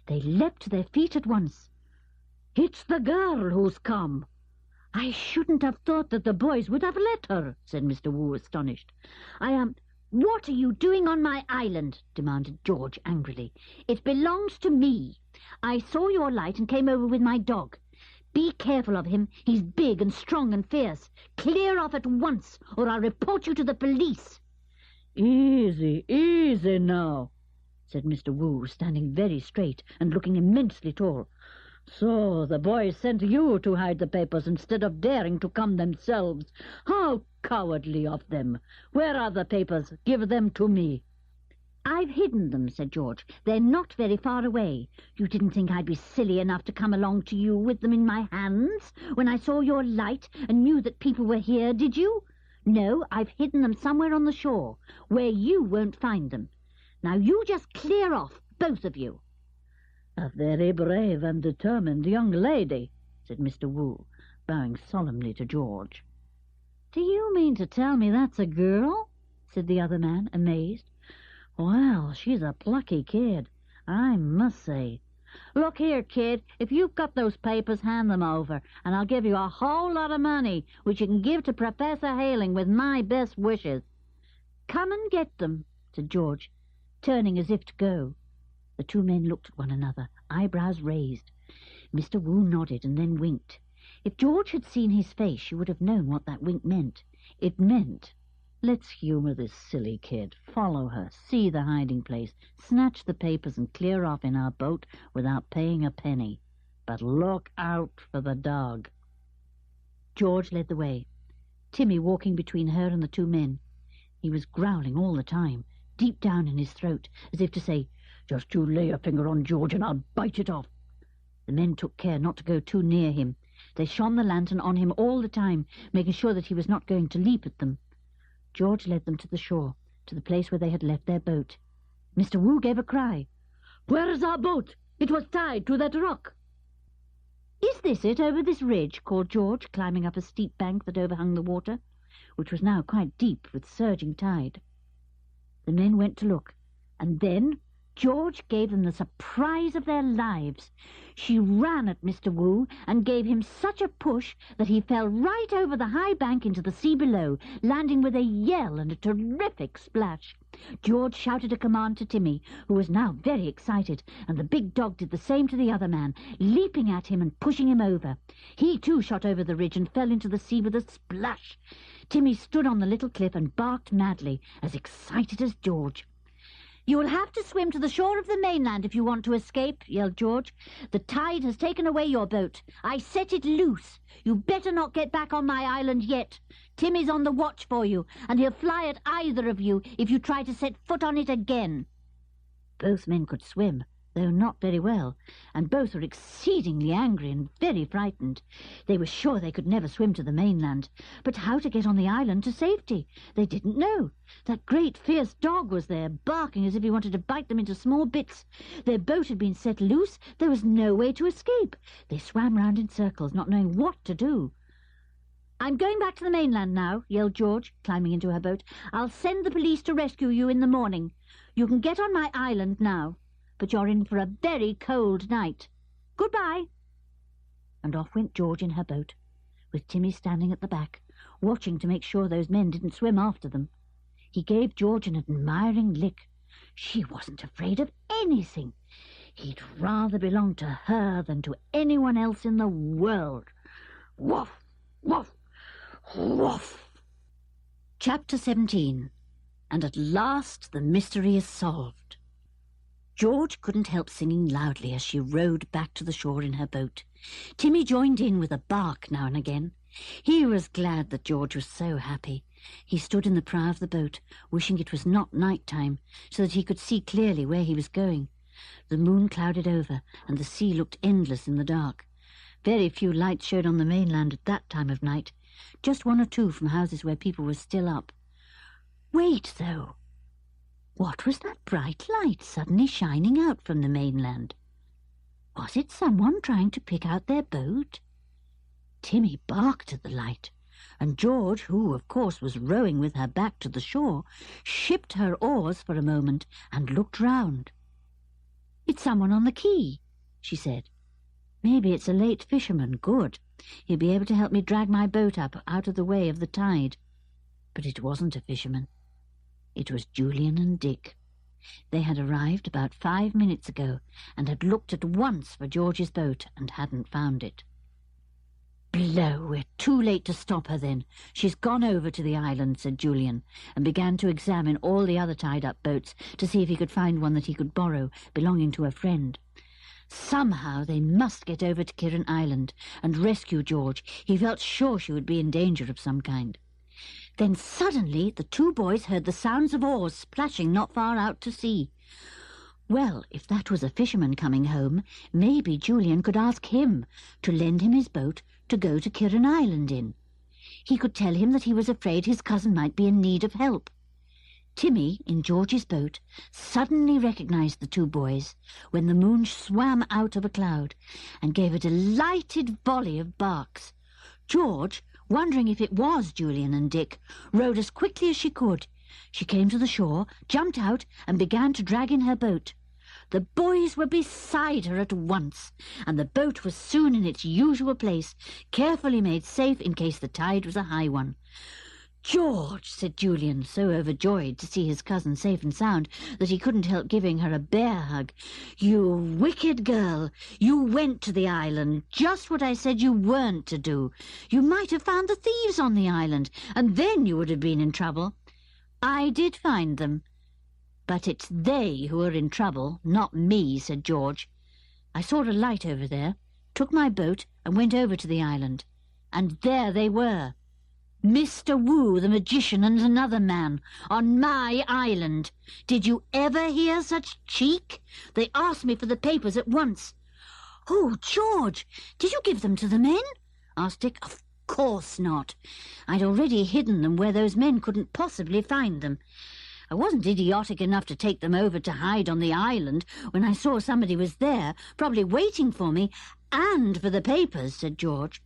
They leapt to their feet at once. "It's the girl who's come." "I shouldn't have thought that the boys would have let her," said Mr. Wu, astonished. "What are you doing on my island?" demanded George angrily. "It belongs to me. I saw your light and came over with my dog. Be careful of him. He's big and strong and fierce. Clear off at once, or I'll report you to the police." "Easy, easy now," said Mr. Wu, standing very straight and looking immensely tall. "So the boys sent you to hide the papers instead of daring to come themselves. How cowardly of them! Where are the papers? Give them to me." "I've hidden them," said George. "They're not very far away. You didn't think I'd be silly enough to come along to you with them in my hands when I saw your light and knew that people were here, did you? No, I've hidden them somewhere on the shore, where you won't find them. Now you just clear off, both of you." "A very brave and determined young lady," said Mr. Wu, bowing solemnly to George. "Do you mean to tell me that's a girl?" said the other man, amazed. "Well, she's a plucky kid, I must say. Look here, kid, if you've got those papers, hand them over, and I'll give you a whole lot of money, which you can give to Professor Hayling with my best wishes." "Come and get them," said George, turning as if to go. The two men looked at one another, eyebrows raised. Mr. Wu nodded and then winked. If George had seen his face, she would have known what that wink meant. It meant, "Let's humor this silly kid. Follow her, see the hiding place, snatch the papers and clear off in our boat without paying a penny. But look out for the dog." George led the way, Timmy walking between her and the two men. He was growling all the time, deep down in his throat, as if to say, "Just you lay a finger on George and I'll bite it off." The men took care not to go too near him. They shone the lantern on him all the time, making sure that he was not going to leap at them. George led them to the shore, to the place where they had left their boat. Mr. Wu gave a cry. "Where's our boat? It was tied to that rock." "Is this it over this ridge?" called George, climbing up a steep bank that overhung the water, which was now quite deep with surging tide. The men went to look, and then George gave them the surprise of their lives. She ran at Mr. Wu and gave him such a push that he fell right over the high bank into the sea below, landing with a yell and a terrific splash. George shouted a command to Timmy, who was now very excited, and the big dog did the same to the other man, leaping at him and pushing him over. He too shot over the ridge and fell into the sea with a splash. Timmy stood on the little cliff and barked madly, as excited as George. "You'll have to swim to the shore of the mainland if you want to escape," yelled George. "The tide has taken away your boat. I set it loose. You better not get back on my island yet. Timmy's on the watch for you, and he'll fly at either of you if you try to set foot on it again." Both men could swim, though not very well, and both were exceedingly angry and very frightened. They were sure they could never swim to the mainland, but how to get on the island to safety they didn't know. That great fierce dog was there, barking as if he wanted to bite them into small bits. Their boat had been set loose. There was no way to escape. They swam round in circles, not knowing what to do. "I'm going back to the mainland now," yelled George, climbing into her boat. "I'll send the police to rescue you in the morning. You can get on my island now, but you're in for a very cold night. Goodbye." And off went George in her boat, with Timmy standing at the back, watching to make sure those men didn't swim after them. He gave George an admiring lick. She wasn't afraid of anything. He'd rather belong to her than to anyone else in the world. Woof, woof, woof. Chapter 17. And at last the mystery is solved. George couldn't help singing loudly as she rowed back to the shore in her boat. Timmy joined in with a bark now and again. He was glad that George was so happy. He stood in the prow of the boat, wishing it was not night time, so that he could see clearly where he was going. The moon clouded over, and the sea looked endless in the dark. Very few lights showed on the mainland at that time of night, just one or two from houses where people were still up. Wait, though. What was that bright light suddenly shining out from the mainland? Was it someone trying to pick out their boat? Timmy barked at the light, and George, who, of course, was rowing with her back to the shore, shipped her oars for a moment and looked round. "It's someone on the quay," she said. "Maybe it's a late fisherman. Good. He'll be able to help me drag my boat up out of the way of the tide." But it wasn't a fisherman. It was Julian and Dick. They had arrived about 5 minutes ago and had looked at once for George's boat and hadn't found it. "Blow, we're too late to stop her then. She's gone over to the island," said Julian, and began to examine all the other tied-up boats to see if he could find one that he could borrow, belonging to a friend. Somehow they must get over to Kirrin Island and rescue George. He felt sure she would be in danger of some kind. Then suddenly the two boys heard the sounds of oars splashing not far out to sea. Well, if that was a fisherman coming home, maybe Julian could ask him to lend him his boat to go to Kirrin Island in. He could tell him that he was afraid his cousin might be in need of help. Timmy, in George's boat, suddenly recognized the two boys when the moon swam out of a cloud and gave a delighted volley of barks. George, wondering if it was Julian and Dick, rowed as quickly as she could. She came to the shore, jumped out, and began to drag in her boat. The boys were beside her at once, and the boat was soon in its usual place, carefully made safe in case the tide was a high one. "George," said Julian, so overjoyed to see his cousin safe and sound that he couldn't help giving her a bear hug. "You wicked girl! You went to the island, just what I said you weren't to do. You might have found the thieves on the island, and then you would have been in trouble." "I did find them, but it's they who are in trouble, not me," said George. "I saw a light over there, took my boat and went over to the island, and there they were. Mr. Wu, the magician, and another man, on my island. Did you ever hear such cheek? They asked me for the papers at once." "Oh, George, did you give them to the men?" asked Dick. "Of course not. I'd already hidden them where those men couldn't possibly find them. I wasn't idiotic enough to take them over to hide on the island when I saw somebody was there, probably waiting for me, and for the papers," said George.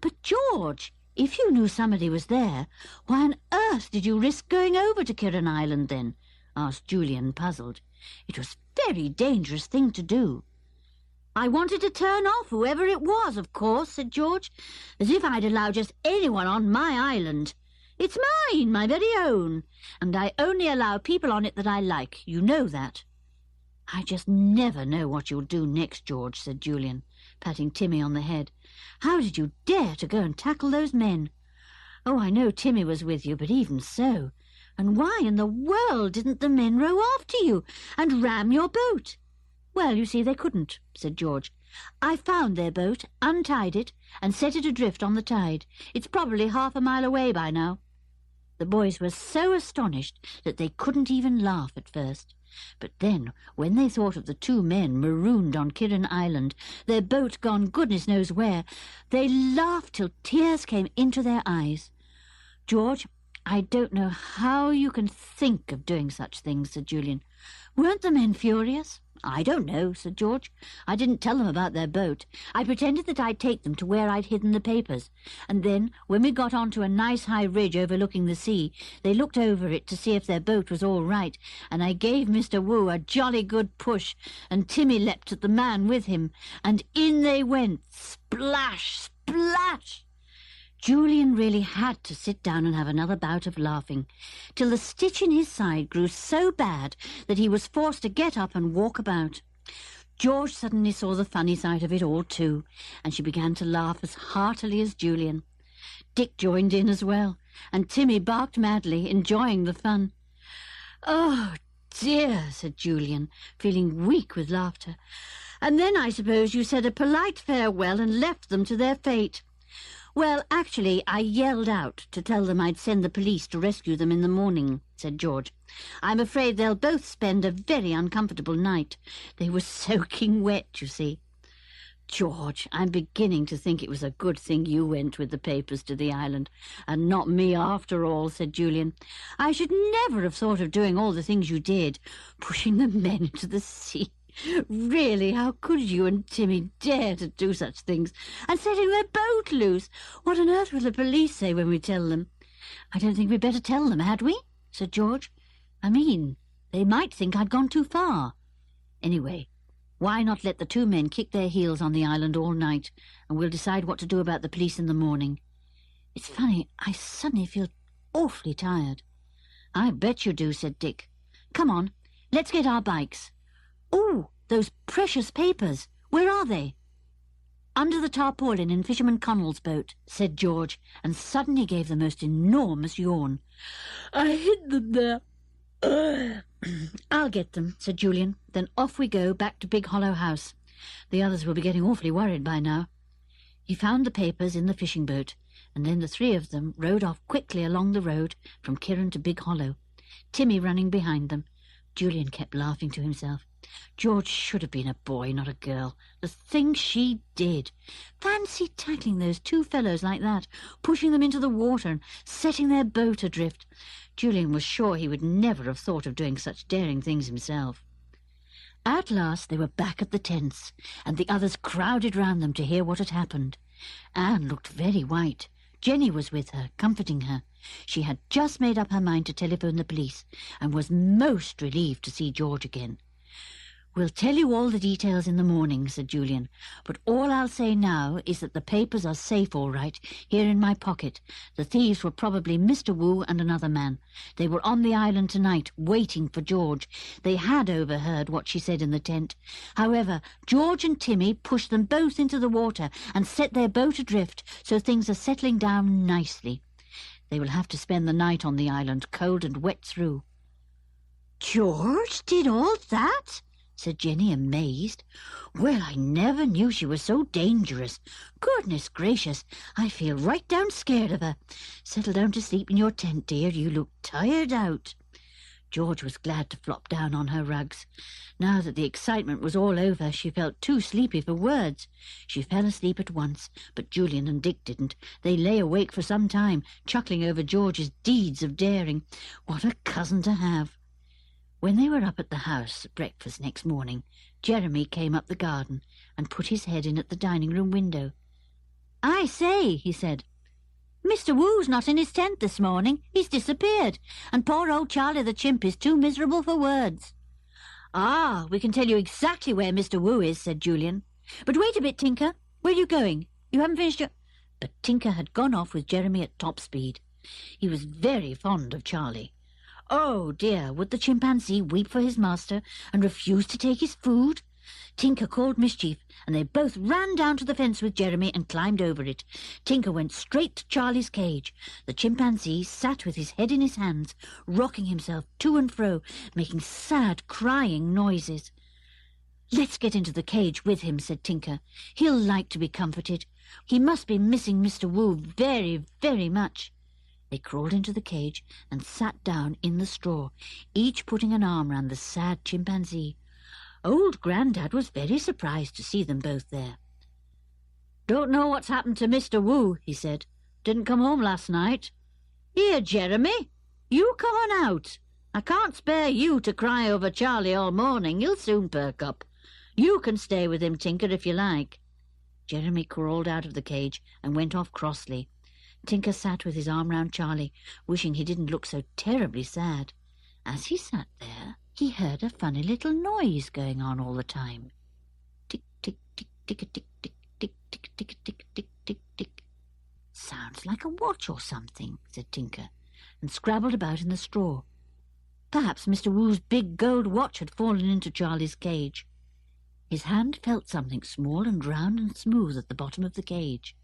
"But, George, if you knew somebody was there, why on earth did you risk going over to Kirrin Island then?" asked Julian, puzzled. "It was a very dangerous thing to do." "I wanted to turn off whoever it was, of course," said George, "as if I'd allow just anyone on my island. It's mine, my very own, and I only allow people on it that I like. You know that." "I just never know what you'll do next, George," said Julian, patting Timmy on the head. "How did you dare to go and tackle those men?" "Oh, I know Timmy was with you, but even so. And why in the world didn't the men row after you and ram your boat?" "Well, you see, they couldn't," said George. "I found their boat, untied it, and set it adrift on the tide. It's probably half a mile away by now." The boys were so astonished that they couldn't even laugh at first. But then, when they thought of the 2 men marooned on Kirrin Island, their boat gone goodness knows where, they laughed till tears came into their eyes. "George, I don't know how you can think of doing such things," said Julian. "Weren't the men furious?" "I don't know," said George. "I didn't tell them about their boat. I pretended that I'd take them to where I'd hidden the papers. And then, when we got onto a nice high ridge overlooking the sea, they looked over it to see if their boat was all right, and I gave Mr. Wu a jolly good push, and Timmy leapt at the man with him, and in they went, splash, splash!" Julian really had to sit down and have another bout of laughing, till the stitch in his side grew so bad that he was forced to get up and walk about. George suddenly saw the funny side of it all too, and she began to laugh as heartily as Julian. Dick joined in as well, and Timmy barked madly, enjoying the fun. "Oh, dear," said Julian, feeling weak with laughter. "And then I suppose you said a polite farewell and left them to their fate." "Well, actually, I yelled out to tell them I'd send the police to rescue them in the morning," said George. "I'm afraid they'll both spend a very uncomfortable night. They were soaking wet, you see." "George, I'm beginning to think it was a good thing you went with the papers to the island, and not me after all," said Julian. "I should never have thought of doing all the things you did, pushing the men into the sea. Really, how could you and Timmy dare to do such things? And setting their boat loose! What on earth will the police say when we tell them?" "I don't think we'd better tell them, had we?" said George. "I mean, they might think I'd gone too far. Anyway, why not let the 2 men kick their heels on the island all night, and we'll decide what to do about the police in the morning. It's funny, I suddenly feel awfully tired." "I bet you do," said Dick. "Come on, let's get our bikes. Oh, those precious papers! Where are they?" "Under the tarpaulin in Fisherman Connell's boat," said George, and suddenly gave the most enormous yawn. "I hid them there." "I'll get them," said Julian. "Then off we go back to Big Hollow House. The others will be getting awfully worried by now." He found the papers in the fishing boat, and then the 3 of them rowed off quickly along the road from Kirrin to Big Hollow, Timmy running behind them. Julian kept laughing to himself. George should have been a boy, not a girl. The things she did! Fancy tackling those 2 fellows like that, pushing them into the water and setting their boat adrift. Julian was sure he would never have thought of doing such daring things himself. At last they were back at the tents, and the others crowded round them to hear what had happened. Anne looked very white. Jenny was with her, comforting her. She had just made up her mind to telephone the police, and was most relieved to see George again. "We'll tell you all the details in the morning," said Julian, "but all I'll say now is that the papers are safe all right, here in my pocket. The thieves were probably Mr. Wu and another man. They were on the island tonight, waiting for George. They had overheard what she said in the tent. However, George and Timmy pushed them both into the water and set their boat adrift, so things are settling down nicely. They will have to spend the night on the island, cold and wet through." "George did all that?" said Jenny, amazed. "Well, I never knew she was so dangerous. Goodness gracious, I feel right down scared of her. Settle down to sleep in your tent, dear. You look tired out." George was glad to flop down on her rugs. Now that the excitement was all over, she felt too sleepy for words. She fell asleep at once, but Julian and Dick didn't. They lay awake for some time, chuckling over George's deeds of daring. What a cousin to have! When they were up at the house at breakfast next morning, Jeremy came up the garden and put his head in at the dining-room window. "I say," he said, "Mr. Wu's not in his tent this morning. He's disappeared, and poor old Charlie the chimp is too miserable for words." "Ah, we can tell you exactly where Mr. Wu is," said Julian. "But wait a bit, Tinker. Where are you going? You haven't finished your—" But Tinker had gone off with Jeremy at top speed. He was very fond of Charlie. Oh dear, would the chimpanzee weep for his master and refuse to take his food? Tinker called mischief, and they both ran down to the fence with Jeremy and climbed over it. Tinker went straight to Charlie's cage. The chimpanzee sat with his head in his hands, rocking himself to and fro, making sad, crying noises. "Let's get into the cage with him," said Tinker. "He'll like to be comforted. He must be missing Mr. Wu very, very much." They crawled into the cage and sat down in the straw, each putting an arm round the sad chimpanzee. Old Grandad was very surprised to see them both there. "Don't know what's happened to Mr. Wu," he said. "Didn't come home last night. Here, Jeremy, you come on out. I can't spare you to cry over Charlie all morning. He'll soon perk up. You can stay with him, Tinker, if you like." Jeremy crawled out of the cage and went off crossly. Tinker sat with his arm round Charlie, wishing he didn't look so terribly sad. As he sat there, he heard a funny little noise going on all the time. Tick, tick, tick, tick, tick, tick, tick, tick, tick, tick, tick, tick, tick. "Sounds like a watch or something," said Tinker, and scrabbled about in the straw. Perhaps Mr. Wu's big gold watch had fallen into Charlie's cage. His hand felt something small and round and smooth at the bottom of the cage.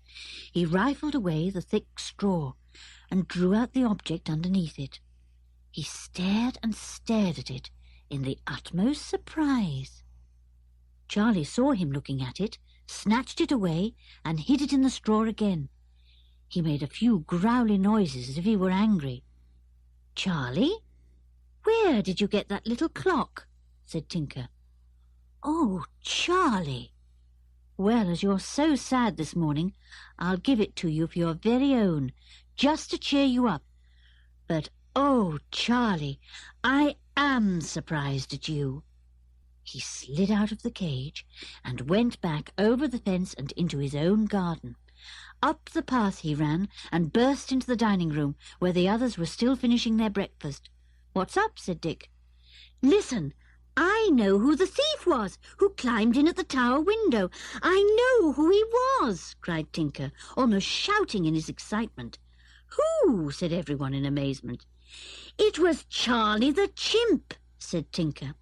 He rifled away the thick straw and drew out the object underneath it. He stared and stared at it in the utmost surprise. Charlie saw him looking at it, snatched it away, and hid it in the straw again. He made a few growly noises as if he were angry. "Charlie, where did you get that little clock?" said Tinker. "Oh, Charlie! Well, as you're so sad this morning, I'll give it to you for your very own, just to cheer you up. But, oh, Charlie, I am surprised at you." He slid out of the cage and went back over the fence and into his own garden. Up the path he ran and burst into the dining room, where the others were still finishing their breakfast. "What's up?" said Dick. "Listen! I know who the thief was, who climbed in at the tower window. I know who he was," cried Tinker, almost shouting in his excitement. "Who?" said everyone in amazement. "It was Charlie the chimp," said Tinker.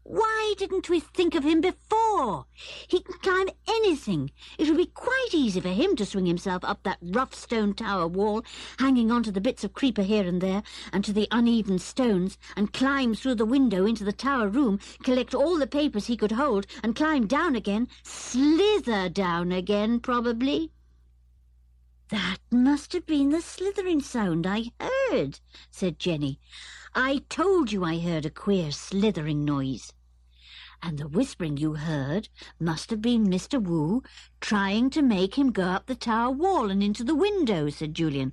"Why didn't we think of him before? He can climb anything. It'll be quite easy for him to swing himself up that rough stone tower wall, hanging on to the bits of creeper here and there, and to the uneven stones, and climb through the window into the tower room, collect all the papers he could hold, and climb down again, slither down again, probably." "That must have been the slithering sound I heard," said Jenny. "I told you I heard a queer slithering noise." "And the whispering you heard must have been Mr. Wu trying to make him go up the tower wall and into the window," said Julian.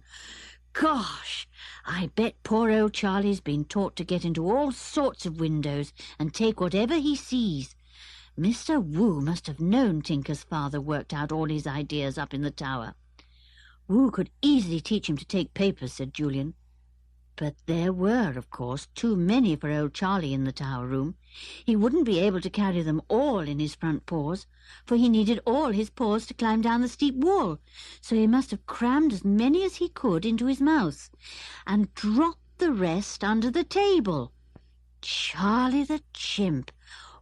"Gosh, I bet poor old Charlie's been taught to get into all sorts of windows and take whatever he sees. Mr. Wu must have known Tinker's father worked out all his ideas up in the tower." "Wu could easily teach him to take papers," said Julian. But there were, of course, too many for old Charlie in the tower room. He wouldn't be able to carry them all in his front paws, for he needed all his paws to climb down the steep wall, so he must have crammed as many as he could into his mouth, and dropped the rest under the table. Charlie the chimp!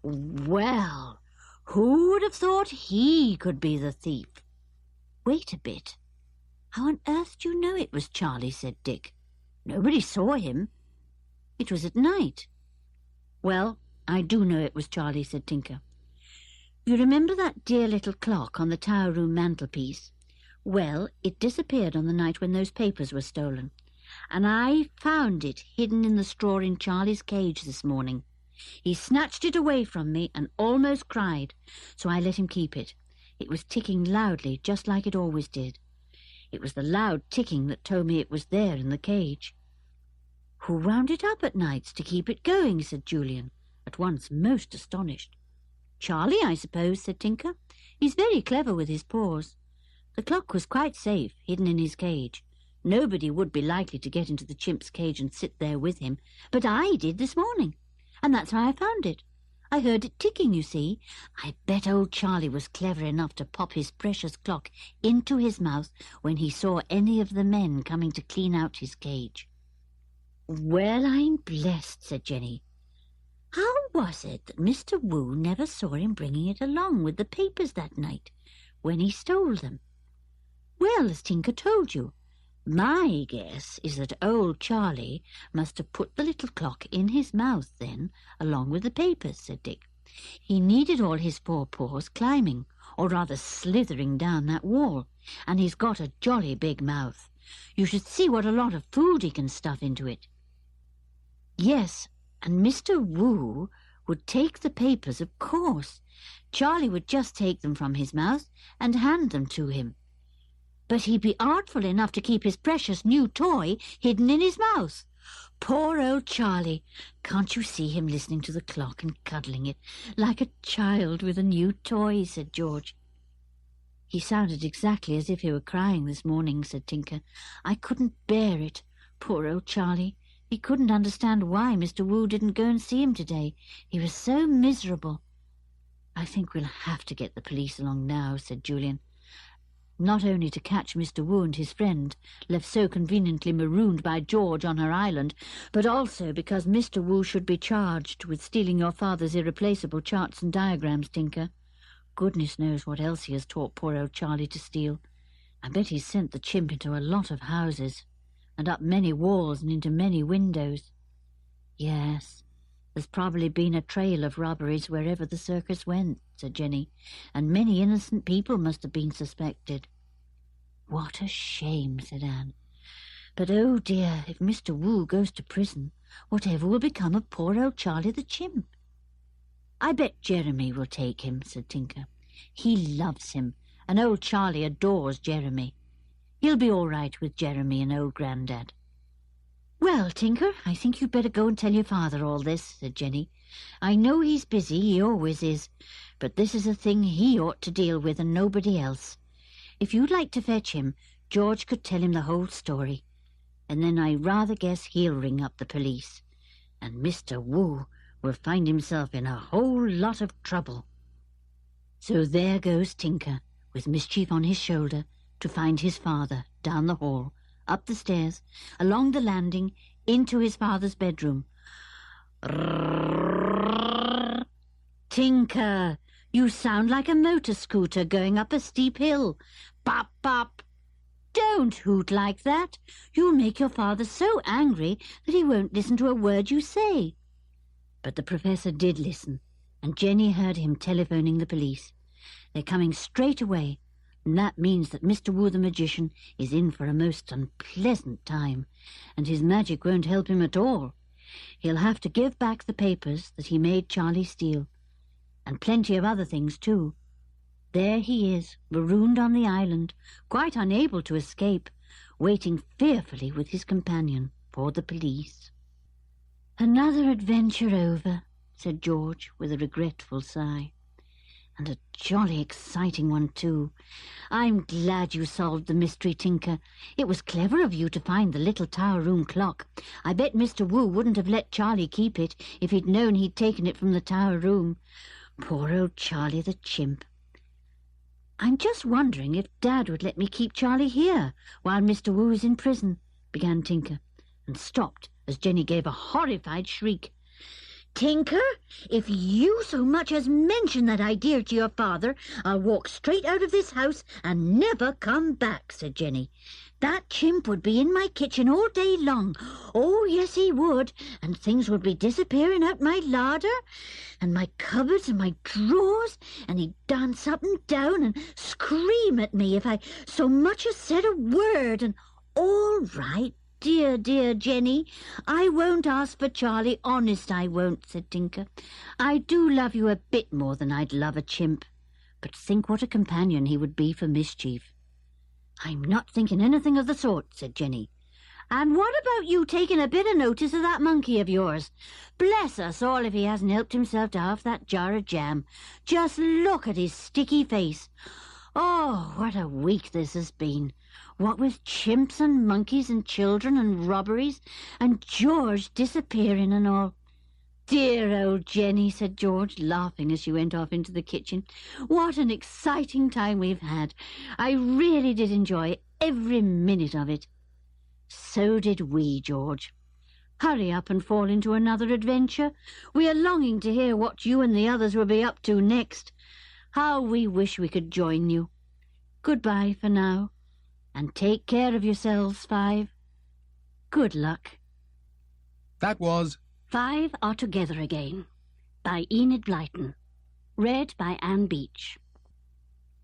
Well, who would have thought he could be the thief? "Wait a bit. How on earth do you know it was Charlie?" said Dick. "Nobody saw him. It was at night." "Well, I do know it was Charlie," said Tinker. "You remember that dear little clock on the tower room mantelpiece? Well, it disappeared on the night when those papers were stolen, and I found it hidden in the straw in Charlie's cage this morning. He snatched it away from me and almost cried, so I let him keep it. It was ticking loudly, just like it always did. It was the loud ticking that told me it was there in the cage." "Who wound it up at nights to keep it going?" said Julian, at once most astonished. "Charlie, I suppose," said Tinker. "He's very clever with his paws. The clock was quite safe, hidden in his cage. Nobody would be likely to get into the chimp's cage and sit there with him, but I did this morning, and that's how I found it. I heard it ticking, you see. I bet old Charlie was clever enough to pop his precious clock into his mouth when he saw any of the men coming to clean out his cage." "Well, I'm blessed," said Jenny. "How was it that Mr. Wu never saw him bringing it along with the papers that night when he stole them?" "Well, as Tinker told you, my guess is that old Charlie must have put the little clock in his mouth then, along with the papers," said Dick. "He needed all his four paws climbing, or rather slithering down that wall, and he's got a jolly big mouth. You should see what a lot of food he can stuff into it. Yes, and Mr. Wu would take the papers, of course. Charlie would just take them from his mouth and hand them to him. But he'd be artful enough to keep his precious new toy hidden in his mouth. Poor old Charlie! Can't you see him listening to the clock and cuddling it, like a child with a new toy, said George. He sounded exactly as if he were crying this morning, said Tinker. I couldn't bear it. Poor old Charlie. He couldn't understand why Mr. Wu didn't go and see him today. He was so miserable. I think we'll have to get the police along now, said Julian. Not only to catch Mr. Wu and his friend, left so conveniently marooned by George on her island, but also because Mr. Wu should be charged with stealing your father's irreplaceable charts and diagrams, Tinker. Goodness knows what else he has taught poor old Charlie to steal. I bet he's sent the chimp into a lot of houses, and up many walls and into many windows. Yes, there's probably been a trail of robberies wherever the circus went, said Jenny, and many innocent people must have been suspected. What a shame, said Anne. But oh dear, if Mr. Wu goes to prison, whatever will become of poor old Charlie the chimp? I bet Jeremy will take him, said Tinker. He loves him, and old Charlie adores Jeremy. He'll be all right with Jeremy and old Grandad. Well, Tinker, I think you'd better go and tell your father all this, said Jenny. I know he's busy, he always is, but this is a thing he ought to deal with and nobody else. If you'd like to fetch him, George could tell him the whole story, and then I rather guess he'll ring up the police, and Mr. Wu will find himself in a whole lot of trouble. So there goes Tinker, with mischief on his shoulder, to find his father down the hall, up the stairs, along the landing, into his father's bedroom. Tinker, you sound like a motor scooter going up a steep hill. Pop, pop. Don't hoot like that. You'll make your father so angry that he won't listen to a word you say. But the Professor did listen, and Jenny heard him telephoning the police. They're coming straight away, and that means that Mr. Wu the magician is in for a most unpleasant time, and his magic won't help him at all. He'll have to give back the papers that he made Charlie steal, and plenty of other things too. There he is, marooned on the island, quite unable to escape, waiting fearfully with his companion for the police. Another adventure over, said George with a regretful sigh. And a jolly exciting one, too. I'm glad you solved the mystery, Tinker. It was clever of you to find the little tower room clock. I bet Mr. Wu wouldn't have let Charlie keep it if he'd known he'd taken it from the tower room. Poor old Charlie the chimp. I'm just wondering if Dad would let me keep Charlie here while Mr. Wu is in prison, began Tinker, and stopped as Jenny gave a horrified shriek. Tinker, if you so much as mention that idea to your father, I'll walk straight out of this house and never come back, said Jenny. That chimp would be in my kitchen all day long. Oh, yes, he would, and things would be disappearing out my larder, and my cupboards and my drawers, and he'd dance up and down and scream at me if I so much as said a word, and all right, dear, dear Jenny, I won't ask for Charlie, honest I won't, said Tinker. I do love you a bit more than I'd love a chimp, but think what a companion he would be for mischief. I'm not thinking anything of the sort, said Jenny. And what about you taking a bit of notice of that monkey of yours? Bless us all if he hasn't helped himself to half that jar of jam. Just look at his sticky face. Oh, what a week this has been. What with chimps and monkeys and children and robberies, and George disappearing and all. Dear old Jenny, said George, laughing as she went off into the kitchen. What an exciting time we've had. I really did enjoy every minute of it. So did we, George. Hurry up and fall into another adventure. We are longing to hear what you and the others will be up to next. How we wish we could join you. Goodbye for now. And take care of yourselves, Five. Good luck. That was Five Are Together Again by Enid Blyton. Read by Anne Beach.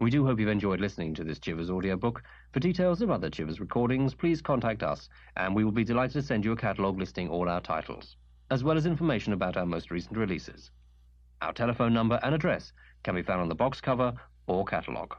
We do hope you've enjoyed listening to this Chivers audiobook. For details of other Chivers recordings, please contact us, and we will be delighted to send you a catalogue listing all our titles, as well as information about our most recent releases. Our telephone number and address can be found on the box cover or catalogue.